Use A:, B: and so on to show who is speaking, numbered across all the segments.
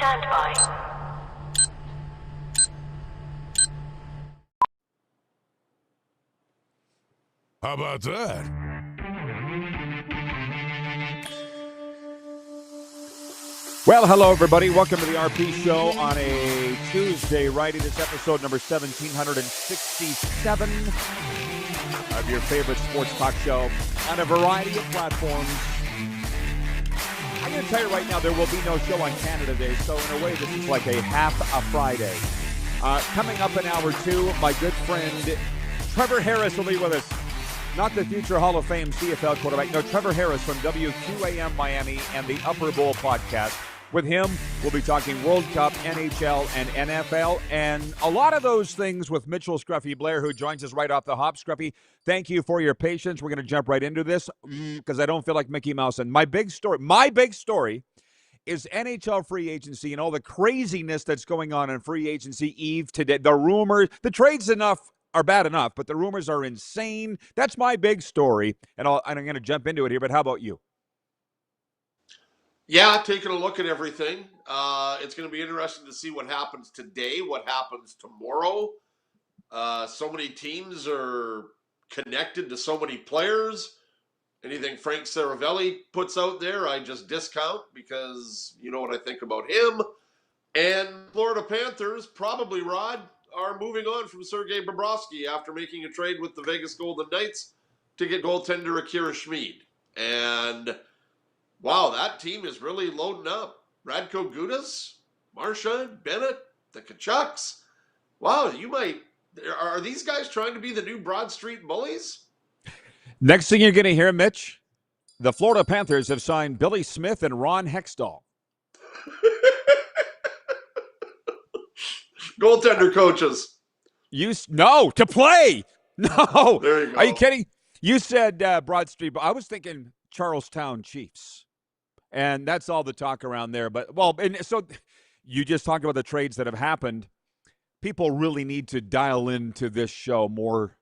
A: Stand by.
B: How about that?
C: Well, hello, everybody. Welcome to the RP Show on a Tuesday, right? It is episode number 1767 of your favorite sports talk show on a variety of platforms. I'm going to tell you right now, there will be no show on Canada Day, so in a way, this is like a half a Friday. Coming up in hour two, my good friend Trevor Harris will be with us. Not the future Hall of Fame CFL quarterback. No, Trevor Harris from WQAM Miami and the Upper Bowl podcast. With him, we'll be talking World Cup, NHL, and NFL, and a lot of those things with Mitchell Scruffy Blair, who joins us right off the hop. Scruffy, thank you for your patience. We're going to jump right into this because I don't feel like Mickey Mouse. And my big story is NHL Free Agency and all the craziness that's going on Free Agency Eve today. The rumors, the trades are bad enough, but the rumors are insane. That's my big story, and I'm going to jump into it here, but how about you?
D: Yeah, taking a look at everything. It's going to be interesting to see what happens today, what happens tomorrow. So many teams are connected to so many players. Anything Frank Saravelli puts out there, I just discount because you know what I think about him. And Florida Panthers, probably, Rod, are moving on from Sergei Bobrovsky after making a trade with the Vegas Golden Knights to get goaltender Akira Schmid. And wow, that team is really loading up. Radko Gudas, Marchand, Bennett, the Kachucks. Wow, are these guys trying to be the new Broad Street Bullies?
C: Next thing you're going to hear, Mitch, the Florida Panthers have signed Billy Smith and Ron Hextall.
D: Goaltender coaches.
C: To play. No.
D: There you go.
C: Are you kidding? You said Broad Street, but I was thinking Charlestown Chiefs. And that's all the talk around there. But, so you just talked about the trades that have happened. People really need to dial into this show more.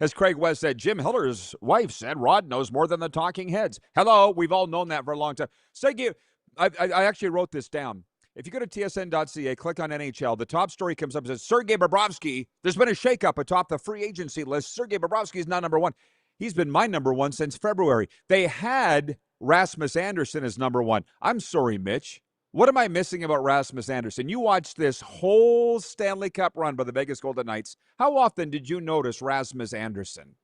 C: As Craig West said, Jim Hiller's wife said, Rod knows more than the talking heads. Hello, we've all known that for a long time. I actually wrote this down. If you go to tsn.ca, click on NHL, the top story comes up and says, Sergei Bobrovsky, there's been a shakeup atop the free agency list. Sergei Bobrovsky is now number one. He's been my number one since February. They had Rasmus Anderson as number one. I'm sorry, Mitch. What am I missing about Rasmus Anderson? You watched this whole Stanley Cup run by the Vegas Golden Knights. How often did you notice Rasmus Anderson?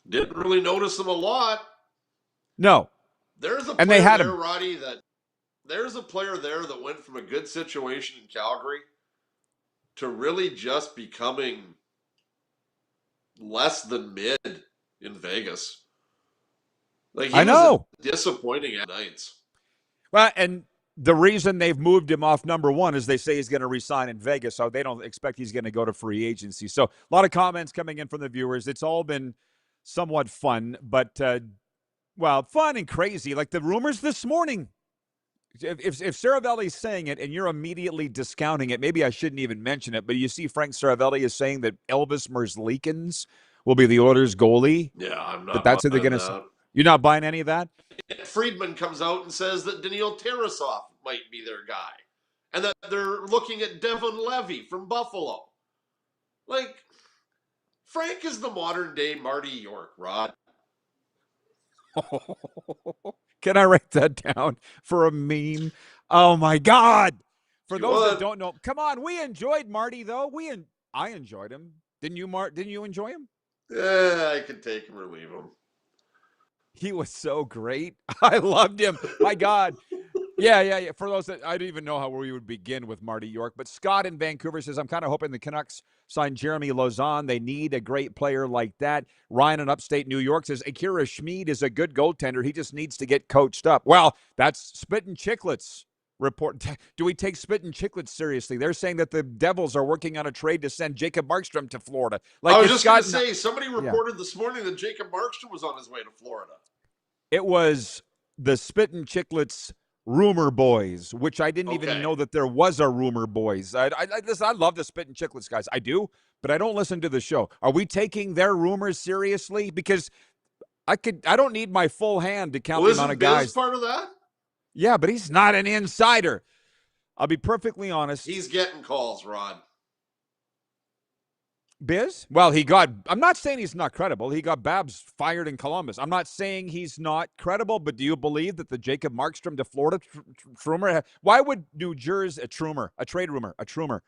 D: Didn't really notice him a lot.
C: No.
D: There's a
C: and
D: player
C: they had
D: there,
C: him.
D: Roddy, there's a player there that went from a good situation in Calgary to really just becoming less than mid in Vegas. Like
C: I know.
D: Disappointing at nights.
C: Well, and the reason they've moved him off number one is they say he's going to resign in Vegas, so they don't expect he's going to go to free agency. So a lot of comments coming in from the viewers. It's all been somewhat fun, but, fun and crazy. Like the rumors this morning. If Saravelli's saying it and you're immediately discounting it, maybe I shouldn't even mention it, but you see Frank Saravelli is saying that Elvis Merzlikins will be the Oilers goalie.
D: Yeah, I'm not.
C: That's what they're going to say. You're not buying any of that?
D: Friedman comes out and says that Daniil Tarasov might be their guy. And that they're looking at Devon Levy from Buffalo. Like, Frank is the modern day Marty York, Rod.
C: Can I write that down for a meme? Oh, my God. For those that don't know, come on, we enjoyed Marty, though. I enjoyed him. Didn't you enjoy him?
D: Yeah, I can take him or leave him.
C: He was so great. I loved him. My God. Yeah. For those that I don't even know how we would begin with Marty York, but Scott in Vancouver says, I'm kind of hoping the Canucks sign Jeremy Lauzon. They need a great player like that. Ryan in upstate New York says, Akira Schmid is a good goaltender. He just needs to get coached up. Well, that's Spittin' Chicklets report. Do we take Spittin' Chicklets seriously? They're saying that the Devils are working on a trade to send Jacob Markstrom to Florida.
D: Like I was just going to say, somebody reported this morning that Jacob Markstrom was on his way to Florida.
C: It was the Spittin' Chicklets Rumor Boys, which I didn't even know that there was a Rumor Boys. Listen, I love the Spittin' Chicklets guys. I do, but I don't listen to the show. Are we taking their rumors seriously? Because I don't need my full hand to count the amount of guys.
D: Isn't Biz part of that?
C: Yeah, but he's not an insider. I'll be perfectly honest.
D: He's getting calls, Rod.
C: Biz? Well, I'm not saying he's not credible. He got Babs fired in Columbus. I'm not saying he's not credible, but do you believe that the Jacob Markstrom to Florida rumor? Why would New Jersey, a trade rumor,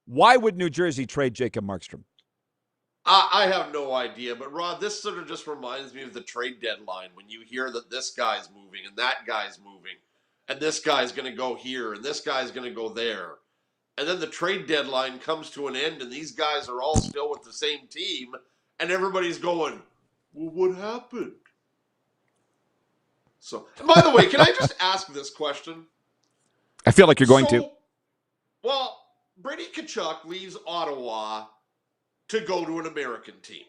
C: why would New Jersey trade Jacob Markstrom?
D: I have no idea, but Rod, this sort of just reminds me of the trade deadline when you hear that this guy's moving and that guy's moving and this guy's going to go here and this guy's going to go there. And then the trade deadline comes to an end and these guys are all still with the same team and everybody's going, well, what happened? So, by the way, can I just ask this question?
C: I feel like you're going to.
D: Well, Brady Tkachuk leaves Ottawa to go to an American team.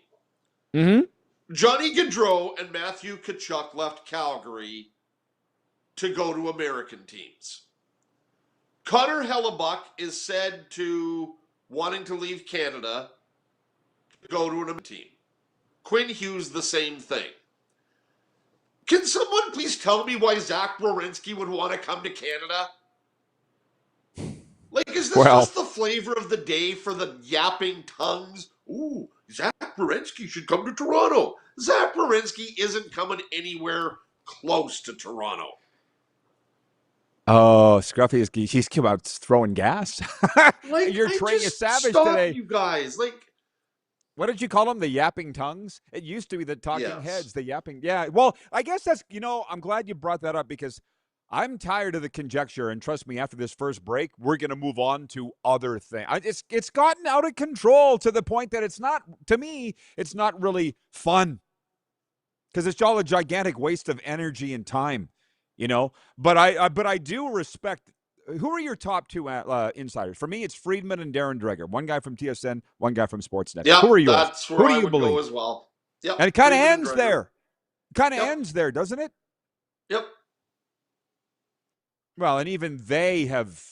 C: Mm-hmm.
D: Johnny Gaudreau and Matthew Tkachuk left Calgary to go to American teams. Connor Hellebuck is said to wanting to leave Canada to go to an American team. Quinn Hughes, the same thing. Can someone please tell me why Zach Werenski would want to come to Canada? Like, is this just the flavor of the day for the yapping tongues? Ooh, Zach Werenski should come to Toronto. Zach Werenski isn't coming anywhere close to Toronto.
C: Oh, Scruffy, he's come out throwing gas.
D: Like,
C: You're trying to savage
D: stop
C: today.
D: You guys, like,
C: what did you call them? The yapping tongues? It used to be the talking heads, the yapping. Yeah. Well, I guess that's, I'm glad you brought that up because I'm tired of the conjecture. And trust me, after this first break, we're going to move on to other things. It's gotten out of control to the point that it's not, to me, it's not really fun because it's all a gigantic waste of energy and time, But I do respect. Who are your top two insiders? For me, it's Friedman and Darren Dreger. One guy from TSN, one guy from Sportsnet.
D: Yeah,
C: who are yours?
D: That's where
C: Who do
D: I
C: you
D: would
C: believe?
D: go as well. Yep.
C: And it kind of
D: Friedman
C: ends
D: and Dreger.
C: there. Kind of ends there, doesn't it?
D: Yep.
C: Well, and even they have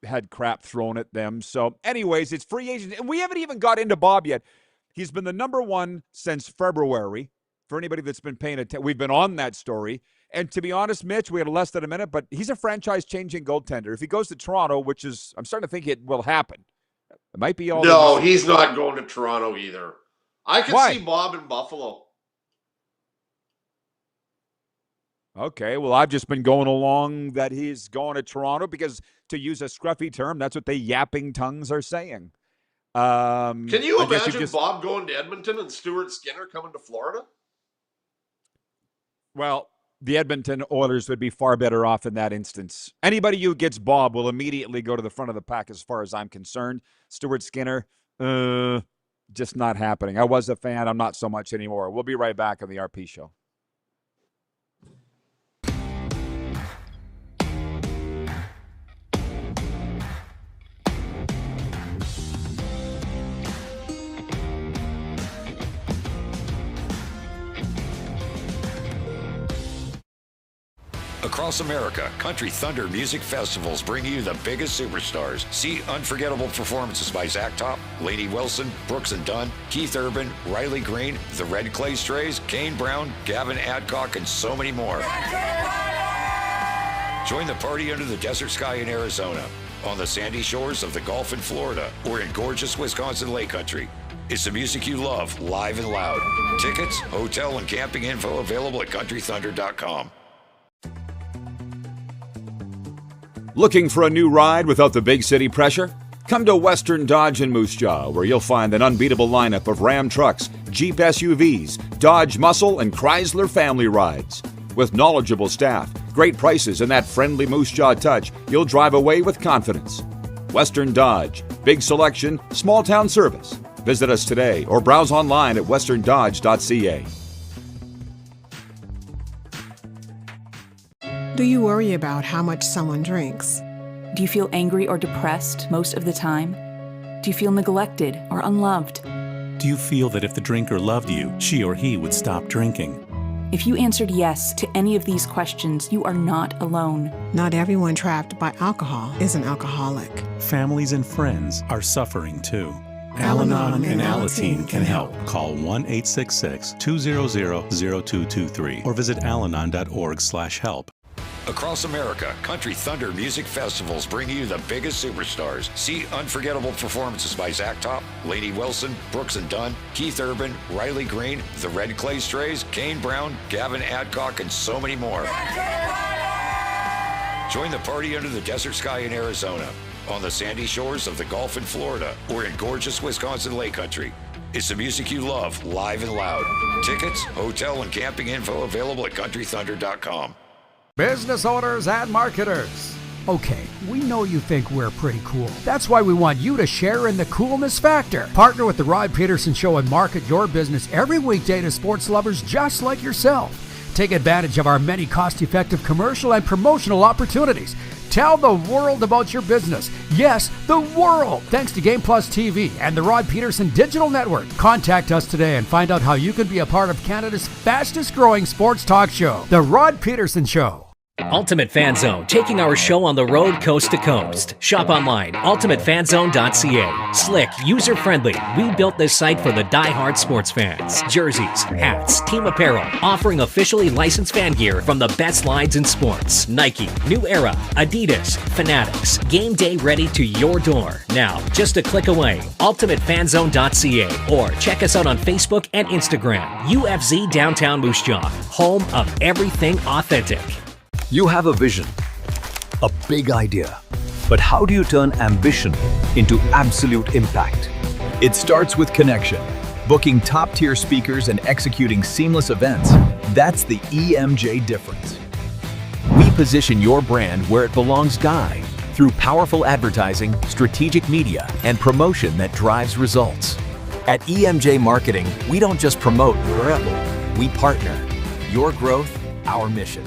C: had crap thrown at them. So, anyways, it's free agent. And we haven't even got into Bob yet. He's been the number one since February. For anybody that's been paying attention, we've been on that story. And to be honest, Mitch, we had less than a minute, but he's a franchise-changing goaltender. If he goes to Toronto, which is, I'm starting to think it will happen. It might be all.
D: No, he's not going to Toronto either. I can see Bob in Buffalo.
C: Okay, well, I've just been going along that he's going to Toronto because, to use a scruffy term, that's what the yapping tongues are saying.
D: Can you imagine Bob going to Edmonton and Stuart Skinner coming to Florida?
C: Well, the Edmonton Oilers would be far better off in that instance. Anybody who gets Bob will immediately go to the front of the pack as far as I'm concerned. Stuart Skinner, just not happening. I was a fan. I'm not so much anymore. We'll be right back on the RP Show.
A: Across America, Country Thunder Music Festivals bring you the biggest superstars. See unforgettable performances by Zach Top, Lainey Wilson, Brooks and Dunn, Keith Urban, Riley Green, the Red Clay Strays, Kane Brown, Gavin Adcock, and so many more. Join the party under the desert sky in Arizona, on the sandy shores of the Gulf in Florida, or in gorgeous Wisconsin Lake Country. It's the music you love, live and loud. Tickets, hotel, and camping info available at countrythunder.com.
C: Looking for a new ride without the big city pressure? Come to Western Dodge in Moose Jaw, where you'll find an unbeatable lineup of Ram trucks, Jeep SUVs, Dodge Muscle, and Chrysler family rides. With knowledgeable staff, great prices, and that friendly Moose Jaw touch, you'll drive away with confidence. Western Dodge. Big selection, small town service. Visit us today or browse online at westerndodge.ca.
E: Do you worry about how much someone drinks?
F: Do you feel angry or depressed most of the time? Do you feel neglected or unloved?
G: Do you feel that if the drinker loved you, she or he would stop drinking?
F: If you answered yes to any of these questions, you are not alone.
E: Not everyone trapped by alcohol is an alcoholic.
G: Families and friends are suffering too. Al-Anon and Alateen can help. Call 1-866-200-0223 or visit alanon.org/help.
A: Across America, Country Thunder Music Festivals bring you the biggest superstars. See unforgettable performances by Zach Top, Lainey Wilson, Brooks and Dunn, Keith Urban, Riley Green, the Red Clay Strays, Kane Brown, Gavin Adcock, and so many more. Join the party under the desert sky in Arizona, on the sandy shores of the Gulf in Florida, or in gorgeous Wisconsin Lake Country. It's the music you love, live and loud. Tickets, hotel, and camping info available at countrythunder.com.
H: Business owners and marketers. Okay, we know you think we're pretty cool. That's why we want you to share in the coolness factor. Partner with the Rod Pedersen Show and market your business every weekday to sports lovers just like yourself. Take advantage of our many cost-effective commercial and promotional opportunities. Tell the world about your business. Yes, the world. Thanks to Game Plus TV and the Rod Pedersen Digital Network. Contact us today and find out how you can be a part of Canada's fastest growing sports talk show, The Rod Pedersen Show.
I: Ultimate Fan Zone, taking our show on the road coast to coast. Shop online, ultimatefanzone.ca. Slick, user-friendly. We built this site for the die-hard sports fans. Jerseys, hats, team apparel, offering officially licensed fan gear from the best lines in sports. Nike, New Era, Adidas, Fanatics. Game day ready to your door. Now, just a click away. ultimatefanzone.ca or check us out on Facebook and Instagram. UFZ Downtown Moose Jaw, home of everything authentic.
J: You have a vision, a big idea, but how do you turn ambition into absolute impact? It starts with connection, booking top-tier speakers and executing seamless events. That's the EMJ difference. We position your brand where it belongs, Guy, through powerful advertising, strategic media, and promotion that drives results. At EMJ Marketing, we don't just promote, we partner. Your growth, our mission.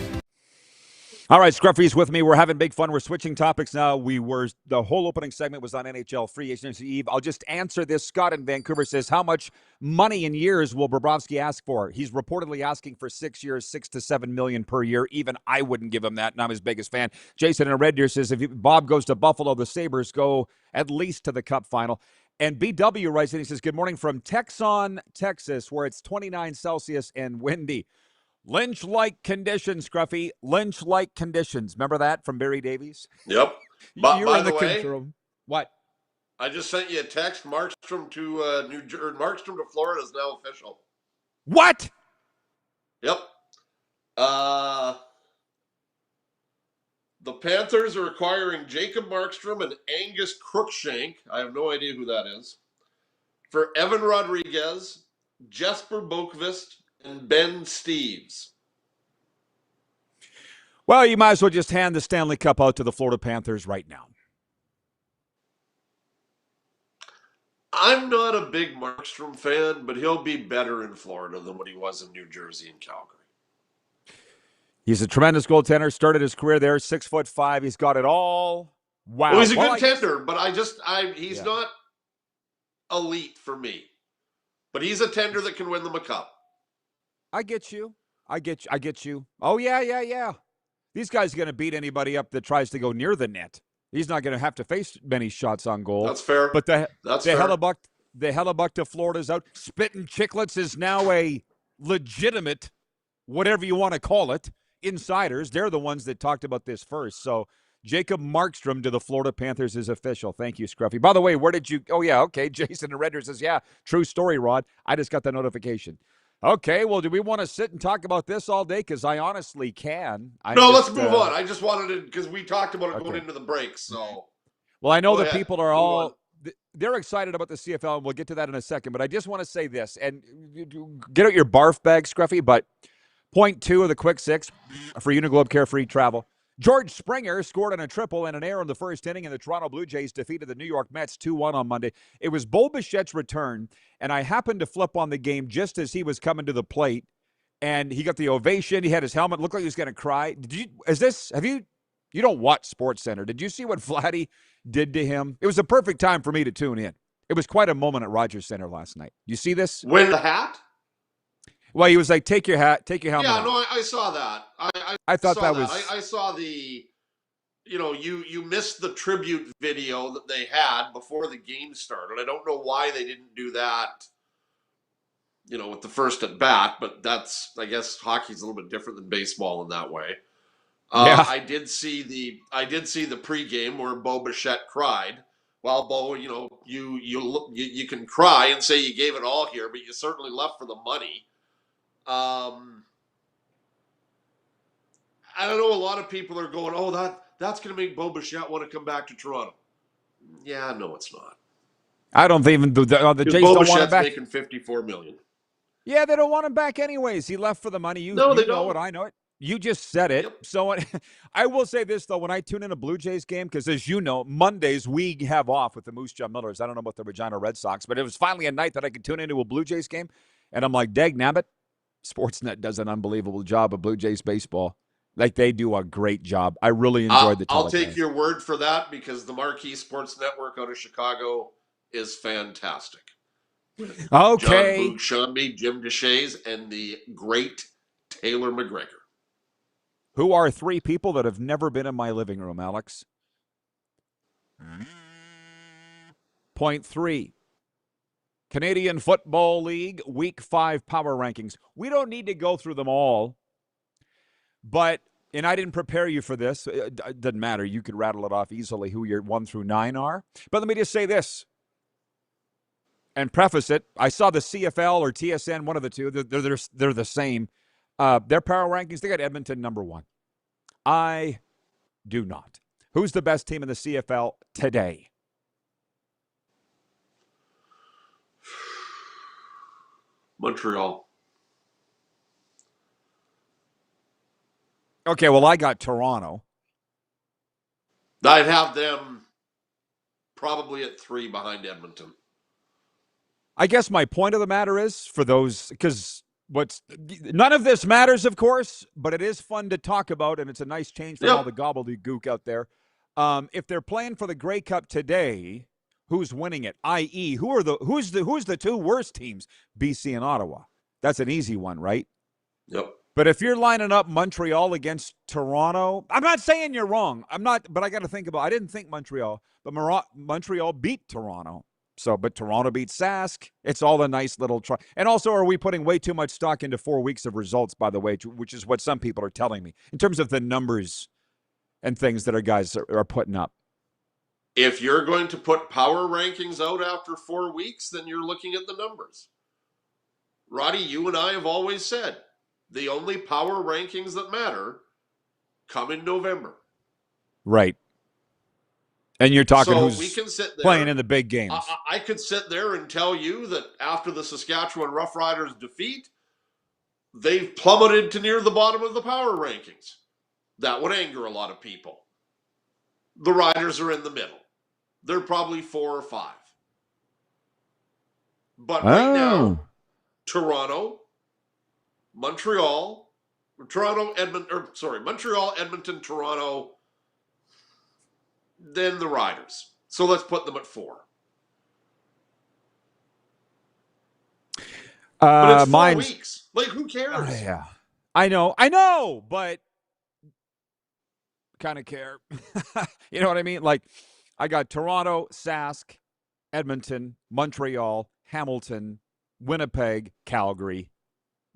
C: All right, Scruffy's with me. We're having big fun. We're switching topics now. The whole opening segment was on NHL Free Agency Eve. I'll just answer this. Scott in Vancouver says, how much money in years will Bobrovsky ask for? He's reportedly asking for 6 years, $6 to $7 million per year. Even I wouldn't give him that, and I'm his biggest fan. Jason in Red Deer says, if Bob goes to Buffalo, the Sabres go at least to the Cup final. And BW writes in, he says, good morning from Texon, Texas, where it's 29 Celsius and windy. Lynch-like conditions, Scruffy. Lynch-like conditions. Remember that from Barry Davies?
D: Yep. But
C: You're
D: by
C: in
D: the
C: the
D: way,
C: control. What?
D: I just sent you a text. Markstrom to Markstrom to Florida is now official.
C: What?
D: Yep. The Panthers are acquiring Jacob Markstrom and Angus Crookshank. I have no idea who that is. For Evan Rodriguez, Jesper Boqvist, and Ben Steeves.
C: Well, you might as well just hand the Stanley Cup out to the Florida Panthers right now.
D: I'm not a big Markstrom fan, but he'll be better in Florida than what he was in New Jersey and Calgary.
C: He's a tremendous goaltender. Started his career there, 6'5". He's got it all. Wow.
D: Well, he's a good tender, but he's
C: Yeah.
D: not elite for me. But he's a tender that can win them a cup.
C: I get you. Oh, yeah. These guys are going to beat anybody up that tries to go near the net. He's not going to have to face many shots on goal.
D: That's fair.
C: But the
D: fair.
C: Hellebuck to Florida's out. Spittin' Chicklets is now a legitimate, whatever you want to call it, insiders. They're the ones that talked about this first. So Jacob Markstrom to the Florida Panthers is official. Thank you, Scruffy. By the way, where did you – oh, yeah, okay. Jason in Red Deer says, yeah, true story, Rod. I just got the notification. Okay, well, do we want to sit and talk about this all day? Because I honestly can.
D: Let's move on. I just wanted to, because we talked about it going into the break. So,
C: well, I know that people are all they're excited about the CFL, and we'll get to that in a second. But I just want to say this, and get out your barf bag, Scruffy. But point 2 of the quick 6 for Uniglobe Carefree Travel. George Springer scored on a triple and an error in the first inning, and the Toronto Blue Jays defeated the New York Mets 2-1 on Monday. It was Bo Bichette's return, and I happened to flip on the game just as he was coming to the plate, and he got the ovation. He had his helmet. Looked like he was going to cry. You don't watch SportsCenter. Did you see what Vladdy did to him? It was a perfect time for me to tune in. It was quite a moment at Rogers Center last night. You see this?
D: Win the hat?
C: Well, he was like, take your hat, take your helmet
D: Yeah,
C: off.
D: no, I saw that.
C: I thought that was...
D: I saw the, you missed the tribute video that they had before the game started. I don't know why they didn't do that, with the first at bat, but that's, I guess, hockey's a little bit different than baseball in that way.
C: Yeah.
D: I did see the pregame where Bo Bichette cried. Well, Bo, you can cry and say you gave it all here, but you certainly left for the money. I don't know. A lot of people are going, "Oh, that's going to make Bo Bichette want to come back to Toronto." Yeah, no, it's not.
C: I don't even the Jays
D: Bo
C: don't want him
D: Bichette's
C: back.
D: making $54 million.
C: Yeah, they don't want him back anyways. He left for the money. You know
D: don't.
C: it. I know it. You just said it.
D: Yep.
C: So I will say this, though. When I tune in a Blue Jays game, because as you know, Mondays we have off with the Moose Jaw Millers. I don't know about the Regina Red Sox, but it was finally a night that I could tune into a Blue Jays game. And I'm like, dag nabbit, Sportsnet does an unbelievable job of Blue Jays baseball. Like, they do a great job. I really enjoyed the telecast.
D: I'll take your word for that because the Marquee Sports Network out of Chicago is fantastic.
C: Okay.
D: John Bugshami, Jim DeShays, and the great Taylor McGregor.
C: Who are three people that have never been in my living room, Alex? Point 3. Canadian Football League Week 5 Power Rankings. We don't need to go through them all, but, and I didn't prepare you for this. It doesn't matter. You could rattle it off easily who your 1 through 9 are. But let me just say this and preface it. I saw the CFL or TSN, one of the two. They're the same. Their power rankings, they got Edmonton number 1. I do not. Who's the best team in the CFL today?
D: Montreal.
C: Okay, well, I got Toronto.
D: I'd have them probably at 3 behind Edmonton.
C: I guess my point of the matter is for those, because none of this matters, of course, but it is fun to talk about, and it's a nice change from all the gobbledygook out there. If they're playing for the Grey Cup today, who's winning it? I.e., who's the two worst teams? BC and Ottawa. That's an easy one, right?
D: Yep.
C: But if you're lining up Montreal against Toronto, I'm not saying you're wrong. But I got to think about. I didn't think Montreal, but Montreal beat Toronto. But Toronto beat Sask. It's all a nice little try. And also, are we putting way too much stock into 4 weeks of results, by the way, which is what some people are telling me, in terms of the numbers and things that our guys are putting up?
D: If you're going to put power rankings out after 4 weeks, then you're looking at the numbers. Roddy, you and I have always said, the only power rankings that matter come in November.
C: Right. And you're talking
D: so
C: who's
D: we can sit there,
C: playing in the big games.
D: I could sit there and tell you that after the Saskatchewan Roughriders defeat, they've plummeted to near the bottom of the power rankings. That would anger a lot of people. The Riders are in the middle. They're probably 4 or 5. But right now, Montreal, Edmonton, Toronto, then the Riders. So let's put them at 4. But it's 4 weeks. Like, who cares?
C: Yeah, I know, but kind of care. You know what I mean? Like, I got Toronto, Sask, Edmonton, Montreal, Hamilton, Winnipeg, Calgary,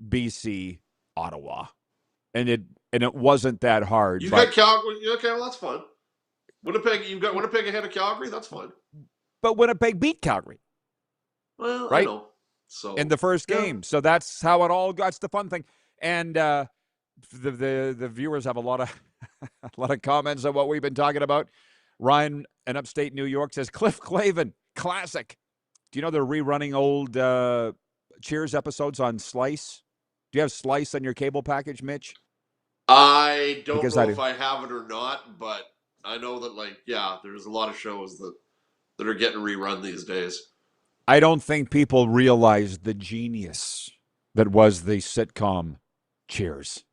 C: BC, Ottawa, and it wasn't that hard.
D: You got Calgary. Okay, well, that's fine. Winnipeg, you've got Winnipeg ahead of Calgary. That's fine.
C: But Winnipeg beat Calgary.
D: Well,
C: right?
D: I know. So
C: in the first game, so that's how it all. That's the fun thing, and the viewers have a lot of comments on what we've been talking about. Ryan in upstate New York says Cliff Clavin, classic. Do you know they're rerunning old Cheers episodes on Slice? Do you have Slice on your cable package, Mitch?
D: I don't know if I have it or not, but I know that there's a lot of shows that are getting rerun these days.
C: I don't think people realize the genius that was the sitcom Cheers.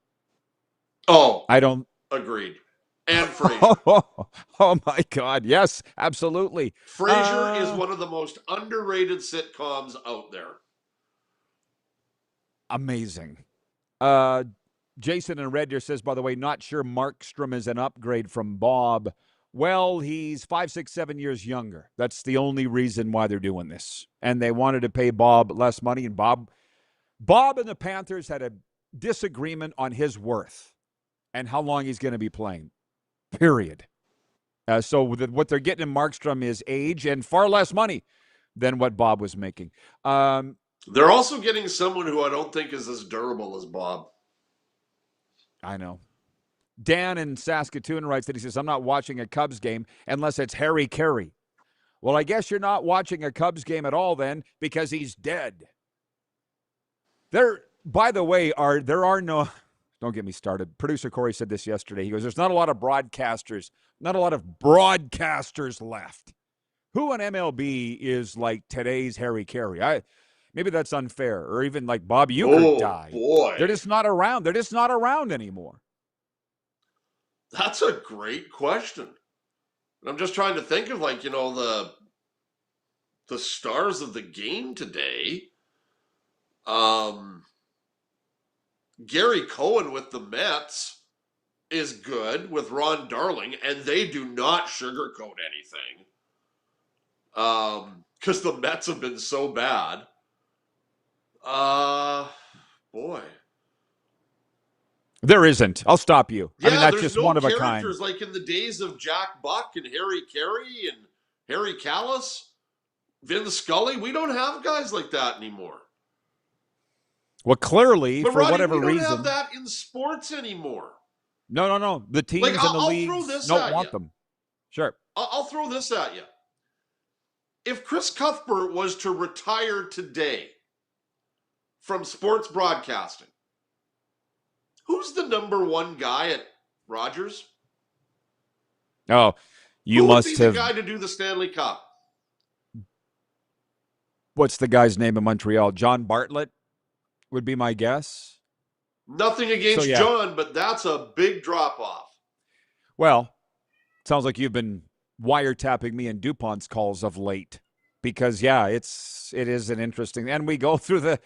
D: Oh,
C: I don't.
D: Agreed. And Frasier.
C: Oh my God. Yes, absolutely.
D: Frasier is one of the most underrated sitcoms out there.
C: Amazing. Jason in Red Deer says, by the way, not sure Markstrom is an upgrade from Bob. Well, he's 5, 6, 7 years younger. That's the only reason why they're doing this. And they wanted to pay Bob less money. And Bob and the Panthers had a disagreement on his worth. and how long he's going to be playing, period. So what they're getting in Markstrom is age and far less money than what Bob was making.
D: They're also getting someone who I don't think is as durable as Bob.
C: I know. Dan in Saskatoon writes that he says, I'm not watching a Cubs game unless it's Harry Carey. Well, I guess you're not watching a Cubs game at all then because he's dead. By the way, there are no, don't get me started. Producer Corey said this yesterday. He goes, there's not a lot of broadcasters left. Who in MLB is like today's Harry Carey? Maybe that's unfair. Or even like Bob Uecker died.
D: Boy.
C: They're just not around. They're just not around anymore.
D: That's a great question. I'm just trying to think of the stars of the game today. Gary Cohen with the Mets is good with Ron Darling, and they do not sugarcoat anything. Because the Mets have been so bad. Boy.
C: There isn't. I'll stop you.
D: Yeah,
C: I mean, that's
D: there's
C: just
D: no
C: one of a
D: characters
C: kind.
D: like in the days of Jack Buck and Harry Carey and Harry Callis, Vin Scully. We don't have guys like that anymore.
C: Well, clearly,
D: but
C: for
D: Rodney,
C: whatever
D: we
C: reason.
D: don't have that in sports anymore.
C: No. The teams and the
D: I'll
C: leagues
D: throw this
C: don't
D: at
C: want
D: you.
C: them. Sure.
D: I'll throw this at you. If Chris Cuthbert was to retire today from sports broadcasting, who's the number one guy at Rogers?
C: Oh, you
D: Who
C: must
D: would be
C: have.
D: the guy to do the Stanley Cup?
C: What's the guy's name in Montreal? John Bartlett would be my guess.
D: Nothing against John, but that's a big drop-off.
C: Well, sounds like you've been wiretapping me in DuPont's calls of late because, it is an interesting – and we go through the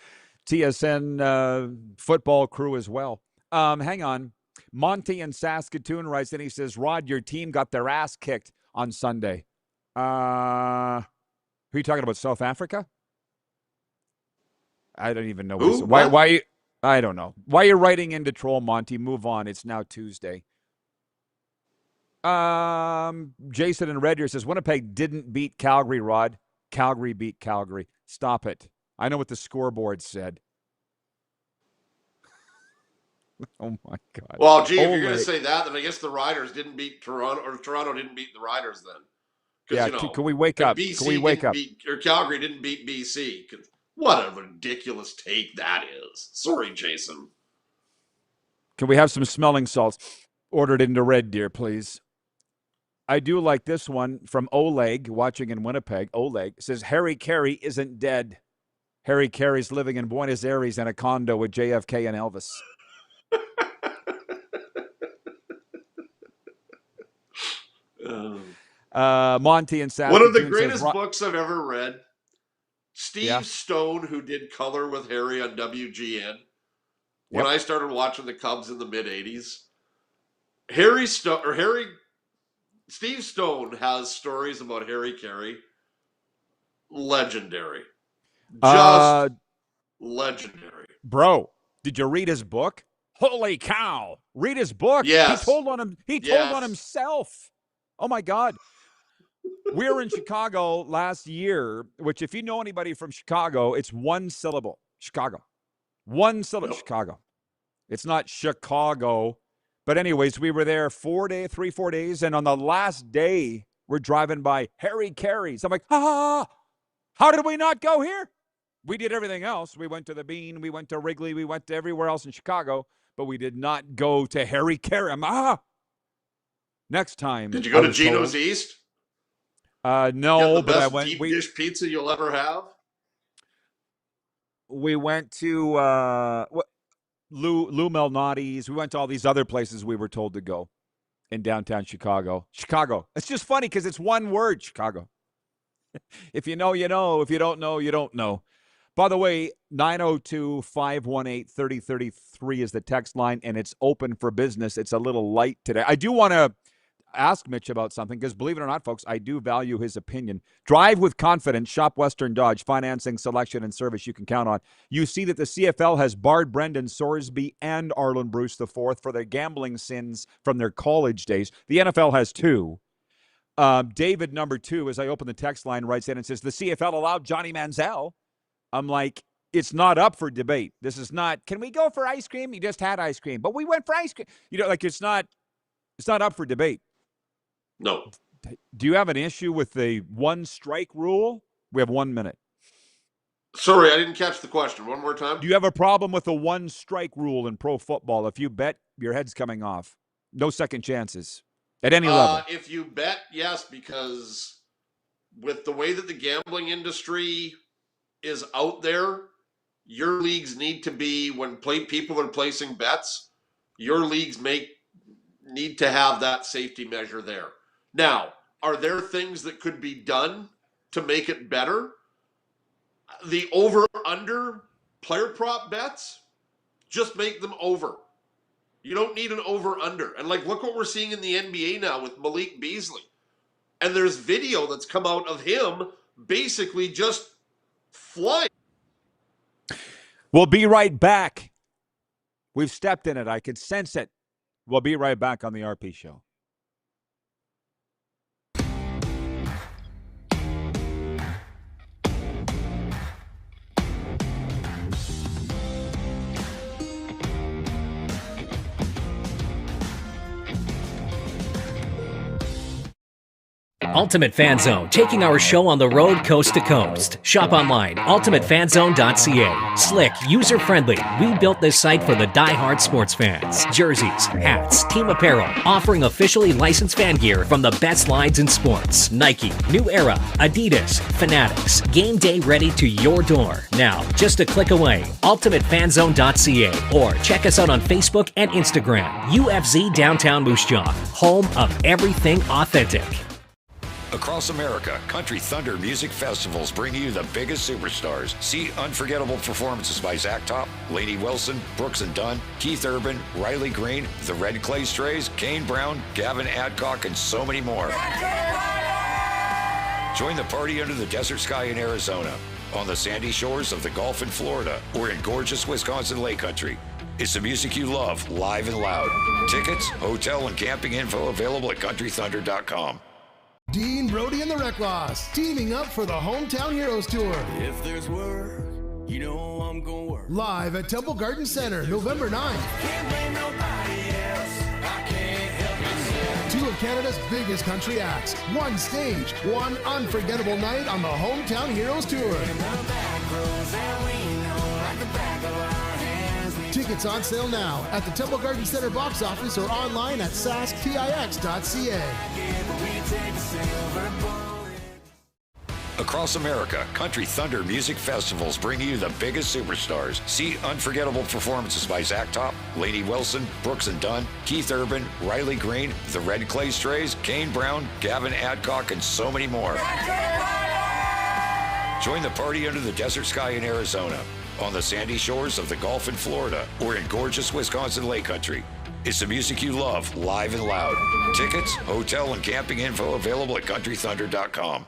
C: TSN football crew as well. Hang on. Monty in Saskatoon writes and he says, Rod, your team got their ass kicked on Sunday. Who are you talking about, South Africa? I don't even know. Why? I don't know. Why you're writing into troll, Monty? Move on. It's now Tuesday. Jason in Red Deer says, Winnipeg didn't beat Calgary, Rod. Calgary beat Calgary. Stop it. I know what the scoreboard said. Oh, my God.
D: Well, gee, if you're going to say that, then I guess the Riders didn't beat Toronto, or Toronto didn't beat the Riders then.
C: Yeah, can we wake up?
D: BC
C: can we wake up?
D: Or Calgary didn't beat BC. What a ridiculous take that is. Sorry, Jason.
C: Can we have some smelling salts ordered into Red Deer, please? I do like this one from Oleg, watching in Winnipeg. Oleg says, Harry Carey isn't dead. Harry Carey's living in Buenos Aires in a condo with JFK and Elvis. Monty and Saskatoon.
D: One of the greatest books I've ever read. Steve Stone, who did color with Harry on WGN. When I started watching the Cubs in the mid-'80s, Steve Stone has stories about Harry Carey. Legendary. Just legendary.
C: Bro, did you read his book? Holy cow. Read his book.
D: Yes.
C: He told on himself. Oh, my God. We were in Chicago last year, which if you know anybody from Chicago, it's one syllable. Chicago. One syllable. Nope. Chicago. It's not Chicago. But anyways, we were there 4 days. And on the last day, we're driving by Harry Carey's. I'm like, how did we not go here? We did everything else. We went to the Bean. We went to Wrigley. We went to everywhere else in Chicago. But we did not go to Harry Carey. I'm next time.
D: Did you go to Gino's East?
C: No, but I went.
D: Deep dish pizza you'll ever have.
C: We went to Lou Malnati's. We went to all these other places we were told to go in downtown Chicago. Chicago. It's just funny because it's one word, Chicago. If you know, you know. If you don't know, you don't know. By the way, 902-518-3033 is the text line, and it's open for business. It's a little light today. I do want to ask Mitch about something because, believe it or not, folks, I do value his opinion. Drive with confidence. Shop Western Dodge. Financing, selection, and service you can count on. You see that the CFL has barred Brendan Sorsby and Arlen Bruce IV for their gambling sins from their college days. The NFL has 2. David, number 2, as I open the text line, writes in and says, the CFL allowed Johnny Manziel. I'm like, it's not up for debate. This is not, can we go for ice cream? You just had ice cream, but we went for ice cream. It's not up for debate.
D: No.
C: Do you have an issue with the 1 strike rule? We have 1 minute.
D: Sorry, I didn't catch the question. One more time.
C: Do you have a problem with the 1 strike rule in pro football? If you bet, your head's coming off. No second chances at any level.
D: If you bet, yes, because with the way that the gambling industry is out there, your leagues need to be, when people are placing bets, your leagues need to have that safety measure there. Now, are there things that could be done to make it better? The over-under player prop bets, just make them over. You don't need an over-under. And look what we're seeing in the NBA now with Malik Beasley. And there's video that's come out of him basically just flying.
C: We'll be right back. We've stepped in it. I can sense it. We'll be right back on the RP Show.
I: Ultimate Fan Zone, taking our show on the road coast to coast. Shop online, ultimatefanzone.ca. Slick, user-friendly. We built this site for the die-hard sports fans. Jerseys, hats, team apparel, offering officially licensed fan gear from the best lines in sports. Nike, New Era, Adidas, Fanatics. Game day ready to your door. Now, just a click away. ultimatefanzone.ca or check us out on Facebook and Instagram. UFZ Downtown Moose Jaw, home of everything authentic.
A: Across America, Country Thunder Music Festivals bring you the biggest superstars. See unforgettable performances by Zach Top, Lainey Wilson, Brooks and Dunn, Keith Urban, Riley Green, the Red Clay Strays, Kane Brown, Gavin Adcock, and so many more. Join the party under the desert sky in Arizona, on the sandy shores of the Gulf in Florida, or in gorgeous Wisconsin Lake Country. It's the music you love, live and loud. Tickets, hotel, and camping info available at countrythunder.com.
K: Dean, Brody, and the Wreck Loss teaming up for the Hometown Heroes Tour.
L: If there's work, you know I'm gonna work.
K: Live at Temple Garden Center, November 9th.
L: Can't blame nobody else. I can't help myself.
K: 2 of Canada's biggest country acts. 1 stage, 1 unforgettable night on the Hometown Heroes Tour. Tickets on sale now at the Temple Garden Center box office or online at saskpix.ca.
A: Across America, Country Thunder Music Festivals bring you the biggest superstars. See unforgettable performances by Zach Top, Lainey Wilson, Brooks and Dunn, Keith Urban, Riley Green, the Red Clay Strays, Kane Brown, Gavin Adcock, and so many more. Join the party under the desert sky in Arizona, on the sandy shores of the Gulf in Florida, or in gorgeous Wisconsin Lake Country. It's the music you love, live and loud. Tickets, hotel, and camping info available at countrythunder.com.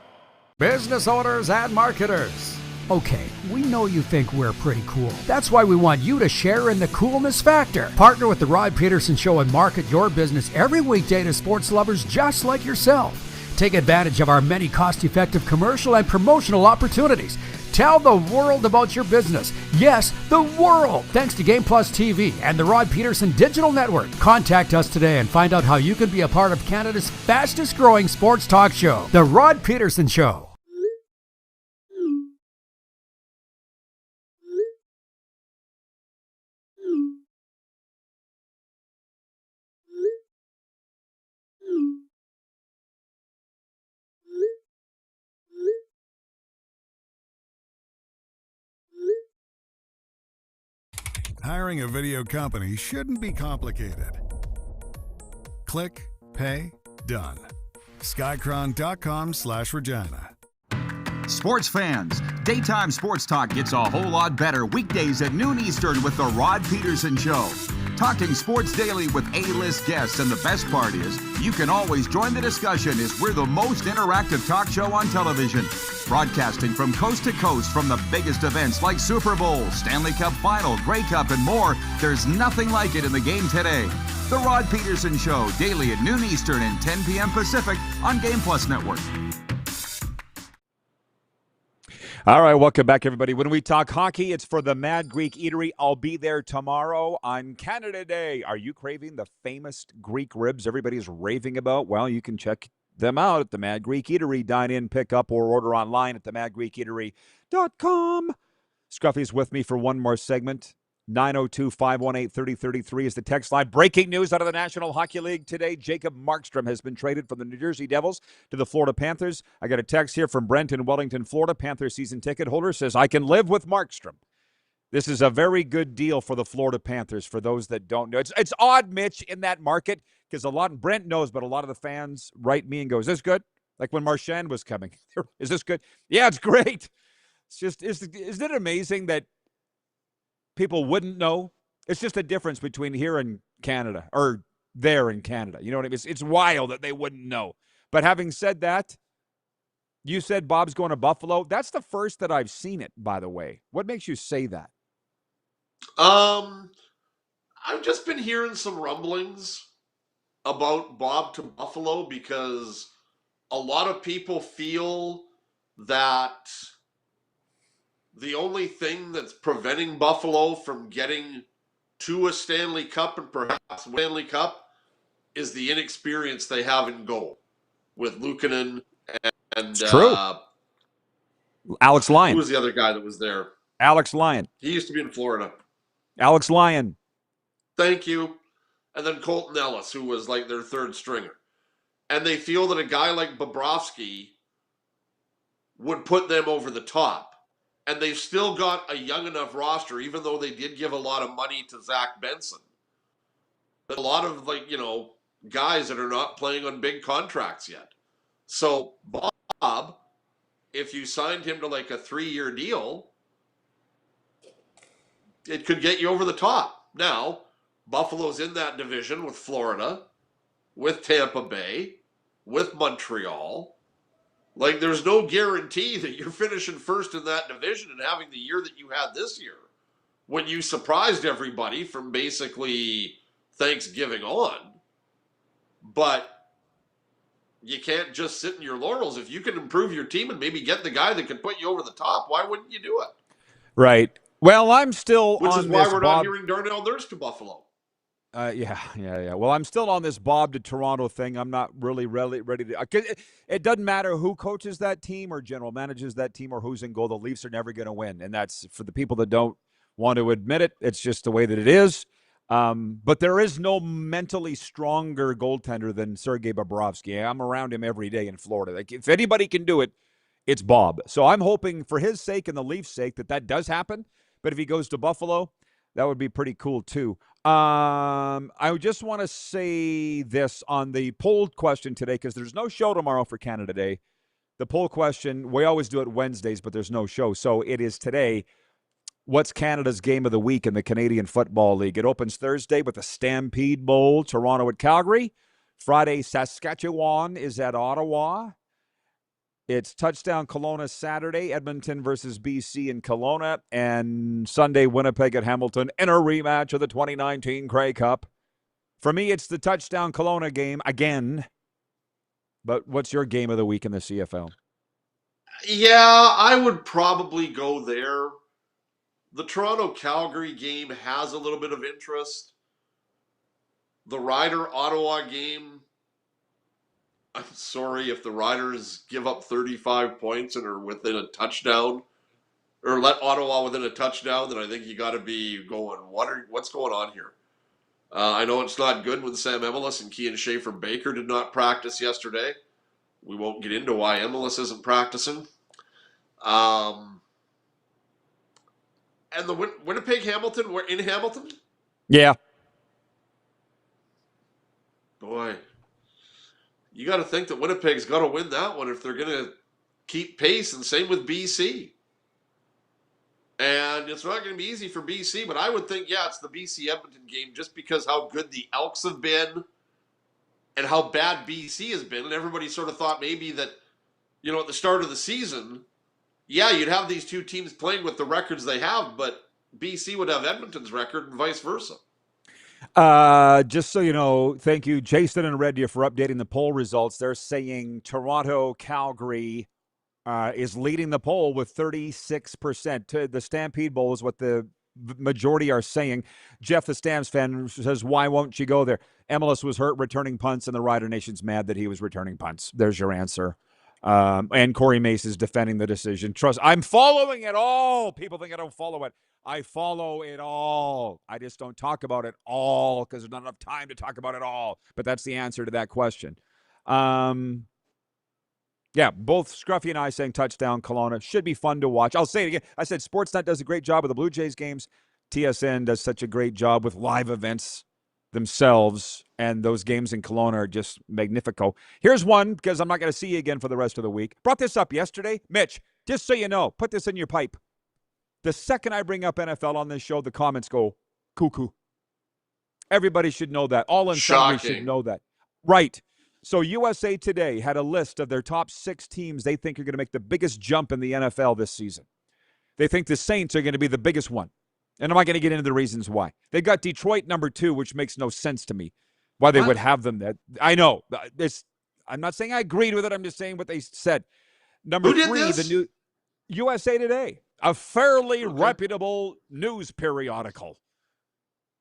H: Business owners and marketers. Okay, we know you think we're pretty cool. That's why we want you to share in the coolness factor. Partner with the Rod Pedersen Show and market your business every weekday to sports lovers just like yourself. Take advantage of our many cost-effective commercial and promotional opportunities. Tell the world about your business. Yes, the world. Thanks to Game Plus TV and the Rod Pedersen Digital Network. Contact us today and find out how you can be a part of Canada's fastest growing sports talk show, The Rod Pedersen Show.
B: Hiring a video company shouldn't be complicated. Click, pay, done. Skycron.com/Regina.
M: Sports fans, daytime sports talk gets a whole lot better weekdays at noon Eastern with the Rod Pedersen Show. talking sports daily with A-list guests, and the best part is, you can always join the discussion as we're the most interactive talk show on television. Broadcasting from coast to coast from the biggest events like Super Bowl, Stanley Cup Final, Grey Cup, and more, there's nothing like it in the game today. The Rod Pedersen Show, daily at noon Eastern and 10 p.m. Pacific on Game Plus Network.
C: All right, welcome back, everybody. When we talk hockey, it's for the Mad Greek Eatery. I'll be there tomorrow on Canada Day. Are you craving the famous Greek ribs everybody's raving about? Well, you can check them out at the Mad Greek Eatery. Dine in, pick up, or order online at themadgreekeatery.com. Scruffy's with me for one more segment. 902-518-3033 is the text line. Breaking news out of the National Hockey League today. Jacob Markstrom has been traded from the New Jersey Devils to the Florida Panthers. I got a text here from Brent in Wellington, Florida. Panthers season ticket holder says, I can live with Markstrom. This is a very good deal for the Florida Panthers, for those that don't know. It's odd, Mitch, in that market, because Brent knows, but a lot of the fans write me and go, is this good? Like when Marchand was coming. Is this good? Yeah, it's great. It's just, isn't it amazing that people wouldn't know? It's just a difference between here and Canada, or there in Canada. You know what I mean? It's wild that they wouldn't know. But having said that, you said Bob's going to Buffalo. That's the first that I've seen it, by the way. What makes you say that?
D: I've just been hearing some rumblings about Bob to Buffalo because a lot of people feel that the only thing that's preventing Buffalo from getting to a Stanley Cup and perhaps Stanley Cup is the inexperience they have in goal with Luukkonen and
C: true. Alex Lyon.
D: Who was the other guy that was there?
C: Alex Lyon.
D: He used to be in Florida.
C: Alex Lyon.
D: Thank you. And then Colton Ellis, who was like their third stringer. And they feel that a guy like Bobrovsky would put them over the top. And they've still got a young enough roster, even though they did give a lot of money to Zach Benson. But a lot of, guys that are not playing on big contracts yet. So, Bob, if you signed him to a 3-year deal, it could get you over the top. Now, Buffalo's in that division with Florida, with Tampa Bay, with Montreal. There's no guarantee that you're finishing first in that division and having the year that you had this year when you surprised everybody from basically Thanksgiving on. But you can't just sit in your laurels. If you can improve your team and maybe get the guy that can put you over the top, why wouldn't you do it?
C: Right. Well, I'm still
D: Which
C: on
D: is why
C: this,
D: we're
C: Bob.
D: not hearing Darnell Nurse to Buffalo.
C: Yeah. Well, I'm still on this Bob to Toronto thing. I'm not really ready to. It doesn't matter who coaches that team or general manages that team or who's in goal. The Leafs are never going to win, and that's for the people that don't want to admit it. It's just the way that it is. But there is no mentally stronger goaltender than Sergei Bobrovsky. I'm around him every day in Florida. If anybody can do it, it's Bob. So I'm hoping for his sake and the Leafs' sake that does happen. But if he goes to Buffalo, that would be pretty cool too. I just want to say this on the poll question today, because there's no show tomorrow for Canada Day. The poll question, we always do it Wednesdays, but there's no show. So it is today. What's Canada's game of the week in the Canadian Football League? It opens Thursday with the Stampede Bowl, Toronto at Calgary. Friday, Saskatchewan is at Ottawa. It's touchdown Kelowna Saturday, Edmonton versus BC in Kelowna, and Sunday, Winnipeg at Hamilton in a rematch of the 2019 Grey Cup. For me, it's the touchdown Kelowna game again. But what's your game of the week in the CFL?
D: Yeah, I would probably go there. The Toronto-Calgary game has a little bit of interest. The Ryder-Ottawa game, I'm sorry, if the Riders give up 35 points and are within a touchdown, or let Ottawa within a touchdown, then I think you got to be going, what's going on here? I know it's not good when Sam Emelis and Kean Schaefer-Baker did not practice yesterday. We won't get into why Emelis isn't practicing. And the Winnipeg-Hamilton, we're in Hamilton?
C: Yeah.
D: Boy, you got to think that Winnipeg's got to win that one if they're going to keep pace, and same with BC. And it's not going to be easy for BC, but I would think, it's the BC-Edmonton game just because how good the Elks have been and how bad BC has been. And everybody sort of thought maybe that, at the start of the season, you'd have these two teams playing with the records they have, but BC would have Edmonton's record and vice versa.
C: Just so you know, thank you, Jason and Red Deer, for updating the poll results. They're saying Toronto, Calgary is leading the poll with 36%. The Stampede Bowl is what the majority are saying. Jeff, the Stamps fan, says, why won't you go there? MLS was hurt returning punts, and the Rider Nation's mad that he was returning punts. There's your answer. And Corey Mace is defending the decision. Trust, I'm following it all. People think I don't follow it. I follow it all. I just don't talk about it all because there's not enough time to talk about it all. But that's the answer to that question. Both Scruffy and I saying touchdown, Kelowna. Should be fun to watch. I'll say it again. I said Sportsnet does a great job with the Blue Jays games. TSN does such a great job with live events themselves, and those games in Kelowna are just magnifico. Here's one, because I'm not going to see you again for the rest of the week. Brought this up yesterday. Mitch, just so you know, put this in your pipe. The second I bring up NFL on this show, the comments go cuckoo. Everybody should know that. All in Sunday should know that. Right. So USA Today had a list of their top 6 teams they think are going to make the biggest jump in the NFL this season. They think the Saints are going to be the biggest one. And I'm not going to get into the reasons why. They got Detroit number 2, which makes no sense to me. Why they would have them there. I know. I'm not saying I agreed with it. I'm just saying what they said. Number 3, the new USA Today, a fairly reputable news periodical.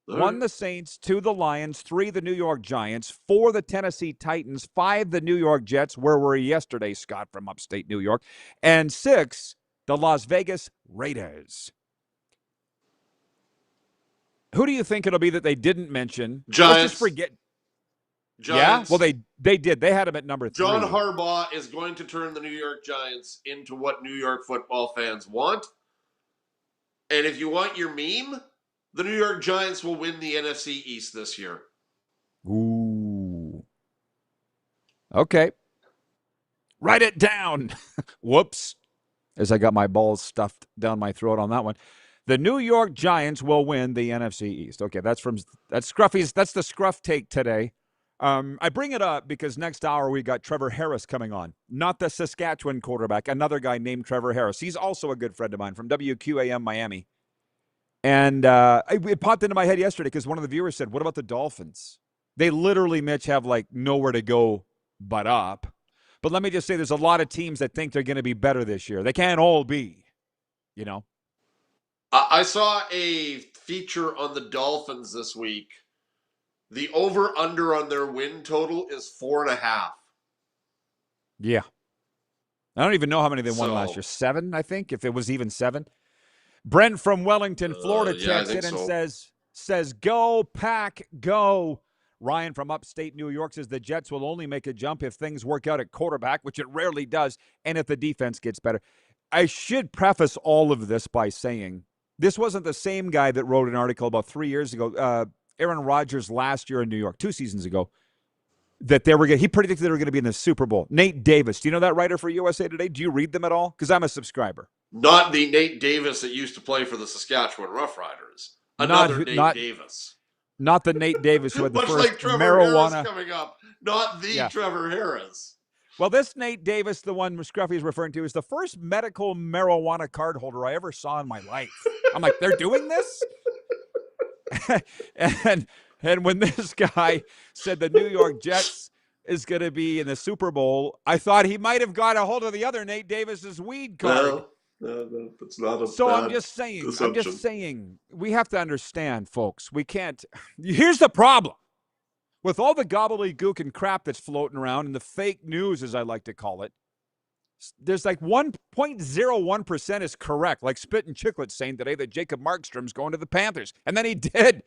C: 1, the Saints, 2, the Lions, 3, the New York Giants, 4, the Tennessee Titans, 5, the New York Jets, where were you yesterday, Scott, from upstate New York, and 6, the Las Vegas Raiders. Who do you think it'll be that they didn't mention?
D: Giants.
C: Let's just forget.
D: Giants.
C: Yeah? Well, they did. They had them at number 3.
D: John Harbaugh is going to turn the New York Giants into what New York football fans want. And if you want your meme, the New York Giants will win the NFC East this year.
C: Ooh. Okay. Write it down. Whoops. As I got my balls stuffed down my throat on that one. The New York Giants will win the NFC East. Okay, that's Scruffy's. That's the Scruff take today. I bring it up because next hour we got Trevor Harris coming on. Not the Saskatchewan quarterback, another guy named Trevor Harris. He's also a good friend of mine from WQAM Miami. And it popped into my head yesterday because one of the viewers said, what about the Dolphins? They literally, Mitch, have like nowhere to go but up. But let me just say there's a lot of teams that think they're going to be better this year. They can't all be, you know.
D: I saw a feature on the Dolphins this week. The over-under on their win total is 4.5.
C: Yeah. I don't even know how many they won last year. 7, I think, if it was even 7. Brent from Wellington, Florida, checks in and says, go, Pack, go. Ryan from upstate New York says the Jets will only make a jump if things work out at quarterback, which it rarely does, and if the defense gets better. I should preface all of this by saying this wasn't the same guy that wrote an article about 3 years ago, Aaron Rodgers last year in New York, 2 seasons ago, that he predicted they were going to be in the Super Bowl. Nate Davis. Do you know that writer for USA Today? Do you read them at all? Because I'm a subscriber.
D: Not the Nate Davis that used to play for the Saskatchewan Roughriders. Another Nate Davis.
C: Not the Nate Davis who had the
D: Much
C: first
D: like Trevor
C: marijuana
D: Harris coming up. Not the Trevor Harris.
C: Well, this Nate Davis, the one Scruffy is referring to, is the first medical marijuana card holder I ever saw in my life. I'm like, they're doing this? and when this guy said the New York Jets is going to be in the Super Bowl, I thought he might have got a hold of the other Nate Davis's weed card.
D: No, that's not a
C: So
D: bad
C: I'm just
D: assumption.
C: saying, we have to understand, folks. We can't. Here's the problem. With all the gobbledygook and crap that's floating around and the fake news, as I like to call it, there's like 1.01% is correct. Like Spit and Chiclet saying today that Jacob Markstrom's going to the Panthers. And then he did.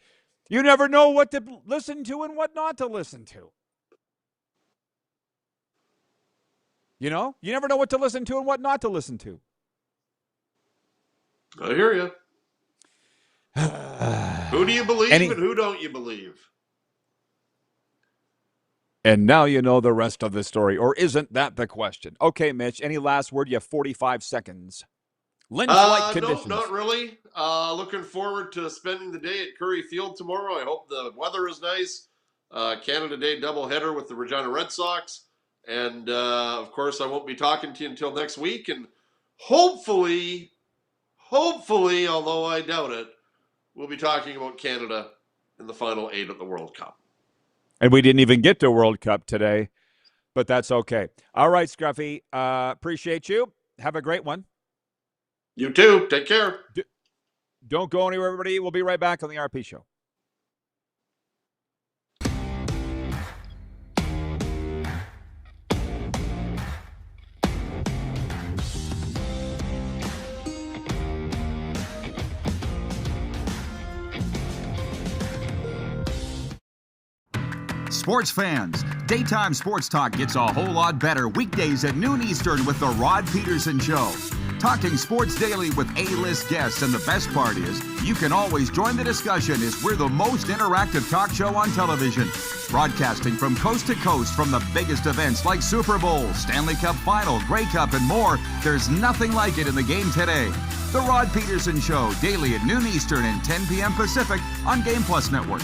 C: You never know what to listen to and what not to listen to. You know? You never know what to listen to and what not to listen to.
D: I hear you. Who do you believe and who don't you believe?
C: And now you know the rest of the story. Or isn't that the question? Okay, Mitch, any last word? You have 45 seconds Lynch-like
D: No,
C: conditions.
D: not really. Looking forward to spending the day at Curry Field tomorrow. I hope the weather is nice. Canada Day doubleheader with the Regina Red Sox. And, of course, I won't be talking to you until next week. And hopefully, although I doubt it, we'll be talking about Canada in the final 8 of the World Cup.
C: And we didn't even get to World Cup today, but that's okay. All right, Scruffy. Appreciate you. Have a great one.
D: You too. Take care.
C: Don't go anywhere, everybody. We'll be right back on the RP Show.
M: Sports fans, daytime sports talk gets a whole lot better weekdays at noon Eastern with The Rod Pedersen Show. Talking sports daily with A-list guests, and the best part is, you can always join the discussion as we're the most interactive talk show on television. Broadcasting from coast to coast from the biggest events like Super Bowl, Stanley Cup Final, Grey Cup, and more, there's nothing like it in the game today. The Rod Pedersen Show, daily at noon Eastern and 10 p.m. Pacific on Game Plus Network.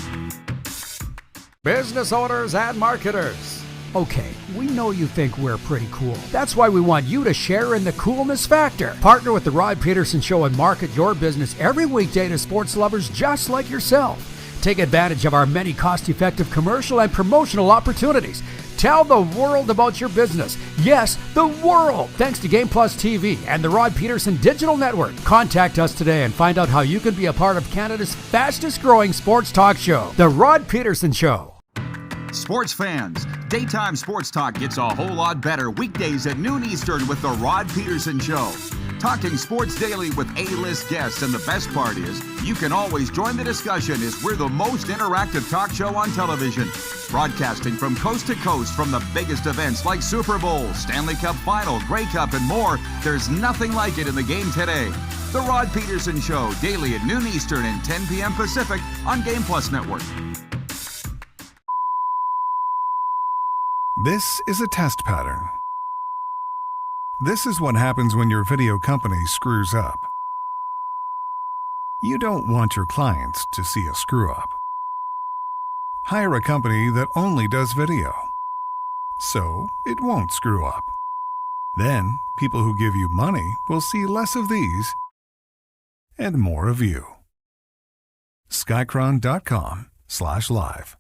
H: Business owners and marketers. Okay, we know you think we're pretty cool. That's why we want you to share in the coolness factor. Partner with the Rod Pedersen Show and market your business every weekday to sports lovers just like yourself. Take advantage of our many cost-effective commercial and promotional opportunities. Tell the world about your business. Yes, the world. Thanks to Game Plus TV and the Rod Pedersen Digital Network. Contact us today and find out how you can be a part of Canada's fastest growing sports talk show, The Rod Pedersen Show.
M: Sports fans, daytime sports talk gets a whole lot better weekdays at noon Eastern with The Rod Pedersen Show. Talking sports daily with A-list guests, and the best part is, you can always join the discussion as we're the most interactive talk show on television. Broadcasting from coast to coast from the biggest events like Super Bowl, Stanley Cup Final, Grey Cup, and more, there's nothing like it in the game today. The Rod Pedersen Show, daily at noon Eastern and 10 p.m. Pacific on Game Plus Network.
B: This is a test pattern. This is what happens when your video company screws up. You don't want your clients to see a screw-up. Hire a company that only does video, so it won't screw up. Then, people who give you money will see less of these and more of you. Skycron.com/live.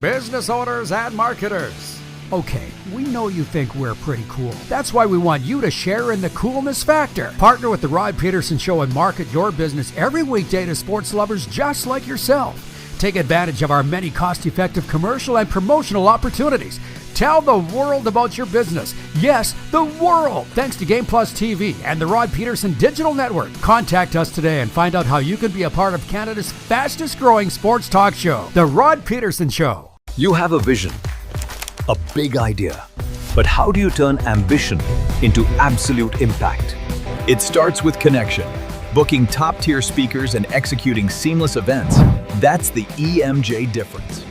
H: Business owners and marketers. Okay, we know you think we're pretty cool. That's why we want you to share in the coolness factor. Partner with the Rod Pedersen Show and market your business every weekday to sports lovers just like yourself. Take advantage of our many cost-effective commercial and promotional opportunities. Tell the world about your business. Yes, the world. Thanks to Game Plus TV and the Rod Pedersen Digital Network. Contact us today and find out how you can be a part of Canada's fastest growing sports talk show, The Rod Pedersen Show.
J: You have a vision, a big idea, but how do you turn ambition into absolute impact? It starts with connection. Booking top-tier speakers and executing seamless events. That's the EMJ difference.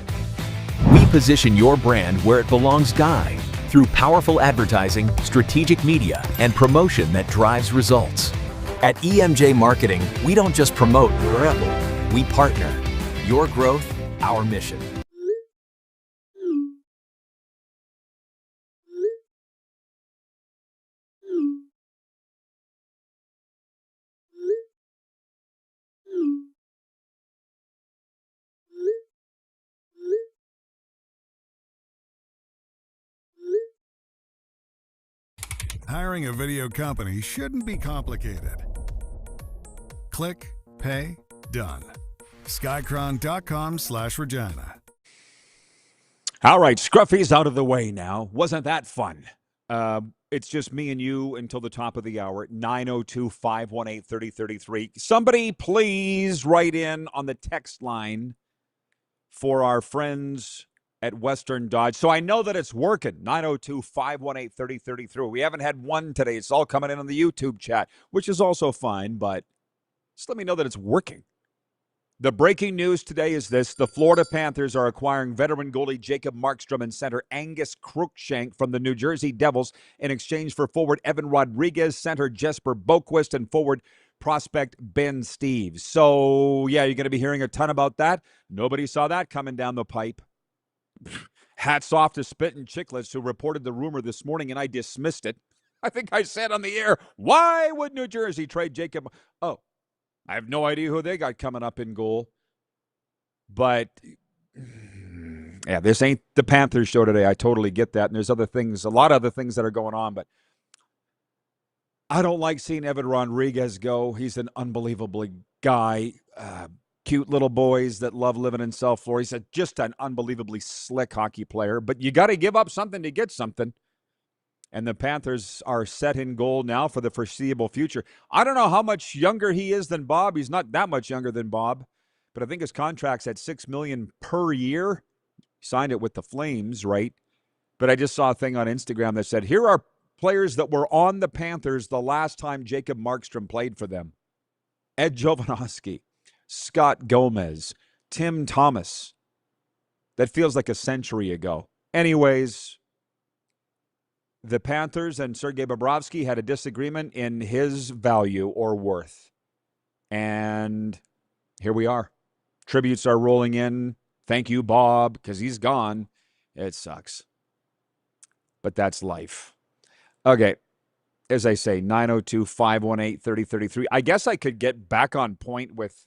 J: We position your brand where it belongs, Guy, through powerful advertising, strategic media, and promotion that drives results. At EMJ Marketing, we don't just promote, we partner. Your growth, our mission.
B: Hiring a video company shouldn't be complicated. Click, pay, done. Skycron.com/Regina.
C: All right, Scruffy's out of the way now. Wasn't that fun? It's just me and you until the top of the hour at 902-518-3033. Somebody please write in on the text line for our friends at Western Dodge. So I know that it's working. 902-518-3033. We haven't had one today. It's all coming in on the YouTube chat, which is also fine, but just let me know that it's working. The breaking news today is this. The Florida Panthers are acquiring veteran goalie Jacob Markstrom and center Angus Cruikshank from the New Jersey Devils in exchange for forward Evan Rodriguez, center Jesper Boquist, and forward prospect Ben Steeves. So, yeah, you're going to be hearing a ton about that. Nobody saw that coming down the pipe. Hats off to Spittin' Chicklets, who reported the rumor this morning, and I dismissed it. I think I said on the air, why would New Jersey trade Jacob? Oh, I have no idea who they got coming up in goal. But, yeah, this ain't the Panthers show today. I totally get that. And there's other things, a lot of other things that are going on. But I don't like seeing Evan Rodriguez go. He's an unbelievable guy. Cute little boys that love living in South Florida. He's just an unbelievably slick hockey player. But you got to give up something to get something. And the Panthers are set in goal now for the foreseeable future. I don't know how much younger he is than Bob. He's not that much younger than Bob. But I think his contract's at $6 million per year. He signed it with the Flames, right? But I just saw a thing on Instagram that said, here are players that were on the Panthers the last time Jacob Markstrom played for them. Ed Jovanovski, Scott Gomez, Tim Thomas. That feels like a century ago. Anyways, the Panthers and Sergei Bobrovsky had a disagreement in his value or worth. And here we are. Tributes are rolling in. Thank you, Bob, because he's gone. It sucks. But that's life. Okay. As I say, 902-518-3033. I guess I could get back on point with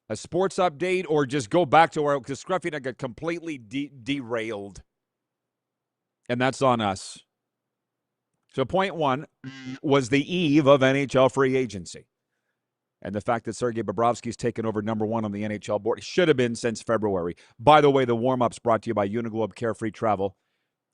C: a sports update or just go back to where, because Scruffy and I got completely derailed. And that's on us. So point one was the eve of NHL free agency. And the fact that Sergei Bobrovsky's taken over number one on the NHL board. It should have been since February. By the way, the warm-up's brought to you by Uniglobe Carefree Travel.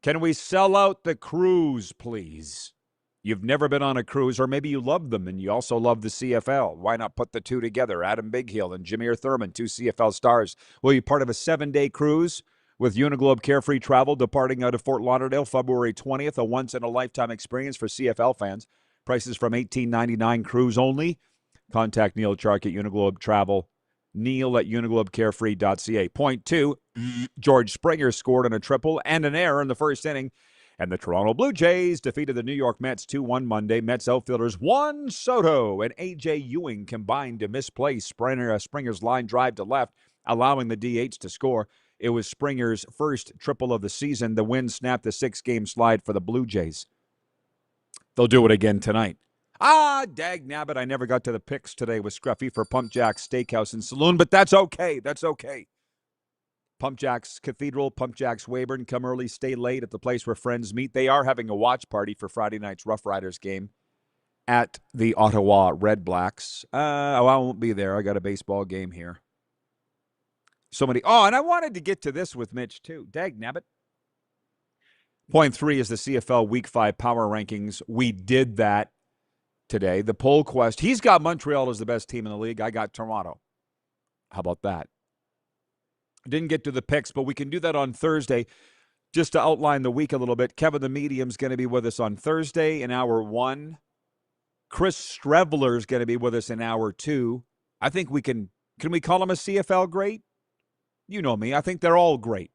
C: Can we sell out the cruise, please? You've never been on a cruise, or maybe you love them and you also love the CFL. Why not put the two together? Adam Bighill and Jameer Thurman, two CFL stars, will be part of a 7-day cruise with Uniglobe Carefree Travel departing out of Fort Lauderdale February 20th, a once-in-a-lifetime experience for CFL fans. Prices from $18.99 cruise only. Contact Neil Chark at Uniglobe Travel, Neil at uniglobecarefree.ca. Point two, George Springer scored on a triple and an error in the first inning, and the Toronto Blue Jays defeated the New York Mets 2-1 Monday. Mets outfielders Juan Soto and A.J. Ewing combined to misplace Springer's line drive to left, allowing the DH to score. It was Springer's first triple of the season. The win snapped the 6-game slide for the Blue Jays. They'll do it again tonight. Dag nabbit, I never got to the picks today with Scruffy for Pump Jack's Steakhouse and Saloon, but that's okay. That's okay. Pump Jack's Cathedral, Pump Jack's Weyburn. Come early, stay late at the place where friends meet. They are having a watch party for Friday night's Rough Riders game at the Ottawa Red Blacks. I won't be there. I got a baseball game here. So many. Oh, and I wanted to get to this with Mitch, too. Dag nabbit. Point three is the CFL Week 5 Power Rankings. We did that today. The poll quest. He's got Montreal as the best team in the league. I got Toronto. How about that? Didn't get to the picks, but we can do that on Thursday. Just to outline the week a little bit, Kevin the Medium's going to be with us on Thursday in hour 1. Chris Strevler's going to be with us in hour 2. I think we can we call him a CFL great? You know me. I think they're all great.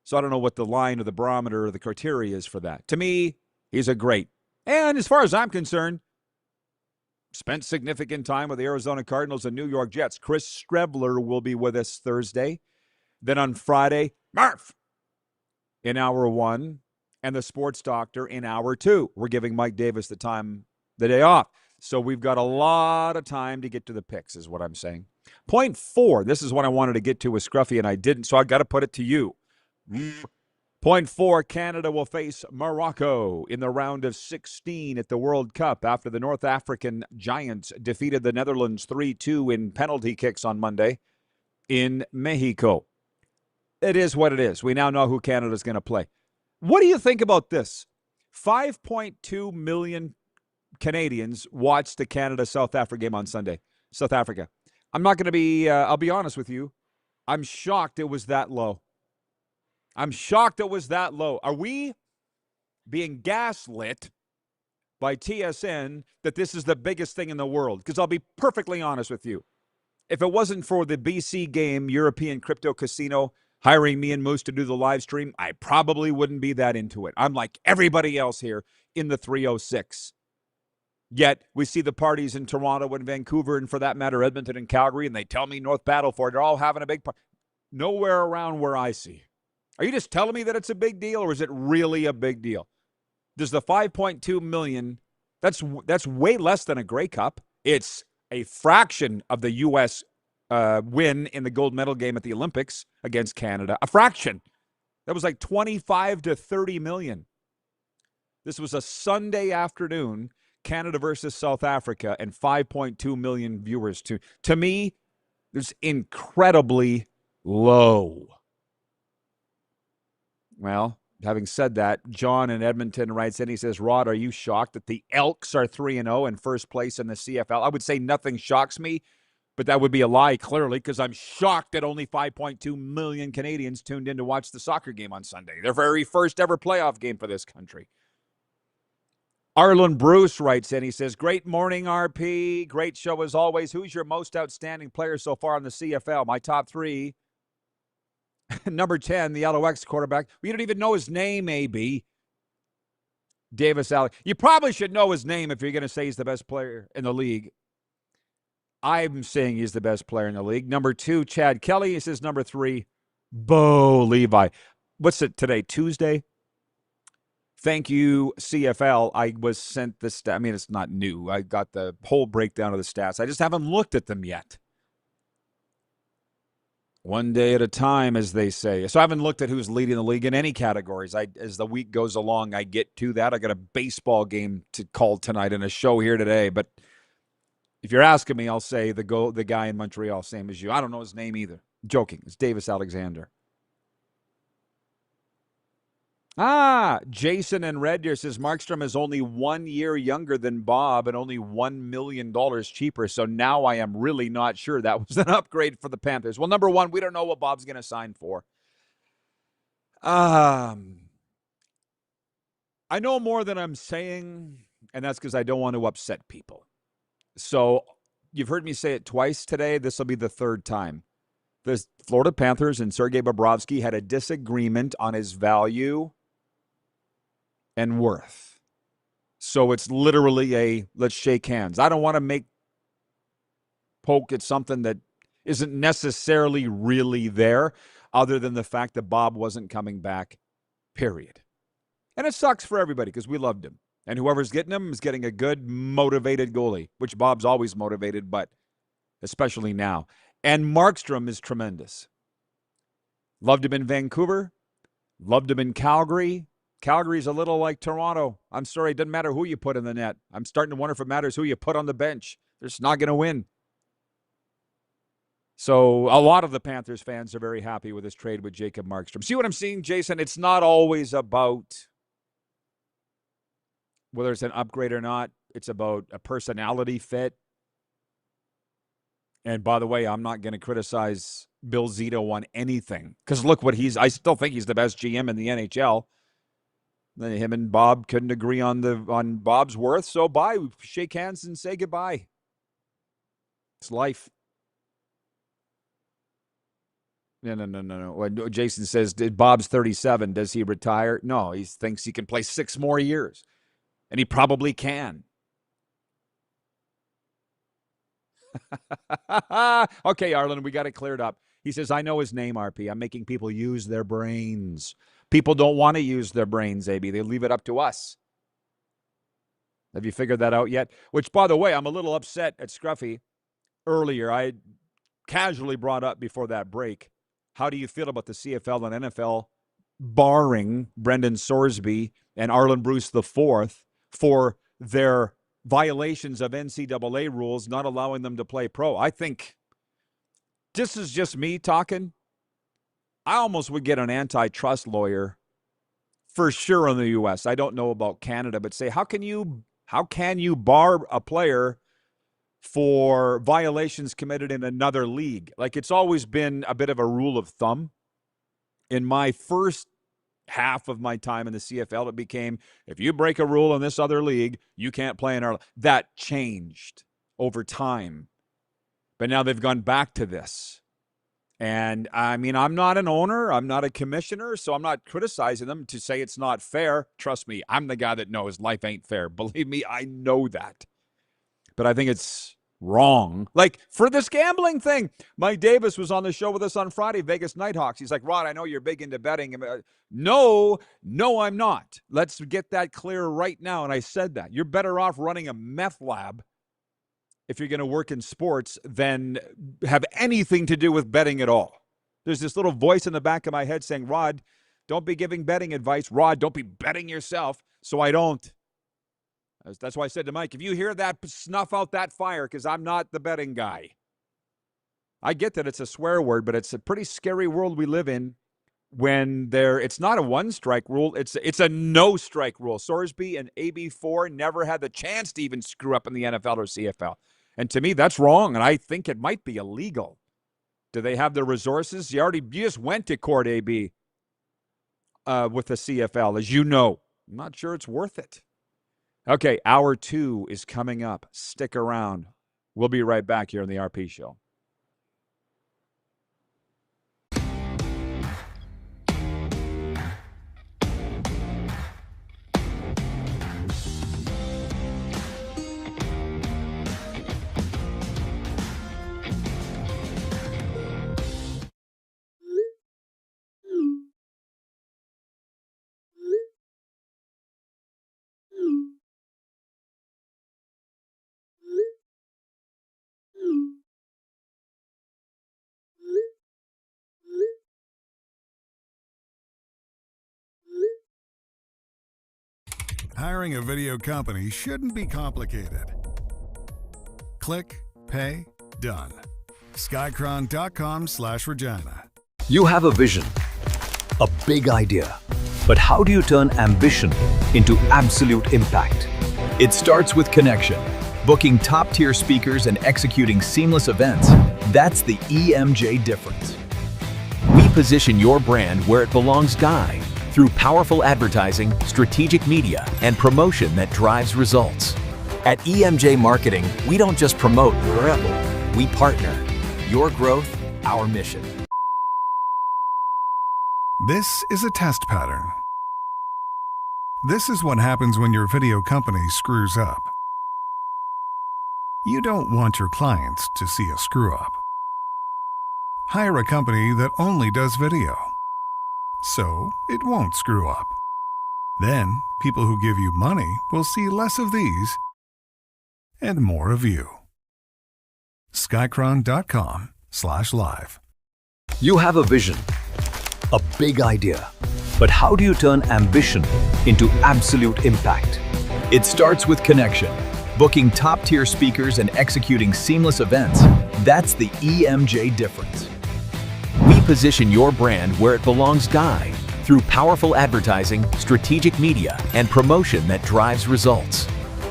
C: So I don't know what the line or the barometer or the criteria is for that. To me, he's a great. And as far as I'm concerned, spent significant time with the Arizona Cardinals and New York Jets. Chris Strevler will be with us Thursday. Then on Friday, Murph in hour 1 and the Sports Doctor in hour 2. We're giving Mike Davis the day off. So we've got a lot of time to get to the picks is what I'm saying. Point 4, this is what I wanted to get to with Scruffy and I didn't, so I got to put it to you. Point 4, Canada will face Morocco in the round of 16 at the World Cup after the North African Giants defeated the Netherlands 3-2 in penalty kicks on Monday in Mexico. It is what it is. We now know who Canada's going to play. What do you think about this? 5.2 million Canadians watched the Canada-South Africa game on Sunday. South Africa. I'm not going to be, I'll be honest with you, I'm shocked it was that low. I'm shocked it was that low. Are we being gaslit by TSN that this is the biggest thing in the world? Because I'll be perfectly honest with you. If it wasn't for the BC game, European Crypto Casino, hiring me and Moose to do the live stream, I probably wouldn't be that into it. I'm like everybody else here in the 306. Yet we see the parties in Toronto and Vancouver and, for that matter, Edmonton and Calgary, and they tell me North Battleford, they're all having a big party. Nowhere around where I see. Are you just telling me that it's a big deal, or is it really a big deal? Does the $5.2 million, that's way less than a Grey Cup. It's a fraction of the U.S. Win in the gold medal game at the Olympics against Canada. A fraction. That was like 25 to 30 million. This was a Sunday afternoon, Canada versus South Africa, and 5.2 million viewers. To me, it's incredibly low. Well, having said that, John in Edmonton writes in, he says, Rod, are you shocked that the Elks are 3-0 in first place in the CFL? I would say nothing shocks me, but that would be a lie, clearly, because I'm shocked that only 5.2 million Canadians tuned in to watch the soccer game on Sunday, their very first ever playoff game for this country. Arlen Bruce writes in, he says, great morning, RP. Great show as always. Who's your most outstanding player so far in the CFL? My top three. Number 10, the LOX quarterback. We don't even know his name, AB. Davis Alex. You probably should know his name if you're going to say he's the best player in the league. I'm saying he's the best player in the league. Number 2, Chad Kelly. He says number 3, Bo Levi. What's it today, Tuesday? Thank you, CFL. I was sent the stat. I mean, it's not new. I got the whole breakdown of the stats. I just haven't looked at them yet. One day at a time, as they say. So I haven't looked at who's leading the league in any categories. As the week goes along, I get to that. I got a baseball game to call tonight and a show here today. But if you're asking me, I'll say the guy in Montreal, same as you. I don't know his name either. I'm joking. It's Davis Alexander. Jason in Red Deer says Markstrom is only 1 year younger than Bob and only $1 million cheaper. So now I am really not sure that was an upgrade for the Panthers. Well, number one, we don't know what Bob's going to sign for. I know more than I'm saying, and that's because I don't want to upset people. So you've heard me say it twice today. This will be the third time. The Florida Panthers and Sergei Bobrovsky had a disagreement on his value and worth. So it's literally a let's shake hands. I don't want to poke at something that isn't necessarily really there, other than the fact that Bob wasn't coming back, period. And it sucks for everybody because we loved him. And whoever's getting him is getting a good, motivated goalie, which Bob's always motivated, but especially now. And Markstrom is tremendous. Loved him in Vancouver. Loved him in Calgary. Calgary's a little like Toronto. I'm sorry, it doesn't matter who you put in the net. I'm starting to wonder if it matters who you put on the bench. They're just not going to win. So a lot of the Panthers fans are very happy with this trade with Jacob Markstrom. See what I'm seeing, Jason? It's not always about whether it's an upgrade or not. It's about a personality fit. And by the way, I'm not going to criticize Bill Zito on anything. Because look what I still think he's the best GM in the NHL. Then him and Bob couldn't agree on Bob's worth. So bye. We shake hands and say goodbye. It's life. No. Jason says, Bob's 37. Does he retire? No, he thinks he can play 6 more years. And he probably can. Okay, Arlen, we got it cleared up. He says, I know his name, RP. I'm making people use their brains. People don't want to use their brains, AB. They leave it up to us. Have you figured that out yet? Which, by the way, I'm a little upset at Scruffy. Earlier, I casually brought up before that break, how do you feel about the CFL and NFL barring Brendan Sorsby and Arlen Bruce IV for their violations of NCAA rules, not allowing them to play pro? I think this is just me talking. I almost would get an antitrust lawyer for sure in the U.S. I don't know about Canada, but say, how can you bar a player for violations committed in another league? Like, it's always been a bit of a rule of thumb. In my first half of my time in the CFL, it became, if you break a rule in this other league, you can't play in our. That changed over time. But now they've gone back to this. And, I mean, I'm not an owner. I'm not a commissioner, so I'm not criticizing them to say it's not fair. Trust me, I'm the guy that knows life ain't fair. Believe me, I know that. But I think it's wrong. Like, for this gambling thing, Mike Davis was on the show with us on Friday, Vegas Nighthawks. He's like, Rod, I know you're big into betting. No, I'm not. Let's get that clear right now. And I said that. You're better off running a meth lab if you're going to work in sports than have anything to do with betting at all. There's this little voice in the back of my head saying, Rod, don't be giving betting advice. Rod, don't be betting yourself. So I don't. That's why I said to Mike, if you hear that, snuff out that fire, because I'm not the betting guy. I get that it's a swear word, but it's a pretty scary world we live in when it's not a one-strike rule. It's a no-strike rule. Sorsby and AB4 never had the chance to even screw up in the NFL or CFL. And to me, that's wrong, and I think it might be illegal. Do they have the resources? You just went to court, AB, with the CFL, as you know. I'm not sure it's worth it. Okay, hour 2 is coming up. Stick around. We'll be right back here on the RP Show.
B: Hiring a video company shouldn't be complicated. Click, pay, done. Skycron.com/Regina.
J: You have a vision, a big idea, but how do you turn ambition into absolute impact? It starts with connection. Booking top-tier speakers and executing seamless events, that's the EMJ difference. We position your brand where it belongs, Guy, through powerful advertising, strategic media, and promotion that drives results. At EMJ Marketing, we don't just promote, we partner. Your growth, our mission.
B: This is a test pattern. This is what happens when your video company screws up. You don't want your clients to see a screw-up. Hire a company that only does video, so it won't screw up. Then, people who give you money will see less of these and more of you. Skycron.com/live.
J: You have a vision, a big idea, but how do you turn ambition into absolute impact? It starts with connection. Booking top-tier speakers and executing seamless events, that's the EMJ difference. We position your brand where it belongs, Guy, through powerful advertising, strategic media, and promotion that drives results.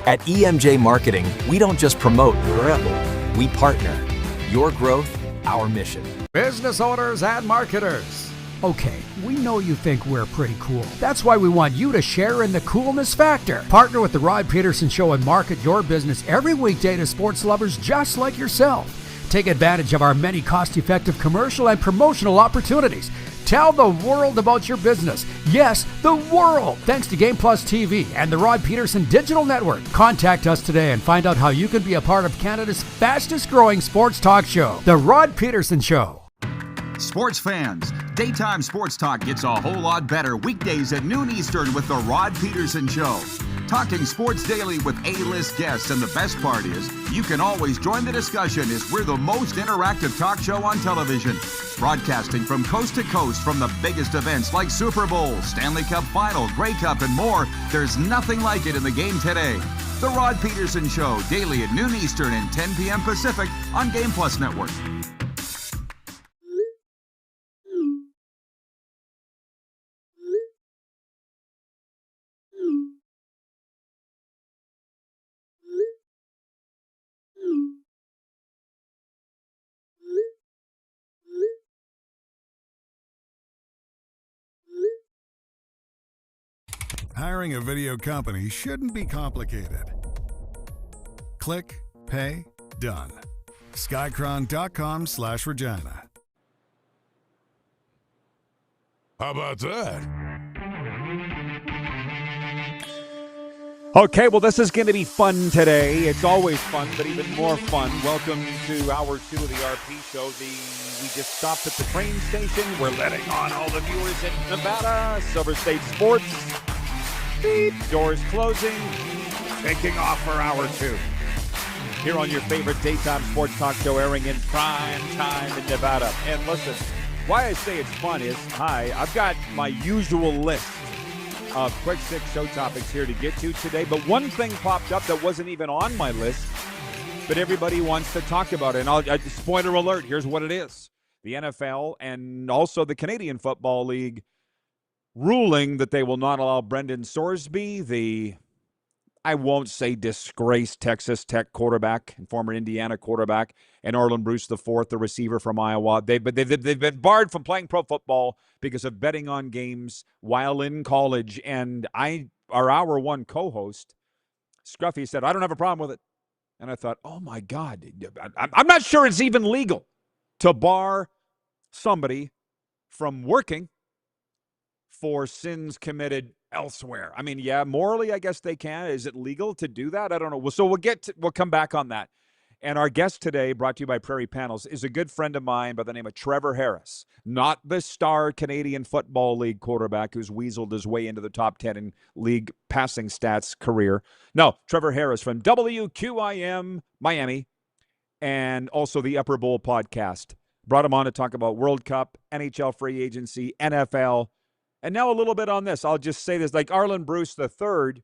J: At EMJ Marketing, we don't just promote, we partner. Your growth, our mission.
H: Business owners and marketers. Okay, we know you think we're pretty cool. That's why we want you to share in the coolness factor. Partner with the Rod Pedersen Show and market your business every weekday to sports lovers just like yourself. Take advantage of our many cost-effective commercial and promotional opportunities. Tell the world about your business. Yes, the world. Thanks to Game Plus TV and the Rod Pedersen Digital Network. Contact us today and find out how you can be a part of Canada's fastest-growing sports talk show, The Rod Pedersen Show.
M: Sports fans, daytime sports talk gets a whole lot better weekdays at noon Eastern with The Rod Pedersen Show. Talking sports daily with A-list guests, and the best part is, you can always join the discussion as we're the most interactive talk show on television. Broadcasting from coast to coast from the biggest events like Super Bowl, Stanley Cup Final, Grey Cup, and more, there's nothing like it in the game today. The Rod Pedersen Show, daily at noon Eastern and 10 p.m. Pacific on Game Plus Network.
B: Hiring a video company shouldn't be complicated. Click, pay, done. Skycron.com/Regina.
K: How about that?
C: Okay, well, this is going to be fun today. It's always fun, but even more fun. Welcome to Hour 2 of the RP Show. We just stopped at the train station. We're letting on all the viewers in Nevada. Silver State Sports. Beep. Doors closing. Taking off for Hour 2. Here on your favorite daytime sports talk show, airing in prime time in Nevada. And listen, why I say it's fun is, I've got my usual list of quick six show topics here to get to today, but one thing popped up that wasn't even on my list, but everybody wants to talk about it. And spoiler alert, here's what it is. The NFL and also the Canadian Football League ruling that they will not allow Brendan Sorsby, I won't say disgraced Texas Tech quarterback and former Indiana quarterback, and Arlen Bruce IV, the receiver from Iowa. They've been barred from playing pro football because of betting on games while in college. And our Hour 1 co-host, Scruffy, said, I don't have a problem with it. And I thought, oh, my God, I'm not sure it's even legal to bar somebody from working for sins committed elsewhere. I mean, yeah, morally, I guess they can. Is it legal to do that? I don't know. So we'll come back on that. And our guest today, brought to you by Prairie Panels, is a good friend of mine by the name of Trevor Harris, not the star Canadian Football League quarterback who's weaseled his way into the top 10 in league passing stats career. No, Trevor Harris from WQAM Miami and also the Upper Bowl podcast. Brought him on to talk about World Cup, NHL Free Agency, NFL, and now a little bit on this. I'll just say this, like Arlen Bruce III,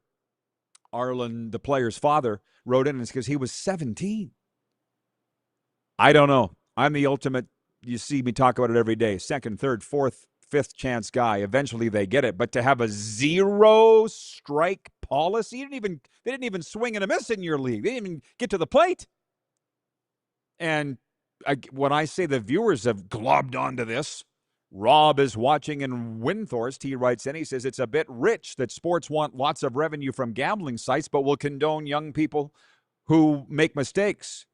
C: Arlen, the player's father, wrote in, and it's because he was 17. I don't know. I'm the ultimate, you see me talk about it every day, second, third, fourth, fifth chance guy. Eventually they get it. But to have a zero strike policy, they didn't even swing and a miss in your league. They didn't even get to the plate. And when I say the viewers have globbed onto this, Rob is watching in Windthorst. He writes in, he says, it's a bit rich that sports want lots of revenue from gambling sites, but will condone young people who make mistakes.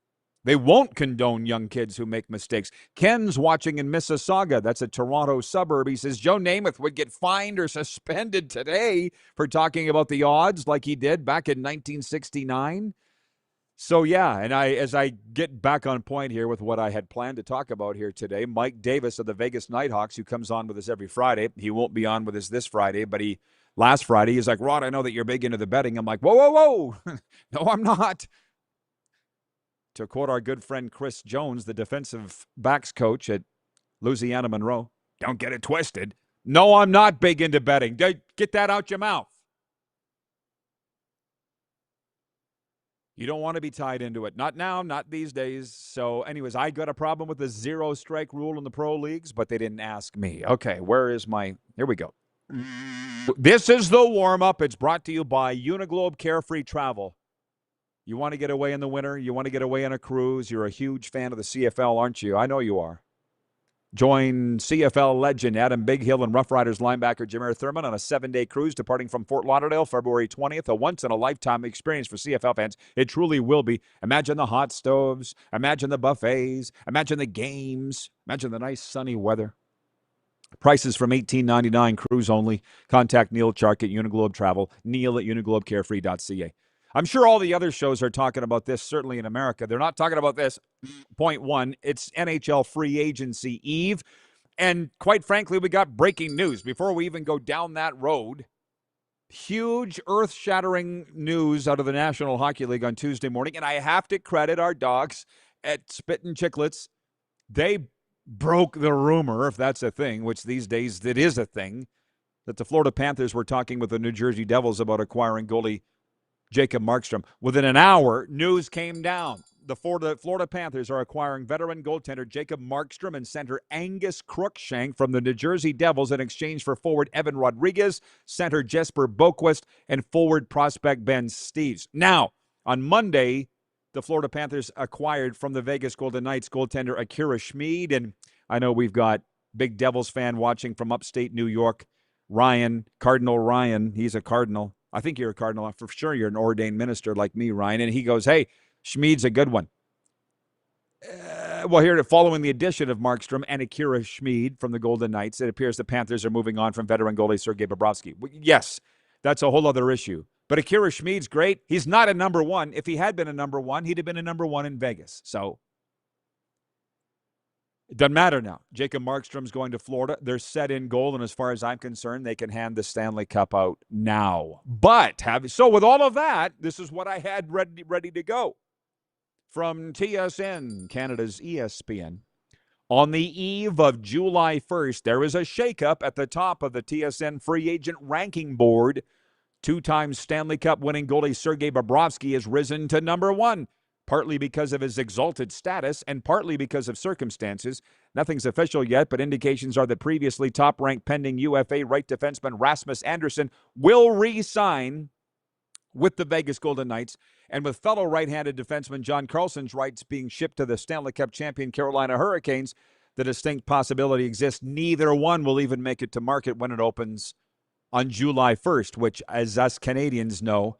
C: They won't condone young kids who make mistakes. Ken's watching in Mississauga. That's a Toronto suburb. He says Joe Namath would get fined or suspended today for talking about the odds like he did back in 1969. So, yeah, and as I get back on point here with what I had planned to talk about here today, Mike Davis of the Vegas Nighthawks, who comes on with us every Friday. He won't be on with us this Friday, but last Friday, he's like, Rod, I know that you're big into the betting. I'm like, whoa. No, I'm not. To quote our good friend Chris Jones, the defensive backs coach at Louisiana Monroe, don't get it twisted. No, I'm not big into betting. Get that out your mouth. You don't want to be tied into it. Not now, not these days. So anyways, I got a problem with the zero strike rule in the pro leagues, but they didn't ask me. Okay, here we go. This is the warm-up. It's brought to you by Uniglobe Carefree Travel. You want to get away in the winter? You want to get away on a cruise? You're a huge fan of the CFL, aren't you? I know you are. Join CFL legend Adam Big Hill and Rough Riders linebacker Jameer Thurman on a 7-day cruise departing from Fort Lauderdale February 20th, a once-in-a-lifetime experience for CFL fans. It truly will be. Imagine the hot stoves. Imagine the buffets. Imagine the games. Imagine the nice sunny weather. Prices from $18.99, cruise only. Contact Neil Chark at Uniglobe Travel, Neil at uniglobecarefree.ca. I'm sure all the other shows are talking about this, certainly in America. They're not talking about this. Point one, it's NHL Free Agency Eve. And quite frankly, we got breaking news. Before we even go down that road, huge earth-shattering news out of the National Hockey League on Tuesday morning. And I have to credit our dogs at Spittin' Chicklets. They broke the rumor, if that's a thing, which these days it is a thing, that the Florida Panthers were talking with the New Jersey Devils about acquiring goalie Jacob Markstrom. Within an hour, news came down. The Florida Panthers are acquiring veteran goaltender Jacob Markstrom and center Angus Crookshank from the New Jersey Devils in exchange for forward Evan Rodriguez, center Jesper Boquist, and forward prospect Ben Steeves. Now, on Monday, the Florida Panthers acquired from the Vegas Golden Knights goaltender Akira Schmid, and I know we've got big Devils fan watching from upstate New York, Cardinal Ryan. He's a Cardinal. I think you're a Cardinal. For sure you're an ordained minister like me, Ryan. And he goes, hey, Schmid's a good one. Well, here, following the addition of Markstrom and Akira Schmid from the Golden Knights, it appears the Panthers are moving on from veteran goalie Sergei Bobrovsky. Yes, that's a whole other issue. But Akira Schmid's great. He's not a number one. If he had been a number one, he'd have been a number one in Vegas. So it doesn't matter now. Jacob Markstrom's going to Florida. They're set in goal, and as far as I'm concerned, they can hand the Stanley Cup out now. But so with all of that, this is what I had ready to go. From TSN, Canada's ESPN. On the eve of July 1st, there is a shakeup at the top of the TSN free agent ranking board. Two-time Stanley Cup winning goalie Sergei Bobrovsky has risen to number one, partly because of his exalted status and partly because of circumstances. Nothing's official yet, but indications are that previously top-ranked pending UFA right defenseman Rasmus Andersson will re-sign with the Vegas Golden Knights, and with fellow right-handed defenseman John Carlson's rights being shipped to the Stanley Cup champion Carolina Hurricanes, the distinct possibility exists neither one will even make it to market when it opens on July 1st, which, as us Canadians know,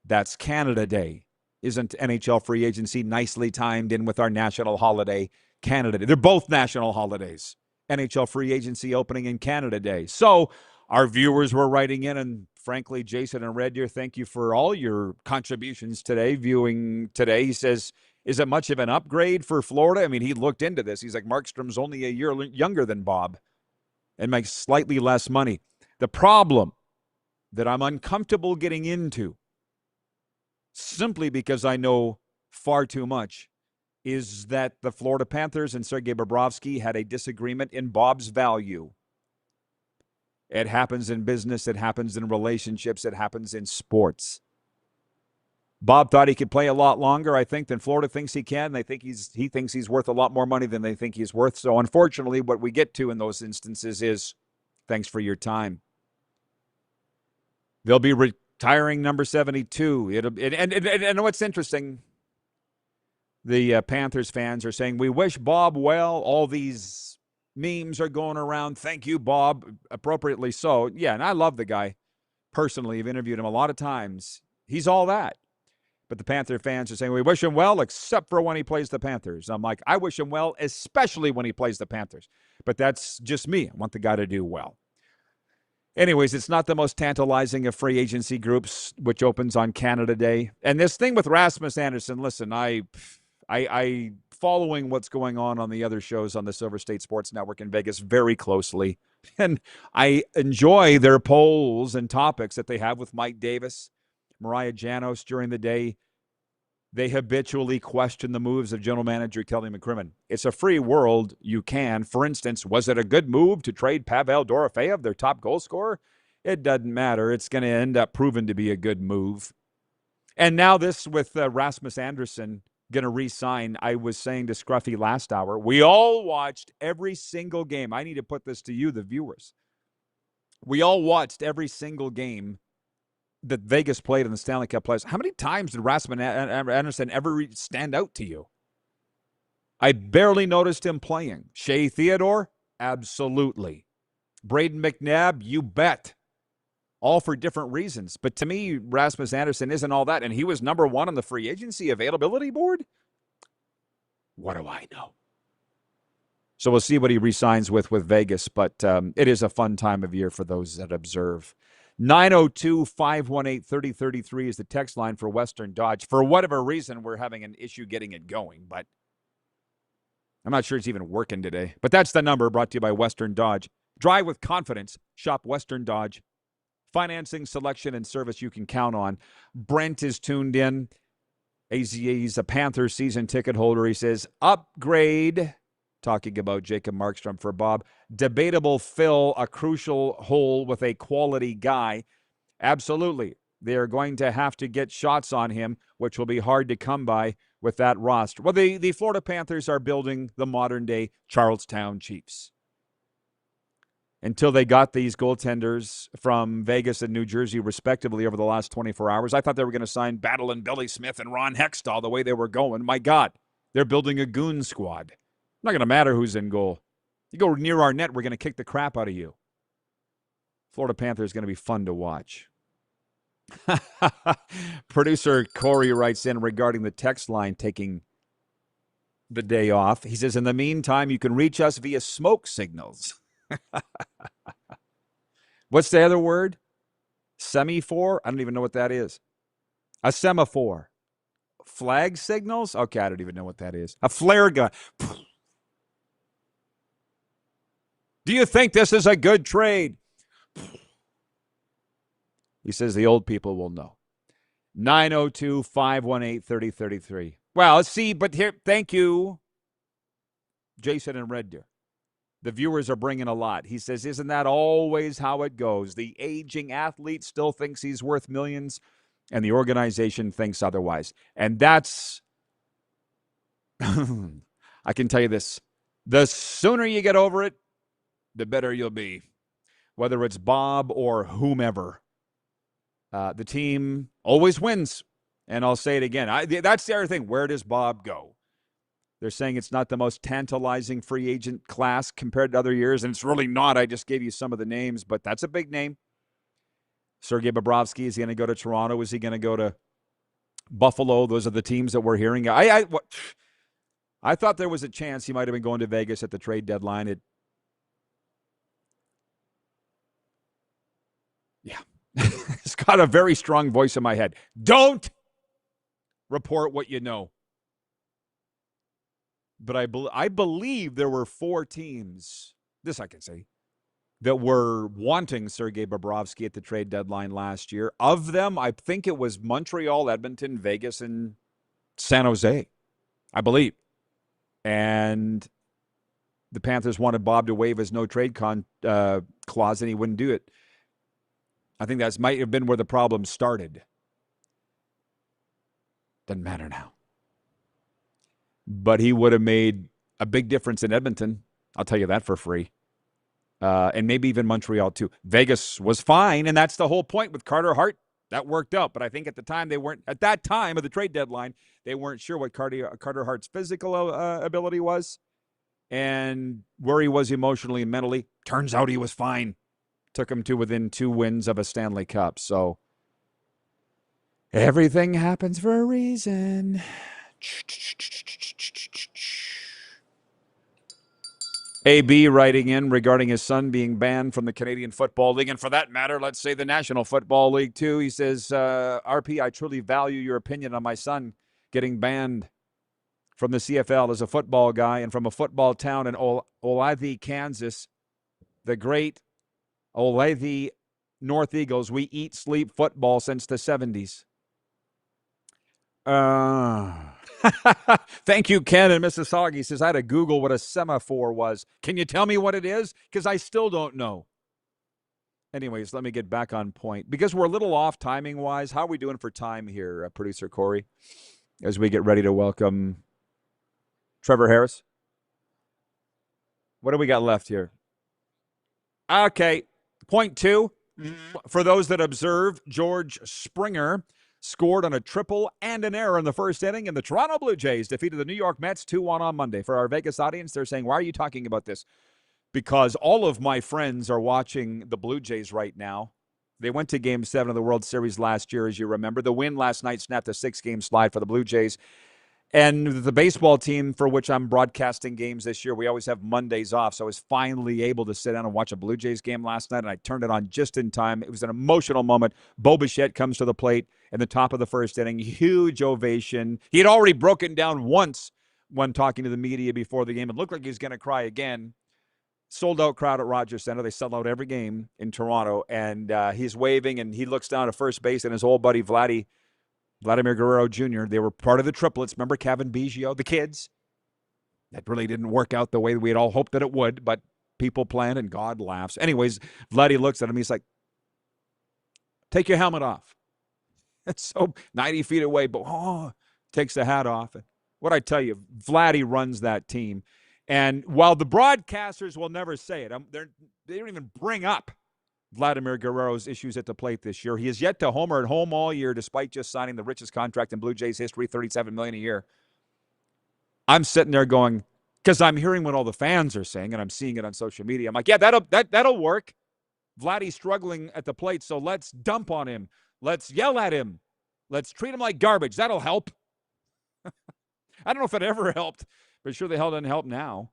C: that's Canada Day. Isn't NHL free agency nicely timed in with our national holiday, Canada Day? They're both national holidays. NHL free agency opening in Canada Day. So our viewers were writing in, and frankly, Jason and Red Deer, thank you for all your contributions today, viewing today. He says, is it much of an upgrade for Florida? I mean, he looked into this. He's like, Markstrom's only a year younger than Bob and makes slightly less money. The problem that I'm uncomfortable getting into, simply because I know far too much, is that the Florida Panthers and Sergei Bobrovsky had a disagreement in Bob's value. It happens in business. It happens in relationships. It happens in sports. Bob thought he could play a lot longer, I think, than Florida thinks he can. He thinks he's worth a lot more money than they think he's worth. So, unfortunately, what we get to in those instances is, thanks for your time. They'll be retiring number 72. And what's interesting, the Panthers fans are saying, we wish Bob well. All these memes are going around. Thank you, Bob. Appropriately so. Yeah, and I love the guy personally. I've interviewed him a lot of times. He's all that. But the Panther fans are saying, we wish him well, except for when he plays the Panthers. I'm like, I wish him well, especially when he plays the Panthers. But that's just me. I want the guy to do well. Anyways, it's not the most tantalizing of free agency groups, which opens on Canada Day. And this thing with Rasmus Andersson, listen, I following what's going on the other shows on the Silver State Sports Network in Vegas very closely. And I enjoy their polls and topics that they have with Mike Davis, Mariah Janos during the day. They habitually question the moves of general manager Kelly McCrimmon. It's a free world. You can. For instance, was it a good move to trade Pavel Dorofeyev, their top goal scorer? It doesn't matter. It's going to end up proving to be a good move. And now this with Rasmus Andersson going to re-sign. I was saying to Scruffy last hour, we all watched every single game. I need to put this to you, the viewers. We all watched every single game that Vegas played in the Stanley Cup playoffs. How many times did Rasmus Andersson ever stand out to you? I barely noticed him playing. Shea Theodore? Absolutely. Braden McNabb? You bet. All for different reasons. But to me, Rasmus Andersson isn't all that. And he was number one on the free agency availability board? What do I know? So we'll see what he re-signs with Vegas. But it is a fun time of year for those that observe. 902-518-3033 is the text line for Western Dodge. For whatever reason, we're having an issue getting it going, but I'm not sure it's even working today. But that's the number, brought to you by Western Dodge. Drive with confidence. Shop Western Dodge. Financing, selection, and service you can count on. Brent is tuned in. He's a Panthers season ticket holder. He says, upgrade. Talking about Jacob Markstrom for Bob. Debatable fill a crucial hole with a quality guy. Absolutely. They are going to have to get shots on him, which will be hard to come by with that roster. Well, the Florida Panthers are building the modern-day Charlestown Chiefs. Until they got these goaltenders from Vegas and New Jersey, respectively, over the last 24 hours, I thought they were going to sign Battle and Billy Smith and Ron Hextall the way they were going. My God, they're building a goon squad. Not going to matter who's in goal. You go near our net, we're going to kick the crap out of you. Florida Panthers is going to be fun to watch. Producer Corey writes in regarding the text line taking the day off. He says, in the meantime, you can reach us via smoke signals. What's the other word? Semaphore? I don't even know what that is. A semaphore. Flag signals? Okay, I don't even know what that is. A flare gun. Do you think this is a good trade? He says the old people will know. 902-518-3033. Well, let's see, but here, thank you, Jason and Red Deer. The viewers are bringing a lot. He says, isn't that always how it goes? The aging athlete still thinks he's worth millions, and the organization thinks otherwise. And that's, I can tell you this, the sooner you get over it, the better you'll be. Whether it's Bob or whomever, the team always wins. And I'll say it again. That's the other thing. Where does Bob go? They're saying it's not the most tantalizing free agent class compared to other years, and it's really not. I just gave you some of the names, but that's a big name. Sergei Bobrovsky, is he going to go to Toronto? Is he going to go to Buffalo? Those are the teams that we're hearing. I thought there was a chance he might have been going to Vegas at the trade deadline. It's got a very strong voice in my head. Don't report what you know. But I believe there were 4 teams, this I can say, that were wanting Sergei Bobrovsky at the trade deadline last year. Of them, I think it was Montreal, Edmonton, Vegas, and San Jose, I believe. And the Panthers wanted Bob to waive his no-trade clause, and he wouldn't do it. I think that might have been where the problem started. Doesn't matter now. But he would have made a big difference in Edmonton. I'll tell you that for free. And maybe even Montreal, too. Vegas was fine, and that's the whole point with Carter Hart. That worked out. But I think at the time at that time of the trade deadline, they weren't sure what Carter Hart's physical ability was and where he was emotionally and mentally. Turns out he was fine. Took him to within 2 wins of a Stanley Cup. So everything happens for a reason. AB writing in regarding his son being banned from the Canadian Football League, and for that matter, let's say the National Football League too. He says, RP, I truly value your opinion on my son getting banned from the CFL as a football guy and from a football town in Olathe, Kansas. The great Olathe North Eagles. We eat, sleep football since the 70s. Thank you, Ken in Mississauga. He says, I had to Google what a semaphore was. Can you tell me what it is? Because I still don't know. Anyways, let me get back on point. Because we're a little off timing-wise, how are we doing for time here, Producer Corey, as we get ready to welcome Trevor Harris? What do we got left here? Okay, point 2. For those that observe, George Springer scored on a triple and an error in the first inning, and the Toronto Blue Jays defeated the New York Mets 2-1 on Monday. For our Vegas audience, they're saying, why are you talking about this? Because all of my friends are watching the Blue Jays right now. They went to Game 7 of the World Series last year, as you remember. The win last night snapped a 6-game slide for the Blue Jays. And the baseball team for which I'm broadcasting games this year, we always have Mondays off, so I was finally able to sit down and watch a Blue Jays game last night, and I turned it on just in time. It was an emotional moment. Bo Bichette comes to the plate in the top of the first inning. Huge ovation. He had already broken down once when talking to the media before the game. It looked like he was going to cry again. Sold-out crowd at Rogers Centre. They sell out every game in Toronto, and he's waving, and he looks down at first base, and his old buddy Vladimir Guerrero Jr., they were part of the triplets. Remember Kevin Biggio, the kids? That really didn't work out the way we had all hoped that it would, but people plan and God laughs. Anyways, Vladdy looks at him. He's like, take your helmet off. It's so 90 feet away, but takes the hat off. What I tell you, Vladdy runs that team. And while the broadcasters will never say it, they don't even bring up Vladimir Guerrero's issues at the plate this year. He has yet to homer at home all year, despite just signing the richest contract in Blue Jays history, $37 million a year. I'm sitting there going, because I'm hearing what all the fans are saying, and I'm seeing it on social media. I'm like, yeah, that'll work. Vladdy's struggling at the plate, so let's dump on him. Let's yell at him. Let's treat him like garbage. That'll help. I don't know if it ever helped but sure the hell doesn't help now.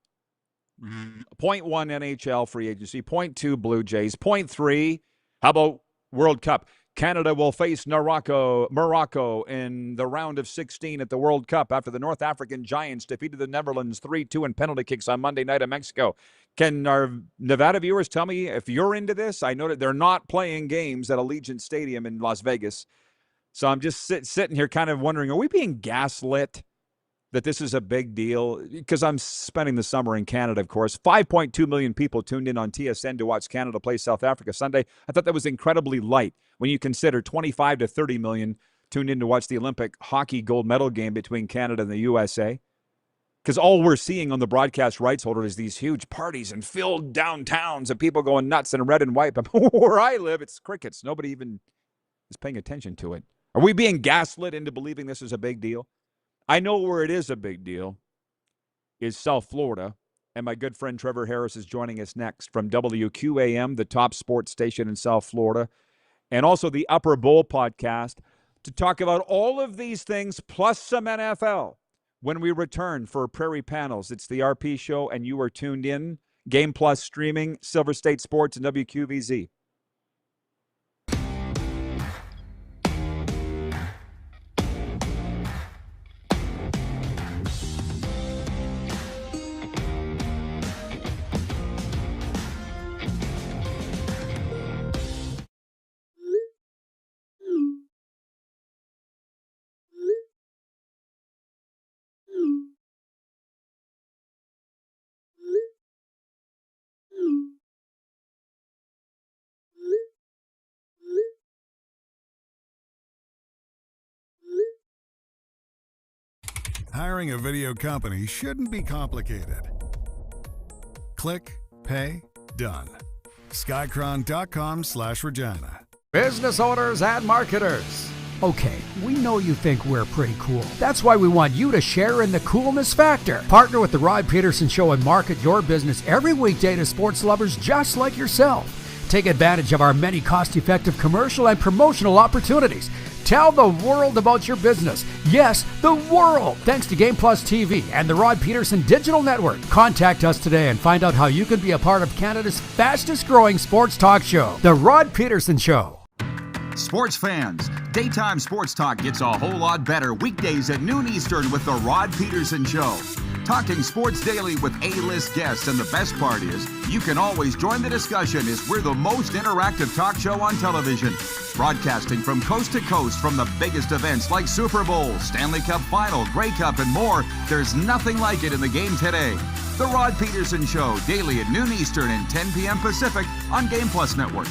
C: 0.1 NHL free agency, 0.2 Blue Jays, 0.3. How about World Cup? Canada will face Morocco in the round of 16 at the World Cup after the North African Giants defeated the Netherlands 3-2 in penalty kicks on Monday night in Mexico. Can our Nevada viewers tell me if you're into this? I know that they're not playing games at Allegiant Stadium in Las Vegas. So I'm just sitting here kind of wondering, are we being gaslit that this is a big deal? Because I'm spending the summer in Canada, of course. 5.2 million people tuned in on TSN to watch Canada play South Africa Sunday. I thought that was incredibly light when you consider 25 to 30 million tuned in to watch the Olympic hockey gold medal game between Canada and the USA. Because all we're seeing on the broadcast rights holder is these huge parties and filled downtowns and people going nuts in red and white. But where I live, it's crickets. Nobody even is paying attention to it. Are we being gaslit into believing this is a big deal? I know where it is a big deal is South Florida, and my good friend Trevor Harris is joining us next from WQAM, the top sports station in South Florida, and also the Upper Bowl podcast to talk about all of these things plus some NFL when we return for Prairie Panels. It's the RP Show, and you are tuned in. Game Plus streaming, Silver State Sports, and WQVZ.
B: Hiring a video company shouldn't be complicated. Click, pay, done. Skycron.com/Regina.
H: Business owners and marketers. Okay, we know you think we're pretty cool. That's why we want you to share in the coolness factor. Partner with the Rod Pedersen Show and market your business every weekday to sports lovers just like yourself. Take advantage of our many cost-effective commercial and promotional opportunities. Tell the world about your business. Yes, the world. Thanks to Game Plus TV and the Rod Pedersen Digital Network. Contact us today and find out how you can be a part of Canada's fastest growing sports talk show, The Rod Pedersen Show.
M: Sports fans, daytime sports talk gets a whole lot better weekdays at noon Eastern with The Rod Pedersen Show. Talking sports daily with A-list guests, and the best part is, you can always join the discussion as we're the most interactive talk show on television. Broadcasting from coast to coast from the biggest events like Super Bowl, Stanley Cup Final, Grey Cup, and more, there's nothing like it in the game today. The Rod Pedersen Show, daily at noon Eastern and 10 p.m. Pacific on Game Plus Network.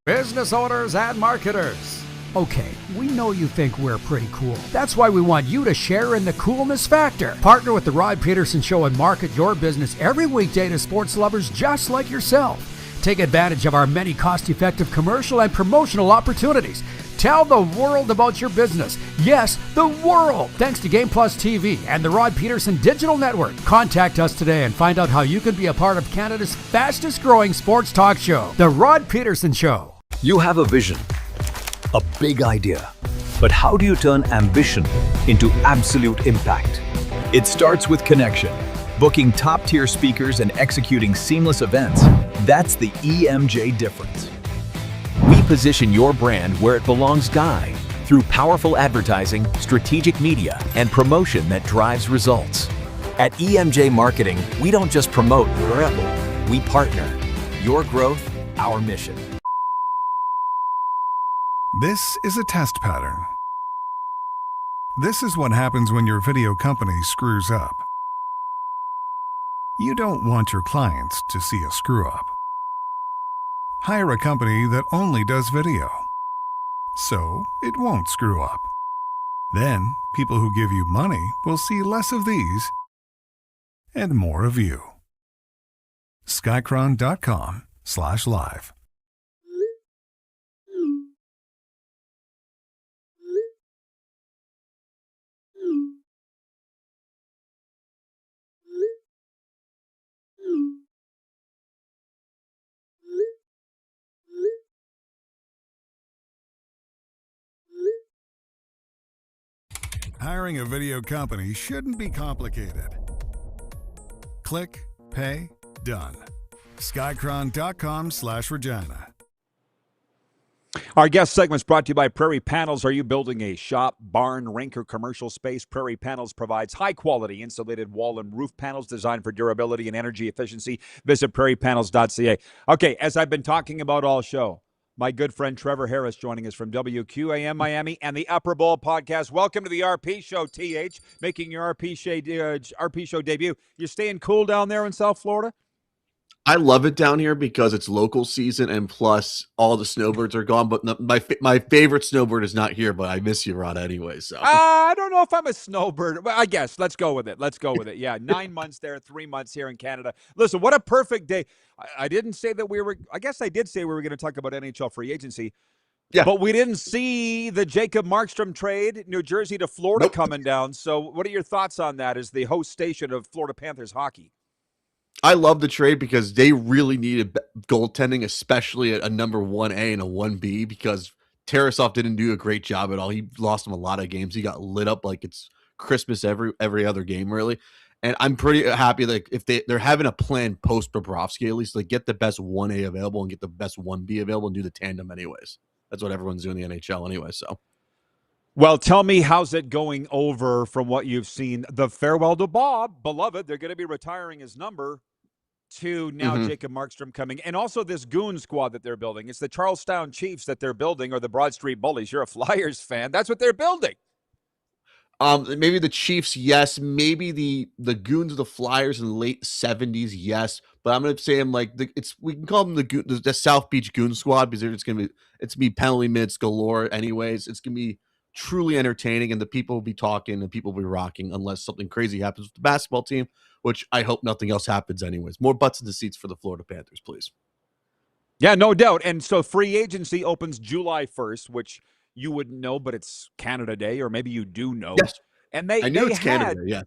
H: Business owners and marketers. Okay, we know you think we're pretty cool. That's why we want you to share in the coolness factor. Partner with the Rod Pedersen Show and market your business every weekday to sports lovers just like yourself. Take advantage of our many cost-effective commercial and promotional opportunities. Tell the world about your business. Yes, the world. Thanks to Game Plus TV and the Rod Pedersen Digital Network. Contact us today and find out how you can be a part of Canada's fastest growing sports talk show, The Rod Pedersen Show.
J: You have a vision, a big idea, but how do you turn ambition into absolute impact? It starts with connection. Booking top-tier speakers and executing seamless events, that's the EMJ difference. We position your brand where it belongs, Guy, through powerful advertising, strategic media, and promotion that drives results. At EMJ Marketing, we don't just promote, we partner. Your growth, our mission.
B: This is a test pattern. This is what happens when your video company screws up. You don't want your clients to see a screw-up. Hire a company that only does video, so it won't screw up. Then, people who give you money will see less of these and more of you. Skycron.com/live. Hiring a video company shouldn't be complicated. Click, pay, done. Skycron.com/Regina.
C: Our guest segment is brought to you by Prairie Panels. Are you building a shop, barn, rink, or commercial space? Prairie Panels provides high-quality insulated wall and roof panels designed for durability and energy efficiency. Visit prairiepanels.ca. Okay, as I've been talking about all show, my good friend Trevor Harris joining us from WQAM Miami and the Upper Bowl podcast. Welcome to the RP Show, TH, making your RP Show debut. You staying cool down there in South Florida?
N: I love it down here because it's local season, and plus all the snowbirds are gone. But my favorite snowbird is not here, but I miss you, Rod, anyway. So
C: I don't know if I'm a snowbird. Well, I guess let's go with it. Yeah, 9 months there, 3 months here in Canada. Listen, what a perfect day. I didn't say that we were. I guess I did say we were going to talk about NHL free agency.
N: Yeah,
C: but we didn't see the Jacob Markstrom trade, New Jersey to Florida coming down. So, what are your thoughts on that as the host station of Florida Panthers hockey?
N: I love the trade because they really needed goaltending, especially a number 1A and a 1B, because Tarasov didn't do a great job at all. He lost him a lot of games. He got lit up like it's Christmas every other game, really. And I'm pretty happy that if they're having a plan post Bobrovsky, at least, like, get the best 1A available and get the best 1B available and do the tandem anyways. That's what everyone's doing in the NHL anyway. So,
C: well, tell me, how's it going over from what you've seen? The farewell to Bob, beloved. They're going to be retiring his number. To now Jacob Markstrom coming, and also this goon squad that they're building. It's the Charlestown Chiefs that they're building, or the Broad Street Bullies. You're a Flyers fan. That's what they're building.
N: Maybe the Chiefs, yes. Maybe the goons of the Flyers in the late 70s, yes. But I'm gonna say we can call them the South Beach Goon Squad, because it's gonna be penalty minutes galore. Anyways, it's gonna be truly entertaining, and the people will be talking and people will be rocking unless something crazy happens with the basketball team, which I hope nothing else happens anyways. More butts in the seats for the Florida Panthers, please.
C: Yeah, no doubt. And so free agency opens July 1st, which you wouldn't know, but it's Canada Day, or maybe you do know.
N: Yes.
C: And
N: I knew it's Canada Day, yes.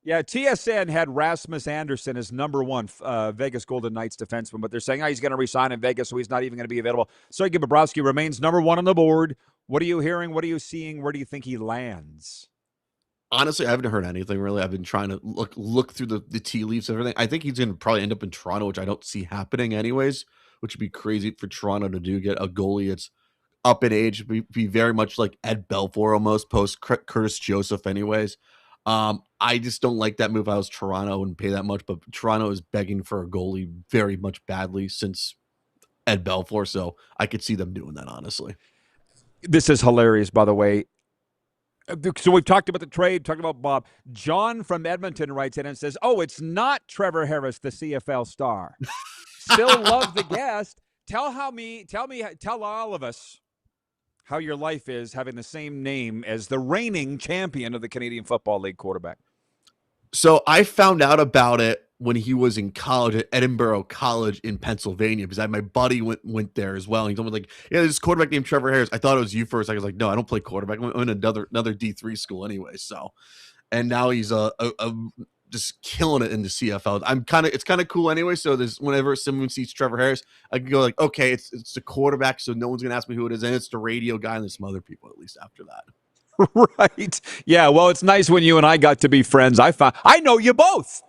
C: Yeah, TSN had Rasmus Anderson as number one Vegas Golden Knights defenseman, but they're saying he's going to resign in Vegas, so he's not even going to be available. Sergei Bobrovsky remains number one on the board. What are you hearing? What are you seeing? Where do you think he lands?
N: Honestly, I haven't heard anything really. I've been trying to look through the tea leaves and everything. I think he's going to probably end up in Toronto, which I don't see happening anyways, which would be crazy for Toronto to do, get a goalie that's up in age, be very much like Ed Belfour almost, post Curtis Joseph anyways. I just don't like that move. I was Toronto, wouldn't pay that much, but Toronto is begging for a goalie very much badly since Ed Belfour, so I could see them doing that, honestly.
C: This is hilarious, by the way. So we've talked about the trade, talked about Bob. John from Edmonton writes in and says, "Oh, it's not Trevor Harris, the CFL star. Still love the guest. Tell all of us how your life is having the same name as the reigning champion of the Canadian Football League quarterback."
N: So I found out about it when he was in college at Edinburgh College in Pennsylvania, because my buddy went there as well. And he told me, like, yeah, there's this quarterback named Trevor Harris. I thought it was you first. I was like, no, I don't play quarterback. I'm in another D3 school anyway. So, and now he's just killing it in the CFL. It's kind of cool anyway. So whenever someone sees Trevor Harris, I can go like, okay, it's the quarterback, so no one's gonna ask me who it is, and it's the radio guy, and there's some other people at least after that.
C: Right. Yeah, well, it's nice when you and I got to be friends. I know you both.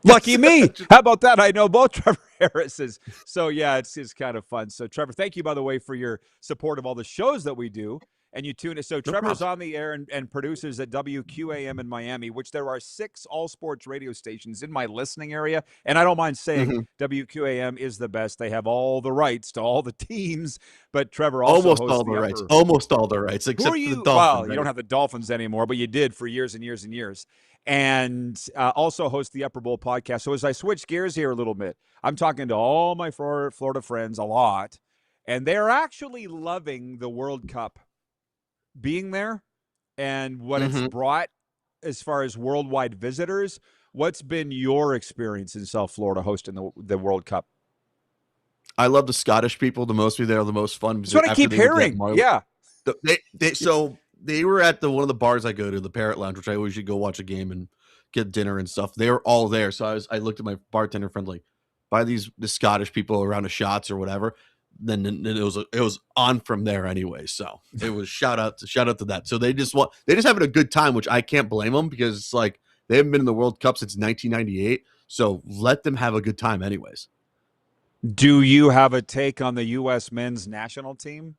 C: Lucky me. How about that? I know both Trevor Harrises. So, yeah, it's kind of fun. So, Trevor, thank you, by the way, for your support of all the shows that we do. And you tune in. So, Trevor's on the air and produces at WQAM in Miami, which there are 6 all-sports radio stations in my listening area. And I don't mind saying WQAM is the best. They have all the rights to all the teams. But Trevor also
N: almost all the rights. Almost all the rights, except for the Dolphins.
C: Well, you don't have the Dolphins anymore, but you did for years and years and years. And also host the Upper Bowl podcast. So as I switch gears here a little bit, I'm talking to all my Florida friends a lot, and they're actually loving the World Cup being there and what it's brought as far as worldwide visitors. What's been your experience in South Florida hosting the World Cup?
N: I love the Scottish people. The most they're the most fun.
C: That's what I keep hearing. Yeah.
N: They were at one of the bars I go to, the Parrot Lounge, which I always should go watch a game and get dinner and stuff. They were all there. So I looked at my bartender friend, like, buy the Scottish people around of shots or whatever. then it was on from there anyway. So it was shout out to that. So they just having a good time, which I can't blame them, because it's like they haven't been in the World Cup since 1998. So let them have a good time anyways.
C: Do you have a take on the U.S. men's national team?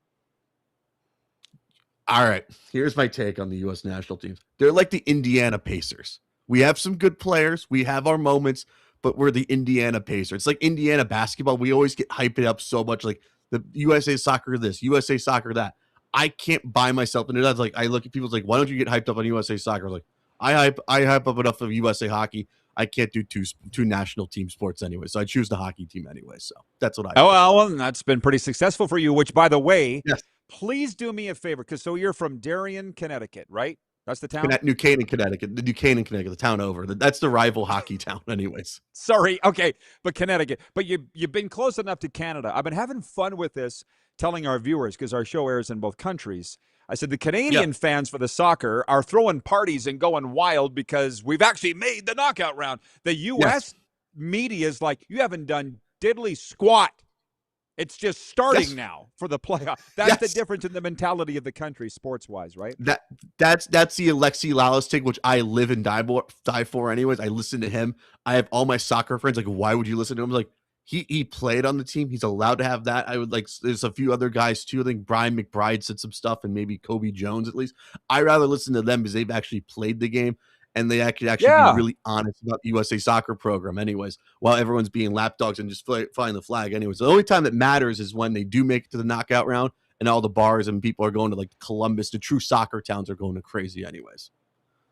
N: All right, here's my take on the U.S. national teams. They're like the Indiana Pacers. We have some good players. We have our moments, but we're the Indiana Pacers. It's like Indiana basketball. We always get hyped up so much, like the USA soccer this, USA soccer that. I can't buy myself into that. Like, I look at people's like, why don't you get hyped up on USA soccer? Like, I hype up enough of USA hockey. I can't do two national team sports anyway, so I choose the hockey team anyway. So that's what I.
C: Oh, well, that's been pretty successful for you. Which, by the way,
N: yes.
C: Please do me a favor, because so you're from Darien, Connecticut, right? That's the town?
N: New Canaan, Connecticut. The New Canaan, Connecticut, the town over. That's the rival hockey town anyways.
C: Sorry. Okay. But Connecticut. But you've been close enough to Canada. I've been having fun with this, telling our viewers, because our show airs in both countries. I said the Canadian fans for the soccer are throwing parties and going wild because we've actually made the knockout round. The U.S. media is like, you haven't done diddly squat. It's just starting now for the playoff. That's the difference in the mentality of the country, sports-wise, right?
N: That's the Alexi Lalas take, which I live and die for anyways. I listen to him. I have all my soccer friends like, why would you listen to him? Like, he played on the team. He's allowed to have that. I would like. There's a few other guys too. I think Brian McBride said some stuff, and maybe Kobe Jones at least. I rather listen to them because they've actually played the game. And they actually be really honest about the USA soccer program anyways, while everyone's being lapdogs and just flying the flag anyways. The only time that matters is when they do make it to the knockout round and all the bars and people are going to like Columbus. The true soccer towns are going to crazy anyways.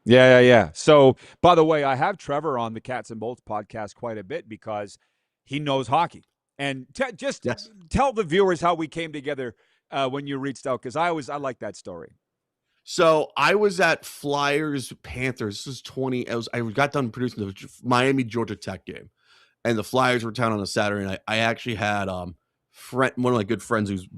C: Yeah. So, by the way, I have Trevor on the Cats and Bolts podcast quite a bit because he knows hockey. And tell the viewers how we came together when you reached out, because I like that story.
N: So I was at Flyers Panthers. This is I got done producing the Miami Georgia Tech game, and the Flyers were in town on a Saturday night. I actually had one of my good friends who's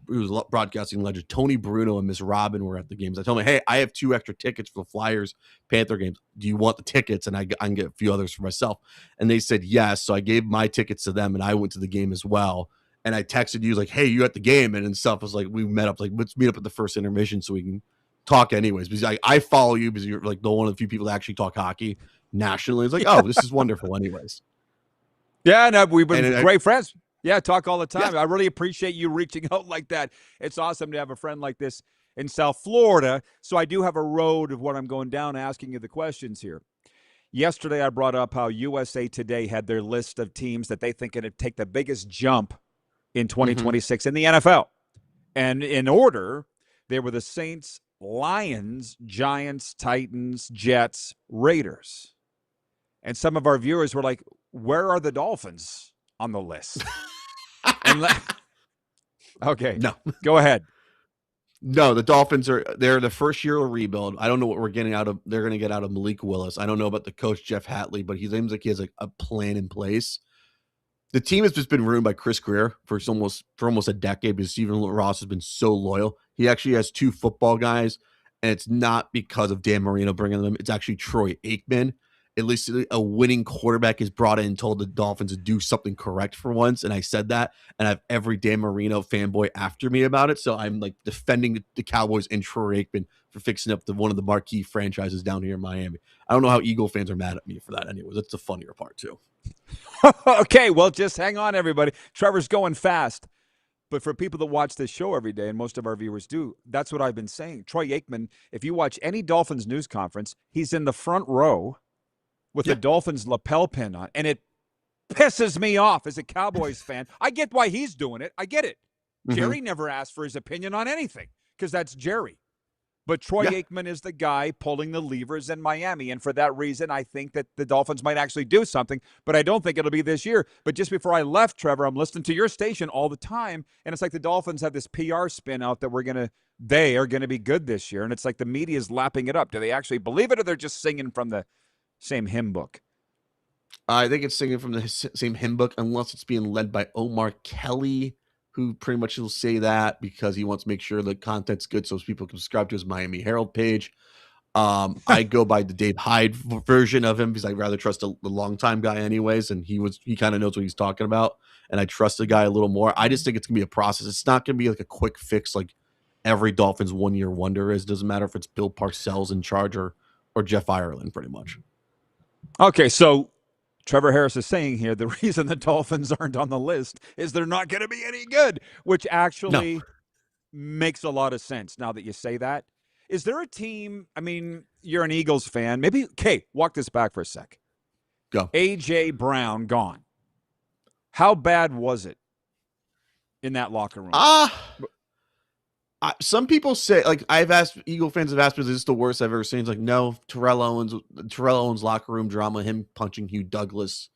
N: broadcasting legend, Tony Bruno, and Miss Robin were at the games. I told him, hey, I have 2 extra tickets for the Flyers Panther games. Do you want the tickets? And I can get a few others for myself. And they said yes. So I gave my tickets to them, and I went to the game as well. And I texted you like, hey, you at the game? And stuff. I was like, we met up, like, let's meet up at the first intermission so we can talk anyways, because I follow you because you're like one of the few people that actually talk hockey nationally. It's like, oh, this is wonderful anyways.
C: Yeah, no, we've been great friends. Yeah, talk all the time. I really appreciate you reaching out like that. It's awesome to have a friend like this in South Florida. So I do have a road of what I'm going down asking you the questions here. Yesterday I brought up how USA Today had their list of teams that they think could take the biggest jump in 2026 in the NFL. And in order, they were the Saints, Lions, Giants, Titans, Jets, Raiders. And some of our viewers were like, where are the Dolphins on the list? Okay.
N: No.
C: Go ahead.
N: No, the Dolphins they're the first year of rebuild. I don't know what they're going to get out of Malik Willis. I don't know about the coach, Jeff Hatley, but he seems like he has a plan in place. The team has just been ruined by Chris Greer for almost a decade because Stephen Ross has been so loyal. He actually has 2 football guys, and it's not because of Dan Marino bringing them. It's actually Troy Aikman. At least a winning quarterback is brought in and told the Dolphins to do something correct for once, and I said that, and I have every Dan Marino fanboy after me about it, so I'm like defending the Cowboys and Troy Aikman for fixing up one of the marquee franchises down here in Miami. I don't know how Eagle fans are mad at me for that anyways. That's the funnier part, too.
C: Okay, well, just hang on, everybody. Trevor's going fast. But for people that watch this show every day, and most of our viewers do, that's what I've been saying. Troy Aikman, if you watch any Dolphins news conference, he's in the front row with the Dolphins lapel pin on. And it pisses me off as a Cowboys fan. I get why he's doing it. I get it. Jerry never asked for his opinion on anything because that's Jerry. But Troy Aikman is the guy pulling the levers in Miami. And for that reason, I think that the Dolphins might actually do something. But I don't think it'll be this year. But just before I left, Trevor, I'm listening to your station all the time. And it's like the Dolphins have this PR spin out that they are going to be good this year. And it's like the media is lapping it up. Do they actually believe it, or they're just singing from the same hymn book?
N: I think it's singing from the same hymn book, unless it's being led by Omar Kelly, who pretty much will say that because he wants to make sure the content's good so people can subscribe to his Miami Herald page. I go by the Dave Hyde version of him because I'd rather trust the longtime guy anyways, and he kind of knows what he's talking about, and I trust the guy a little more. I just think it's gonna be a process. It's not gonna be like a quick fix like every Dolphins 1 year wonder is. Doesn't matter if it's Bill Parcells in charge or Jeff Ireland, pretty much.
C: Okay, so Trevor Harris is saying here the reason the Dolphins aren't on the list is they're not going to be any good, which actually makes a lot of sense now that you say that. Is there a team? I mean, you're an Eagles fan. Maybe, okay, walk this back for a sec.
N: Go.
C: A.J. Brown gone. How bad was it in that locker room?
N: Some people say, like, Eagle fans have asked me, is this the worst I've ever seen? It's like, no, Terrell Owens locker room drama, him punching Hugh Douglas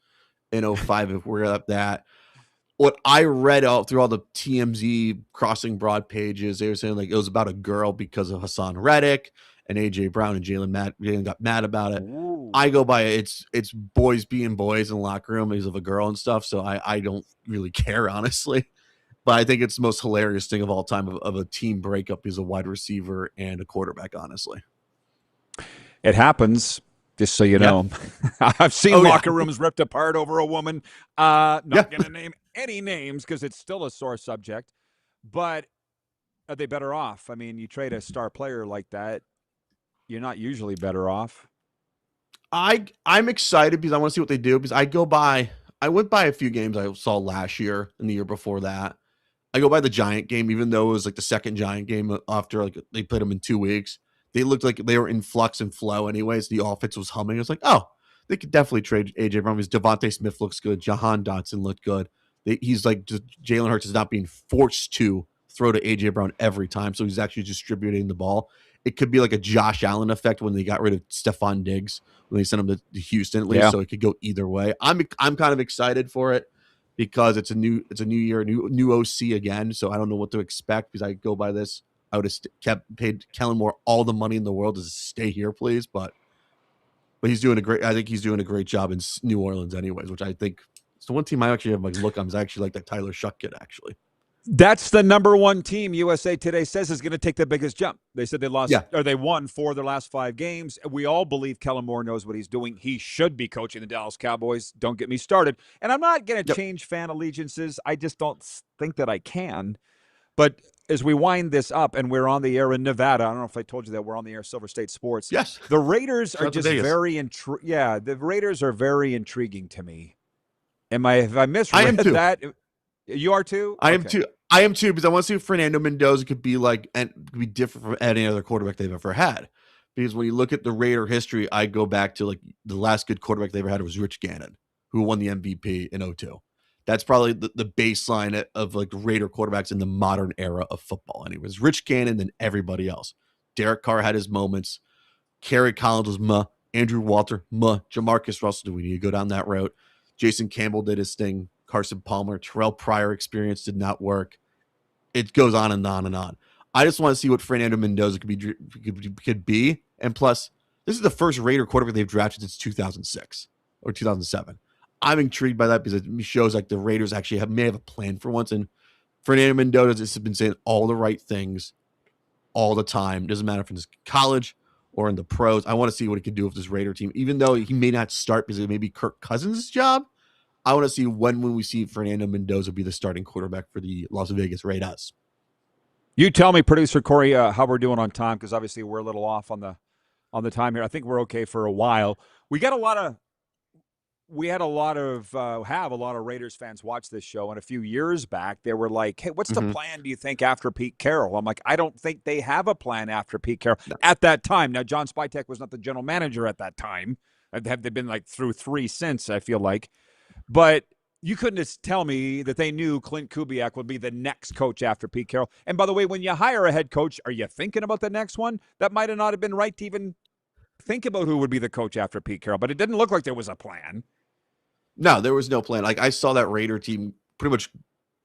N: in 05, if we're at that. What I read out through all the TMZ Crossing Broad pages, they were saying like it was about a girl because of Hassan Reddick and AJ Brown and Jalen got mad about it.
C: Ooh.
N: I go by it's boys being boys in the locker room because of a girl and stuff. So I don't really care, honestly. But I think it's the most hilarious thing of all time of a team breakup is a wide receiver and a quarterback, honestly.
C: It happens, just so you know. I've seen locker rooms ripped apart over a woman. Not going to name any names because it's still a sore subject. But are they better off? I mean, you trade a star player like that, you're not usually better off.
N: I'm excited because I want to see what they do because I went by a few games I saw last year and the year before that. I go by the Giant game, even though it was like the second Giant game after like they played them in 2 weeks. They looked like they were in flux and flow anyways. The offense was humming. It's like, oh, they could definitely trade AJ Brown because Devontae Smith looks good. Jahan Dotson looked good. He's like just Jalen Hurts is not being forced to throw to AJ Brown every time, so he's actually distributing the ball. It could be like a Josh Allen effect when they got rid of Stephon Diggs when they sent him to Houston at least, so it could go either way. I'm kind of excited for it because it's a new year, new OC again, so I don't know what to expect because I go by this. I would have paid Kellen Moore all the money in the world to stay here, please, but he's doing I think he's doing a great job in New Orleans anyways, which I think it's the one team I actually have like look on is actually like that Tyler Shuck kid actually.
C: That's the number one team USA Today says is going to take the biggest jump. They said they lost or they won 4 of their last 5 games. We all believe Kellen Moore knows what he's doing. He should be coaching the Dallas Cowboys. Don't get me started. And I'm not going to change fan allegiances. I just don't think that I can. But as we wind this up and we're on the air in Nevada, I don't know if I told you that we're on the air Silver State Sports.
N: Yes.
C: The Raiders are just very the Raiders are very intriguing to me. Have I misread that? You are too?
N: I am too. I am too, because I want to see if Fernando Mendoza could be like and could be different from any other quarterback they've ever had. Because when you look at the Raider history, I go back to like the last good quarterback they ever had was Rich Gannon, who won the MVP in 2002. That's probably the baseline of like Raider quarterbacks in the modern era of football. And it was Rich Gannon and everybody else. Derek Carr had his moments. Kerry Collins was Andrew Walter, Jamarcus Russell, do we need to go down that route? Jason Campbell did his thing. Carson Palmer, Terrell Pryor experience did not work. It goes on and on and on. I just want to see what Fernando Mendoza could be. And plus, this is the first Raider quarterback they've drafted since 2006 or 2007. I'm intrigued by that because it shows like the Raiders actually may have a plan for once. And Fernando Mendoza has been saying all the right things all the time. Doesn't matter if it's college or in the pros. I want to see what he can do with this Raider team, even though he may not start because it may be Kirk Cousins' job. I want to see when we see Fernando Mendoza be the starting quarterback for the Las Vegas Raiders.
C: You tell me, producer Corey, how we're doing on time, because obviously we're a little off on the time here. I think we're okay for a while. We have a lot of Raiders fans watch this show, and a few years back they were like, "Hey, what's the plan? Do you think after Pete Carroll?" I'm like, I don't think they have a plan after Pete Carroll at that time. Now, John Spytek was not the general manager at that time. Have they been like through 3 since? I feel like. But you couldn't just tell me that they knew Clint Kubiak would be the next coach after Pete Carroll. And by the way, when you hire a head coach, are you thinking about the next one? That might have not have been right to even think about who would be the coach after Pete Carroll. But it didn't look like there was a plan.
N: No, there was no plan. Like I saw that Raider team pretty much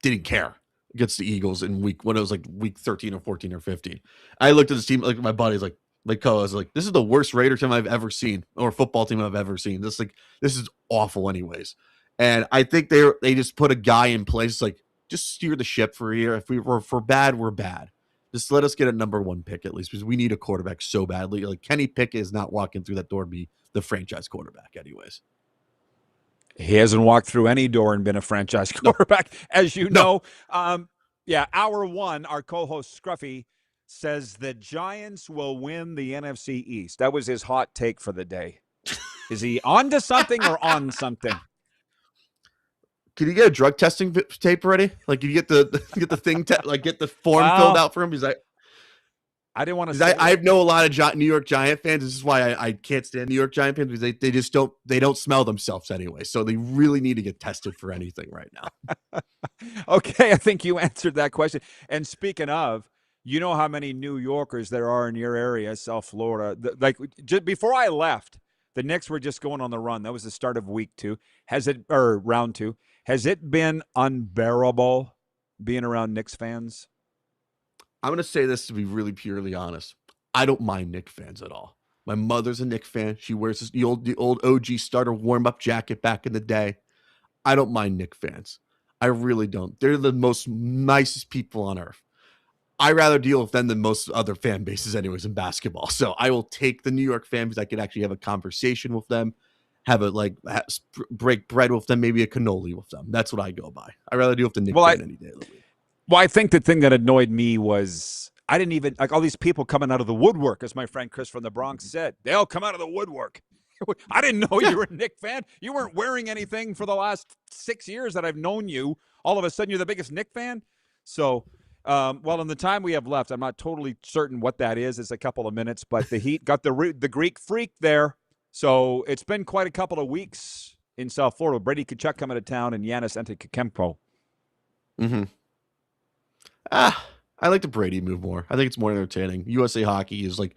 N: didn't care against the Eagles when it was like week 13 or 14 or 15. I looked at this team, like my buddies, like I was like, this is the worst Raider team I've ever seen, or football team I've ever seen. This is awful anyways. And I think they just put a guy in place, like, just steer the ship for a year. If we're bad, we're bad. Just let us get a number 1 pick at least, because we need a quarterback so badly. Like Kenny Pickett is not walking through that door to be the franchise quarterback anyways.
C: He hasn't walked through any door and been a franchise quarterback, as you know. Hour 1, our co-host Scruffy says the Giants will win the NFC East. That was his hot take for the day. Is he on to something or on something?
N: Can you get a drug testing tape ready? Like you get the thing, get the form filled out for him. He's like,
C: I didn't want to.
N: I know a lot of New York Giant fans. This is why I can't stand New York Giant fans, because they just don't smell themselves anyway. So they really need to get tested for anything right now.
C: Okay, I think you answered that question. And speaking of, you know how many New Yorkers there are in your area, South Florida. Just before I left, the Knicks were just going on the run. That was the start of week 2. Round 2? Has it been unbearable being around Knicks fans?
N: I'm going to say this to be really purely honest. I don't mind Knicks fans at all. My mother's a Knicks fan. She wears the old OG starter warm-up jacket back in the day. I don't mind Knicks fans. I really don't. They're the most nicest people on earth. I rather deal with them than most other fan bases anyways in basketball. So I will take the New York fan because I could actually have a conversation with them, break bread with them, maybe a cannoli with them. That's what I go by. I'd rather deal with the Knicks fan any day of the week.
C: Well, I think the thing that annoyed me was I didn't even like all these people coming out of the woodwork, as my friend Chris from the Bronx said. They all come out of the woodwork. I didn't know you were a Knicks fan. You weren't wearing anything for the last 6 years that I've known you. All of a sudden, you're the biggest Knicks fan. So, in the time we have left, I'm not totally certain what that is. It's a couple of minutes, but the Heat got the Greek freak there. So it's been quite a couple of weeks in South Florida. Brady Tkachuk coming to town and Giannis Antetokounmpo.
N: Mm-hmm. I like the Brady move more. I think it's more entertaining. USA Hockey is like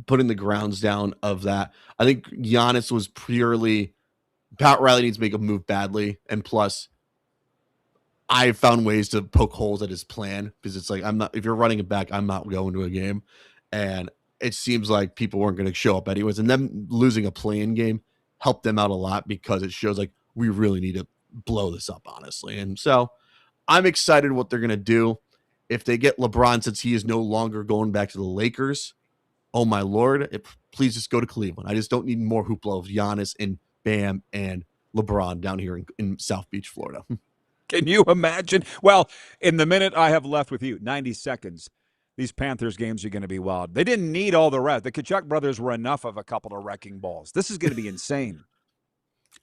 N: putting the grounds down of that. I think Giannis was purely Pat Riley needs to make a move badly, and plus I found ways to poke holes at his plan because it's like if you're running it back, I'm not going to a game, and it seems like people weren't going to show up anyways. And them losing a play-in game helped them out a lot because it shows like we really need to blow this up, honestly. And so I'm excited what they're going to do. If they get LeBron, since he is no longer going back to the Lakers, oh my Lord, please just go to Cleveland. I just don't need more hoopla of Giannis and Bam and LeBron down here in South Beach, Florida.
C: Can you imagine? Well, in the minute I have left with you, 90 seconds, these Panthers games are going to be wild. They didn't need all the rest. The Tkachuk brothers were enough of a couple of wrecking balls. This is going to be insane.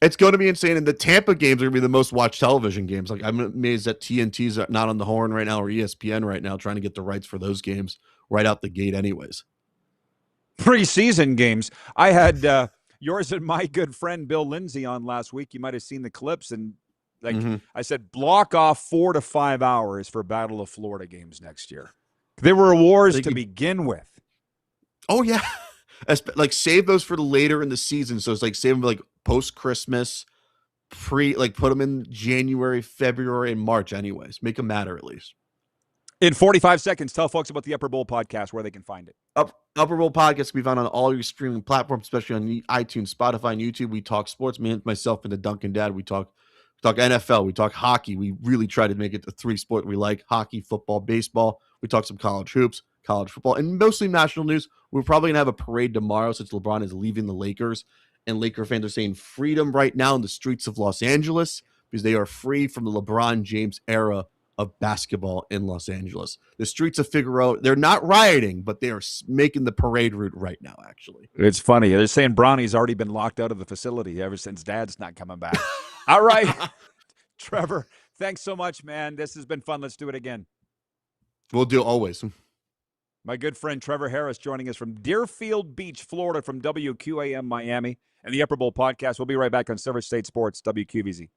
N: It's going to be insane, and the Tampa games are going to be the most watched television games. Like I'm amazed that TNT's not on the horn right now or ESPN right now trying to get the rights for those games right out the gate anyways.
C: Preseason games. I had yours and my good friend Bill Lindsay on last week. You might have seen the clips, and I said block off 4 to 5 hours for Battle of Florida games next year. There were awards to begin with.
N: Oh, yeah. Like save those for later in the season. So it's like save them for like post-Christmas, put them in January, February, and March anyways. Make them matter at least.
C: In 45 seconds, tell folks about the Upper Bowl podcast, where they can find it.
N: Upper Bowl podcast can be found on all your streaming platforms, especially on iTunes, Spotify, and YouTube. We talk sports. Myself, and the Duncan Dad. We talk NFL. We talk hockey. We really try to make it the 3 sport we like: hockey, football, baseball. We talk some college hoops, college football, and mostly national news. We're probably going to have a parade tomorrow since LeBron is leaving the Lakers. And Laker fans are saying freedom right now in the streets of Los Angeles because they are free from the LeBron James era of basketball in Los Angeles. The streets of Figueroa, they're not rioting, but they are making the parade route right now, actually.
C: It's funny. They're saying Bronny's already been locked out of the facility ever since Dad's not coming back. All right. Trevor, thanks so much, man. This has been fun. Let's do it again.
N: We'll do always.
C: My good friend Trevor Harris joining us from Deerfield Beach, Florida, from WQAM Miami and the Upper Bowl podcast. We'll be right back on Silver State Sports, WQVZ.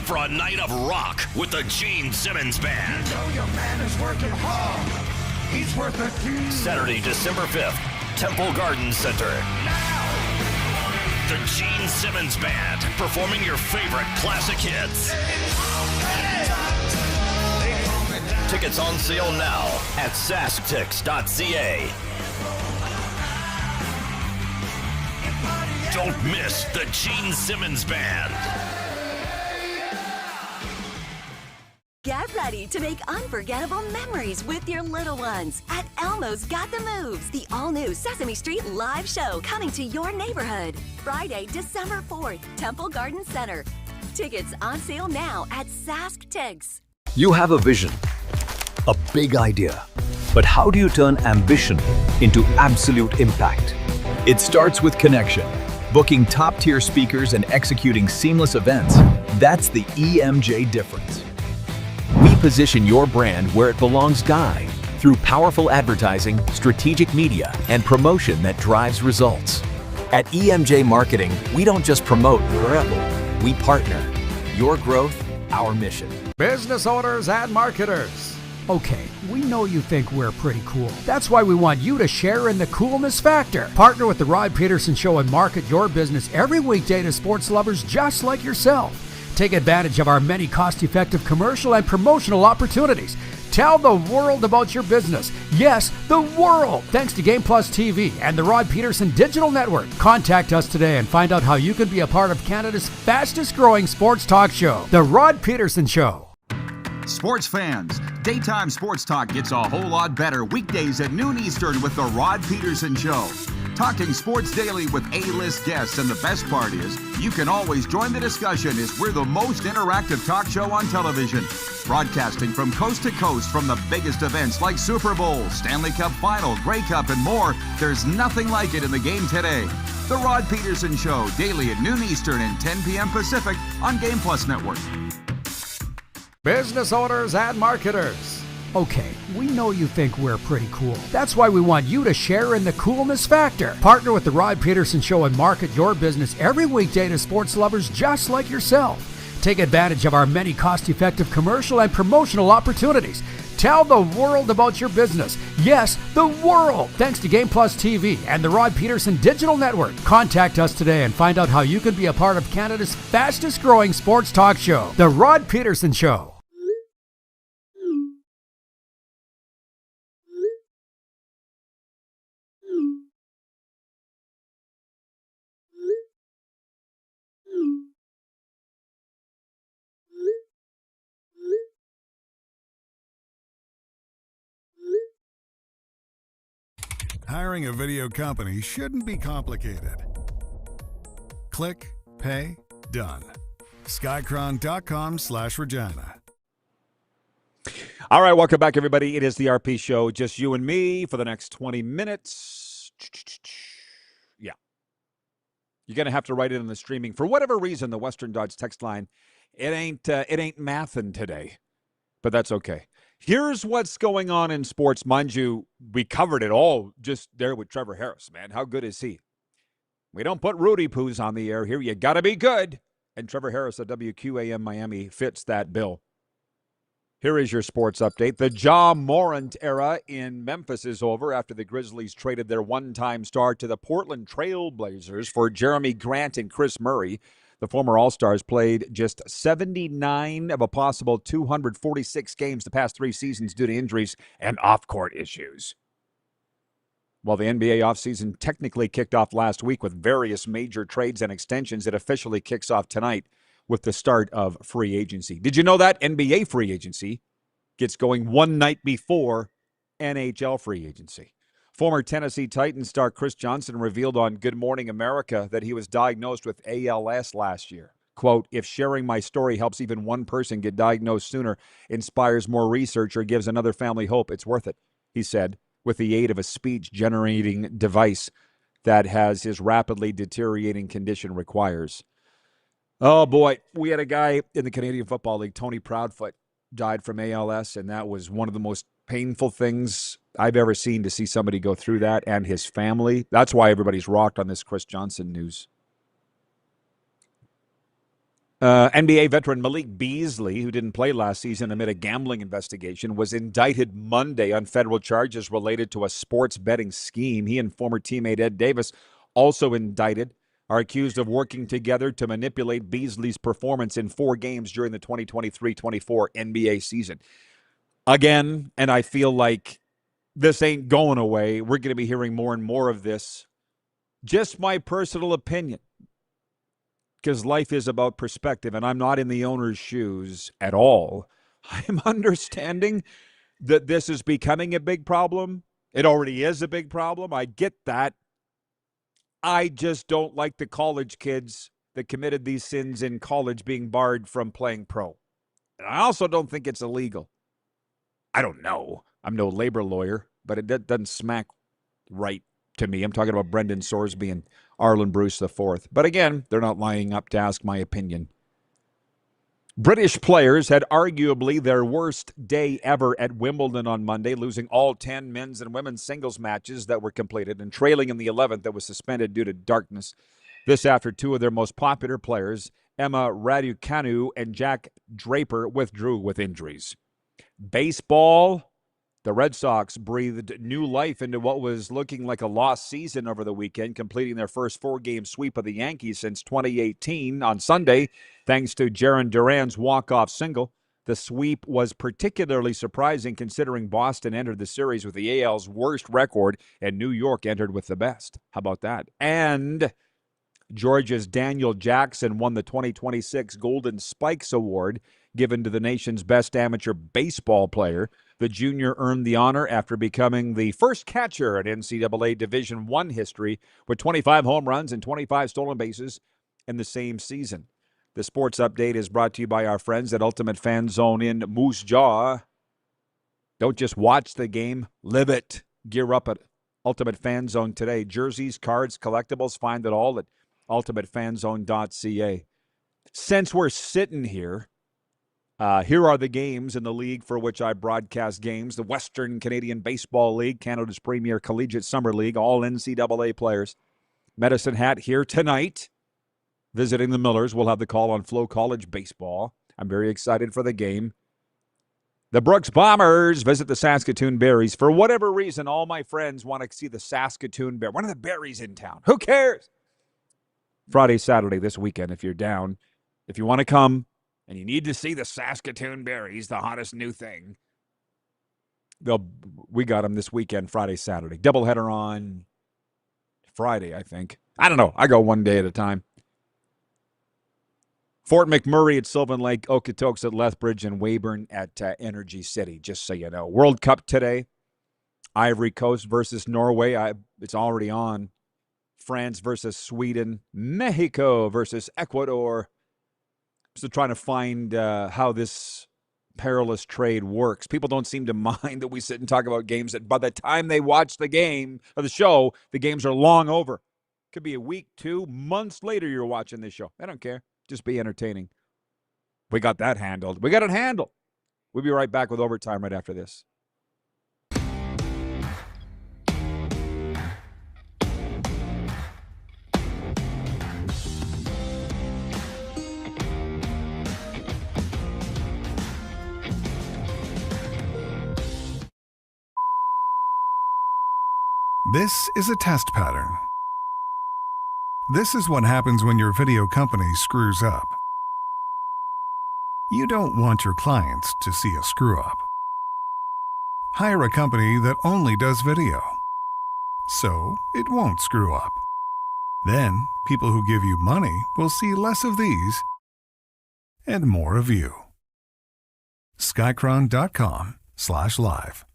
O: For a night of rock with the Gene Simmons Band.
L: You know your man is working hard. He's worth a team.
O: Saturday, December 5th, Temple Garden Center. The Gene Simmons Band performing your favorite classic hits. Tickets on sale now at sasktix.ca. Don't miss the Gene Simmons Band.
P: Get ready to make unforgettable memories with your little ones at Elmo's Got the Moves, the all-new Sesame Street live show coming to your neighborhood. Friday, December 4th, Temple Garden Center. Tickets on sale now at SaskTix.
J: You have a vision, a big idea, but how do you turn ambition into absolute impact? It starts with connection. Booking top-tier speakers and executing seamless events. That's the EMJ difference. We position your brand where it belongs, Guy, through powerful advertising, strategic media, and promotion that drives results. At EMJ Marketing, we don't just promote, we partner. Your growth, our mission.
H: Business owners and marketers. Okay, we know you think we're pretty cool. That's why we want you to share in the coolness factor. Partner with the Rod Pedersen Show and market your business every weekday to sports lovers just like yourself. Take advantage of our many cost-effective commercial and promotional opportunities. Tell the world about your business. Yes, the world. Thanks to Game Plus TV and the Rod Pedersen Digital Network. Contact us today and find out how you can be a part of Canada's fastest-growing sports talk show, The Rod Pedersen Show.
M: Sports fans, daytime sports talk gets a whole lot better weekdays at noon Eastern with The Rod Pedersen Show. Talking sports daily with A-list guests, and the best part is, you can always join the discussion as we're the most interactive talk show on television. Broadcasting from coast to coast from the biggest events like Super Bowl, Stanley Cup Final, Grey Cup, and more, there's nothing like it in the game today. The Rod Pedersen Show, daily at noon Eastern and 10 p.m. Pacific on Game Plus Network.
H: Business owners and marketers. Okay, we know you think we're pretty cool. That's why we want you to share in the coolness factor. Partner with the Rod Pedersen Show and market your business every weekday to sports lovers just like yourself. Take advantage of our many cost-effective commercial and promotional opportunities. Tell the world about your business. Yes, the world. Thanks to Game Plus TV and the Rod Pedersen Digital Network. Contact us today and find out how you can be a part of Canada's fastest-growing sports talk show, The Rod Pedersen Show.
B: Hiring a video company shouldn't be complicated. Click, pay, done. Skycron.com/Regina.
C: All right, welcome back, everybody. It is the RP Show, just you and me for the next 20 minutes. Yeah. You're going to have to write it in the streaming. For whatever reason, the Western Dodge text line, it ain't mathin' today, but that's okay. Here's what's going on in sports. Mind you, we covered it all just there with Trevor Harris, man. How good is he? We don't put Rudy Poos on the air here. You got to be good. And Trevor Harris at WQAM Miami fits that bill. Here is your sports update. The Ja Morant era in Memphis is over after the Grizzlies traded their one-time star to the Portland Trail Blazers for Jeremy Grant and Chris Murray. The former All-Stars played just 79 of a possible 246 games the past 3 seasons due to injuries and off-court issues. While the NBA offseason technically kicked off last week with various major trades and extensions, it officially kicks off tonight with the start of free agency. Did you know that NBA free agency gets going one night before NHL free agency? Former Tennessee Titans star Chris Johnson revealed on Good Morning America that he was diagnosed with ALS last year. Quote, "If sharing my story helps even one person get diagnosed sooner, inspires more research, or gives another family hope, it's worth it," he said, with the aid of a speech-generating device that has his rapidly deteriorating condition requires. Oh, boy. We had a guy in the Canadian Football League, Tony Proudfoot, died from ALS, and that was one of the most painful things I've ever seen, to see somebody go through that, and his family. That's why everybody's rocked on this Chris Johnson news. NBA veteran Malik Beasley, who didn't play last season amid a gambling investigation, was indicted Monday on federal charges related to a sports betting scheme. He and former teammate Ed Davis, also indicted, are accused of working together to manipulate Beasley's performance in 4 games during the 2023-24 NBA season. Again, and I feel like this ain't going away. We're going to be hearing more and more of this. Just my personal opinion, because life is about perspective, and I'm not in the owner's shoes at all. I'm understanding that this is becoming a big problem. It already is a big problem. I get that. I just don't like the college kids that committed these sins in college being barred from playing pro. And I also don't think it's illegal. I don't know. I'm no labor lawyer, but it doesn't smack right to me. I'm talking about Brendan Sorsby and Arlen Bruce IV. But again, they're not lining up to ask my opinion. British players had arguably their worst day ever at Wimbledon on Monday, losing all 10 men's and women's singles matches that were completed and trailing in the 11th that was suspended due to darkness. This after 2 of their most popular players, Emma Raducanu and Jack Draper, withdrew with injuries. Baseball. The Red Sox breathed new life into what was looking like a lost season over the weekend, completing their first 4-game sweep of the Yankees since 2018 on Sunday, thanks to Jarren Duran's walk-off single. The sweep was particularly surprising considering Boston entered the series with the AL's worst record and New York entered with the best. How about that? And Georgia's Daniel Jackson won the 2026 Golden Spikes Award, given to the nation's best amateur baseball player. The junior earned the honor after becoming the first catcher in NCAA Division I history with 25 home runs and 25 stolen bases in the same season. The sports update is brought to you by our friends at Ultimate Fan Zone in Moose Jaw. Don't just watch the game, live it. Gear up at Ultimate Fan Zone today. Jerseys, cards, collectibles, find it all at ultimatefanzone.ca. Since we're sitting here, here are the games in the league for which I broadcast games. The Western Canadian Baseball League, Canada's premier collegiate summer league, all NCAA players. Medicine Hat here tonight, visiting the Millers. We'll have the call on Flow College Baseball. I'm very excited for the game. The Brooks Bombers visit the Saskatoon Berries. For whatever reason, all my friends want to see the Saskatoon Bears. One of the Berries in town. Who cares? Friday, Saturday, this weekend, if you're down. If you want to come, and you need to see the Saskatoon Berries, the hottest new thing, we got them this weekend, Friday, Saturday. Doubleheader on Friday, I think. I don't know. I go one day at a time. Fort McMurray at Sylvan Lake, Okotoks at Lethbridge, and Weyburn at Energy City, just so you know. World Cup today. Ivory Coast versus Norway. It's already on. France versus Sweden. Mexico versus Ecuador. So trying to find how this perilous trade works. People don't seem to mind that we sit and talk about games that by the time they watch the game or the show, the games are long over. Could be a week, 2 months later you're watching this show. I don't care. Just be entertaining. We got that handled. We got it handled. We'll be right back with overtime right after this.
B: This is a test pattern. This is what happens when your video company screws up. You don't want your clients to see a screw up. Hire a company that only does video, so it won't screw up. Then, people who give you money will see less of these and more of you. Skycron.com/live.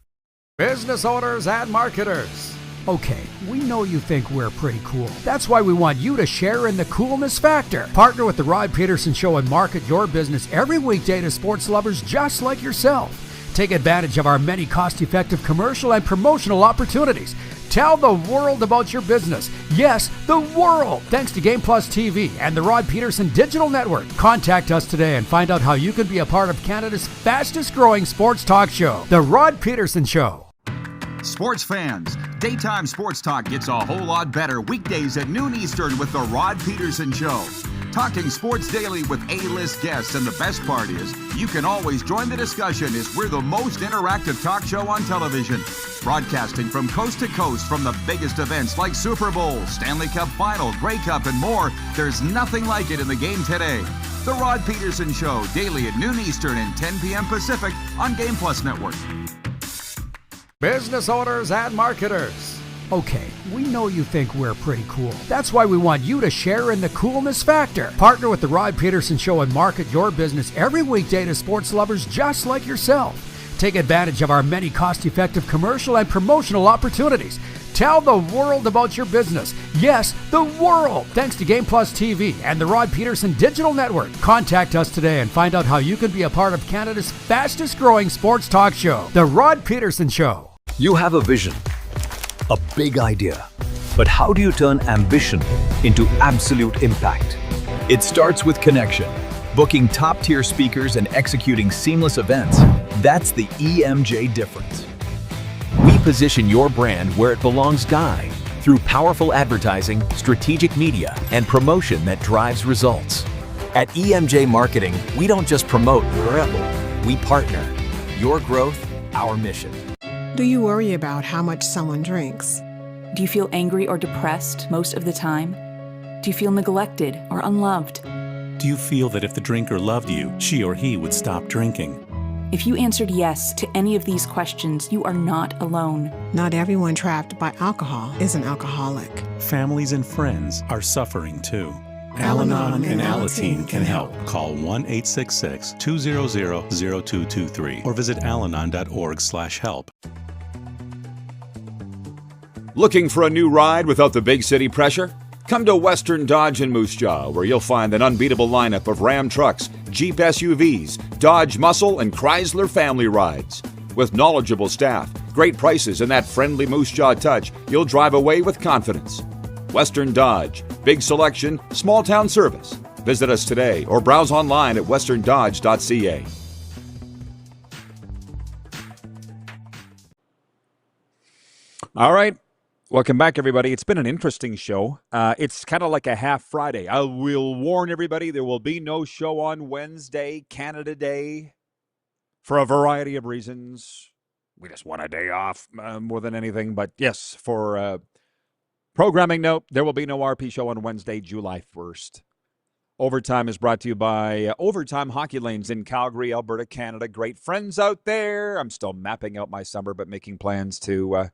H: Business owners and marketers. Okay, we know you think we're pretty cool. That's why we want you to share in the coolness factor. Partner with the Rod Pedersen Show and market your business every weekday to sports lovers just like yourself. Take advantage of our many cost-effective commercial and promotional opportunities. Tell the world about your business. Yes, the world. Thanks to Game Plus TV and the Rod Pedersen Digital Network. Contact us today and find out how you can be a part of Canada's fastest-growing sports talk show, The Rod Pedersen Show.
M: Sports fans, daytime sports talk gets a whole lot better weekdays at noon Eastern with The Rod Pedersen Show. Talking sports daily with A-list guests, and the best part is, you can always join the discussion as we're the most interactive talk show on television. Broadcasting from coast to coast from the biggest events like Super Bowl, Stanley Cup Final, Grey Cup, and more, there's nothing like it in the game today. The Rod Pedersen Show, daily at noon Eastern and 10 p.m. Pacific on Game Plus Network.
H: Business owners and marketers. Okay, we know you think we're pretty cool. That's why we want you to share in the coolness factor. Partner with the Rod Pedersen Show and market your business every weekday to sports lovers just like yourself. Take advantage of our many cost-effective commercial and promotional opportunities. Tell the world about your business. Yes, the world. Thanks to Game Plus TV and the Rod Pedersen Digital Network. Contact us today and find out how you can be a part of Canada's fastest growing sports talk show, The Rod Pedersen Show.
J: You have a vision, a big idea, but how do you turn ambition into absolute impact? It starts with connection. Booking top-tier speakers and executing seamless events. That's the EMJ difference. We position your brand where it belongs, Guy, through powerful advertising, strategic media, and promotion that drives results. At EMJ Marketing, we don't just promote your rebel, we partner. Your growth, our mission.
E: Do you worry about how much someone drinks?
F: Do you feel angry or depressed most of the time? Do you feel neglected or unloved?
G: Do you feel that if the drinker loved you, she or he would stop drinking?
F: If you answered yes to any of these questions, you are not alone.
E: Not everyone trapped by alcohol is an alcoholic.
G: Families and friends are suffering too. Al-Anon and Alateen can help. Call 1-866-200-0223 or visit alanon.org/help.
C: Looking for a new ride without the big city pressure? Come to Western Dodge in Moose Jaw, where you'll find an unbeatable lineup of Ram trucks, Jeep SUVs, Dodge Muscle, and Chrysler family rides. With knowledgeable staff, great prices, and that friendly Moose Jaw touch, you'll drive away with confidence. Western Dodge, big selection, small town service. Visit us today or browse online at westerndodge.ca. All right. Welcome back, everybody. It's been an interesting show. It's kind of like a half Friday. I will warn everybody there will be no show on Wednesday, Canada Day, for a variety of reasons. We just want a day off more than anything. But yes, for programming note, there will be no RP show on Wednesday, July 1st. Overtime is brought to you by Overtime Hockey Lanes in Calgary, Alberta, Canada. Great friends out there. I'm still mapping out my summer, but making plans to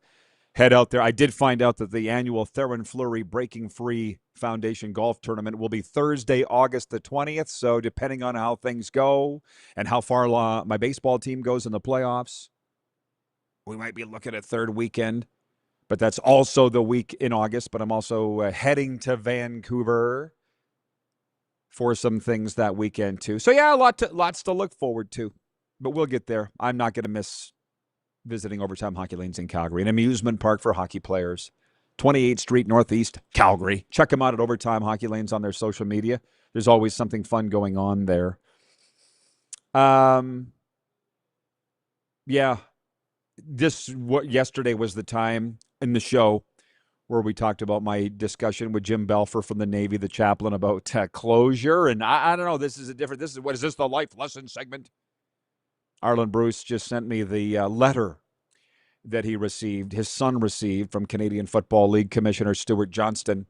C: head out there. I did find out that the annual Theron Fleury Breaking Free Foundation Golf Tournament will be Thursday, August the 20th. So depending on how things go and how far my baseball team goes in the playoffs, we might be looking at third weekend. But that's also the week in August. But I'm also heading to Vancouver for some things that weekend too. So yeah, lots to look forward to. But we'll get there. I'm not going to miss visiting Overtime Hockey Lanes in Calgary, an amusement park for hockey players. 28th Street Northeast, Calgary. Check them out at Overtime Hockey Lanes on their social media. There's always something fun going on there. Yeah. Yesterday was the time in the show where we talked about my discussion with Jim Belfer from the Navy, the chaplain, about closure. And I don't know, what is this the life lesson segment? Arlen Bruce just sent me the letter that his son received from Canadian Football League Commissioner Stuart Johnston,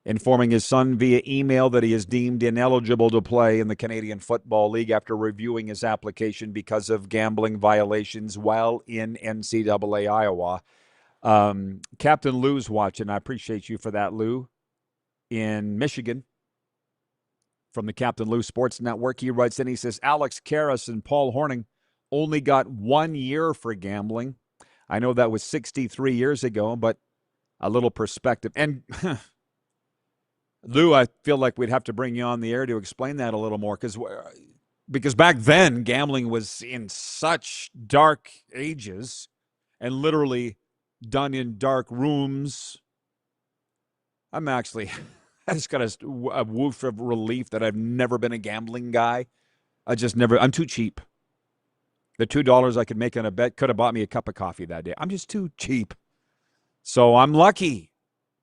C: informing his son via email that he is deemed ineligible to play in the Canadian Football League after reviewing his application because of gambling violations while in NCAA Iowa. Captain Lou's watching. I appreciate you for that, Lou, in Michigan. From the Captain Lou Sports Network, he writes in, he says, Alex Karras and Paul Hornung only got 1 year for gambling. I know that was 63 years ago, but a little perspective. And Lou, I feel like we'd have to bring you on the air to explain that a little more, because back then gambling was in such dark ages and literally done in dark rooms. I just got a woof of relief that I've never been a gambling guy. I'm too cheap. The $2 I could make on a bet could have bought me a cup of coffee that day. I'm just too cheap. So I'm lucky.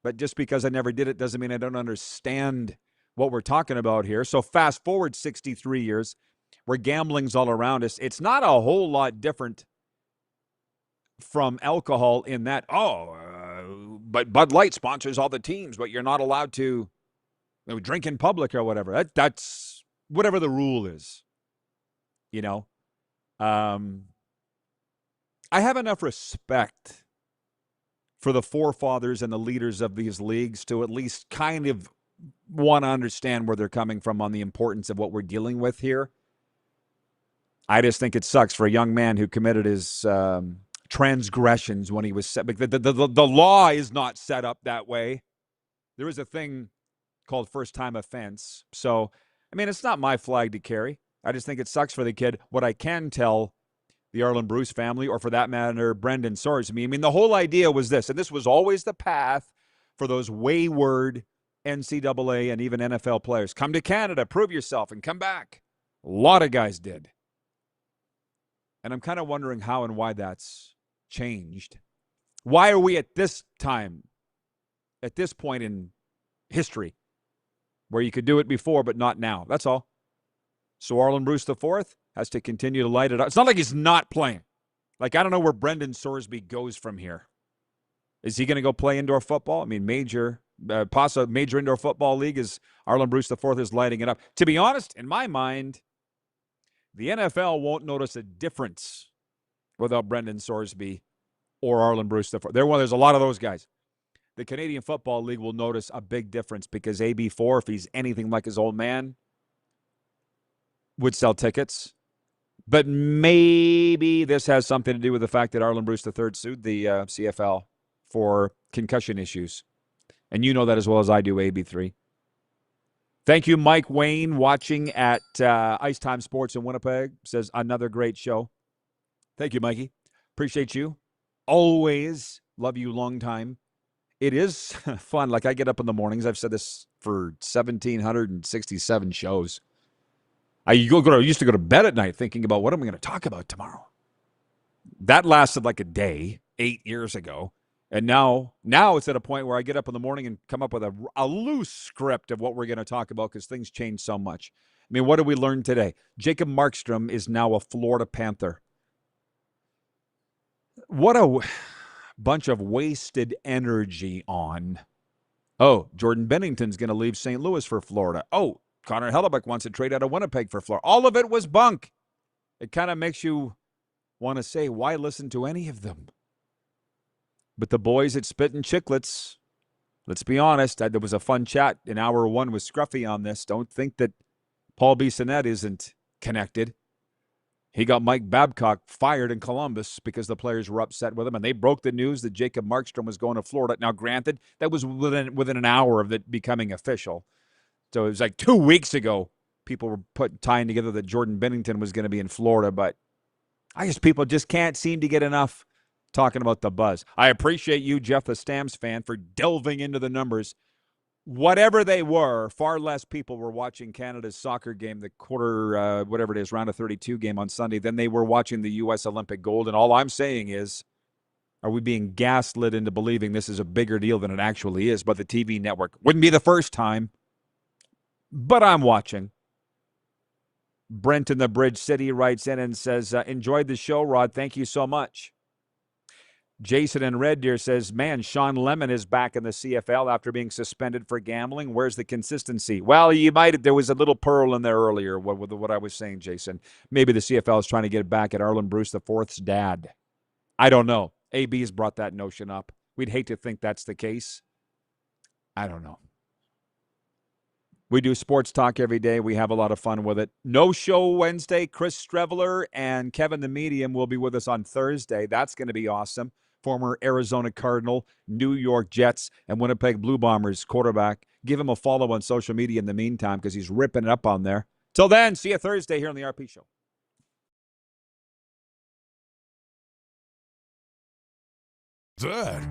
C: But just because I never did it doesn't mean I don't understand what we're talking about here. So fast forward 63 years, where gambling's all around us. It's not a whole lot different from alcohol in that, but Bud Light sponsors all the teams, but you're not allowed to drink in public or whatever. That's whatever the rule is, you know. I have enough respect for the forefathers and the leaders of these leagues to at least kind of want to understand where they're coming from on the importance of what we're dealing with here. I just think it sucks for a young man who committed his transgressions when he was set. The law is not set up that way. There is a thing called first-time offense. So, I mean, it's not my flag to carry. I just think it sucks for the kid. What I can tell the Arlen Bruce family, or for that matter, Brendan Sorsby, I mean, the whole idea was this, and this was always the path for those wayward NCAA and even NFL players. Come to Canada, prove yourself, and come back. A lot of guys did. And I'm kind of wondering how and why that's changed. Why are we at this time, at this point in history, where you could do it before but not now? That's all. So Arlen Bruce IV has to continue to light it up. It's not like he's not playing. Like, I don't know where Brendan Sorsby goes from here. Is he going to go play indoor football? I mean, major indoor football league is Arlen Bruce IV is lighting it up. To be honest, in my mind, the NFL won't notice a difference without Brendan Sorsby or Arlen Bruce IV. There's a lot of those guys. The Canadian Football League will notice a big difference because AB4, if he's anything like his old man, would sell tickets. But maybe this has something to do with the fact that Arlen Bruce III sued the CFL for concussion issues. And you know that as well as I do, AB3. Thank you, Mike Wayne, watching at Ice Time Sports in Winnipeg. Says, another great show. Thank you, Mikey. Appreciate you. Always love you long time. It is fun. Like, I get up in the mornings. I've said this for 1,767 shows. I used to go to bed at night thinking about what am I going to talk about tomorrow. That lasted like a day 8 years ago. And now it's at a point where I get up in the morning and come up with a loose script of what we're going to talk about because things change so much. I mean, what did we learn today? Jacob Markstrom is now a Florida Panther. What a bunch of wasted energy on. Oh, Jordan Bennington's going to leave St. Louis for Florida. Oh, Connor Hellebuck wants to trade out of Winnipeg for Florida. All of it was bunk. It kind of makes you want to say, why listen to any of them? But the boys at Spittin' Chicklets, let's be honest, there was a fun chat in hour one with Scruffy on this. Don't think that Paul Bissonnette isn't connected. He got Mike Babcock fired in Columbus because the players were upset with him, and they broke the news that Jacob Markstrom was going to Florida. Now, granted, that was within an hour of it becoming official. So it was like 2 weeks ago people were tying together that Jordan Bennington was going to be in Florida, but I guess people just can't seem to get enough talking about the buzz. I appreciate you, Jeff, the Stamps fan, for delving into the numbers. Whatever they were, far less people were watching Canada's soccer game, the quarter, whatever it is, round of 32 game on Sunday, than they were watching the U.S. Olympic gold. And all I'm saying is, are we being gaslit into believing this is a bigger deal than it actually is? But the TV network wouldn't be the first time. But I'm watching. Brent in the Bridge City writes in and says, enjoyed the show, Rod. Thank you so much. Jason in Red Deer says, man, Sean Lemon is back in the CFL after being suspended for gambling. Where's the consistency? Well, there was a little pearl in there earlier with what I was saying, Jason. Maybe the CFL is trying to get it back at Arlen Bruce IV's dad. I don't know. AB has brought that notion up. We'd hate to think that's the case. I don't know. We do sports talk every day. We have a lot of fun with it. No show Wednesday. Chris Streveler and Kevin the Medium will be with us on Thursday. That's going to be awesome. Former Arizona Cardinal, New York Jets, and Winnipeg Blue Bombers quarterback. Give him a follow on social media in the meantime because he's ripping it up on there. Till then, see you Thursday here on the RP Show.
K: Good.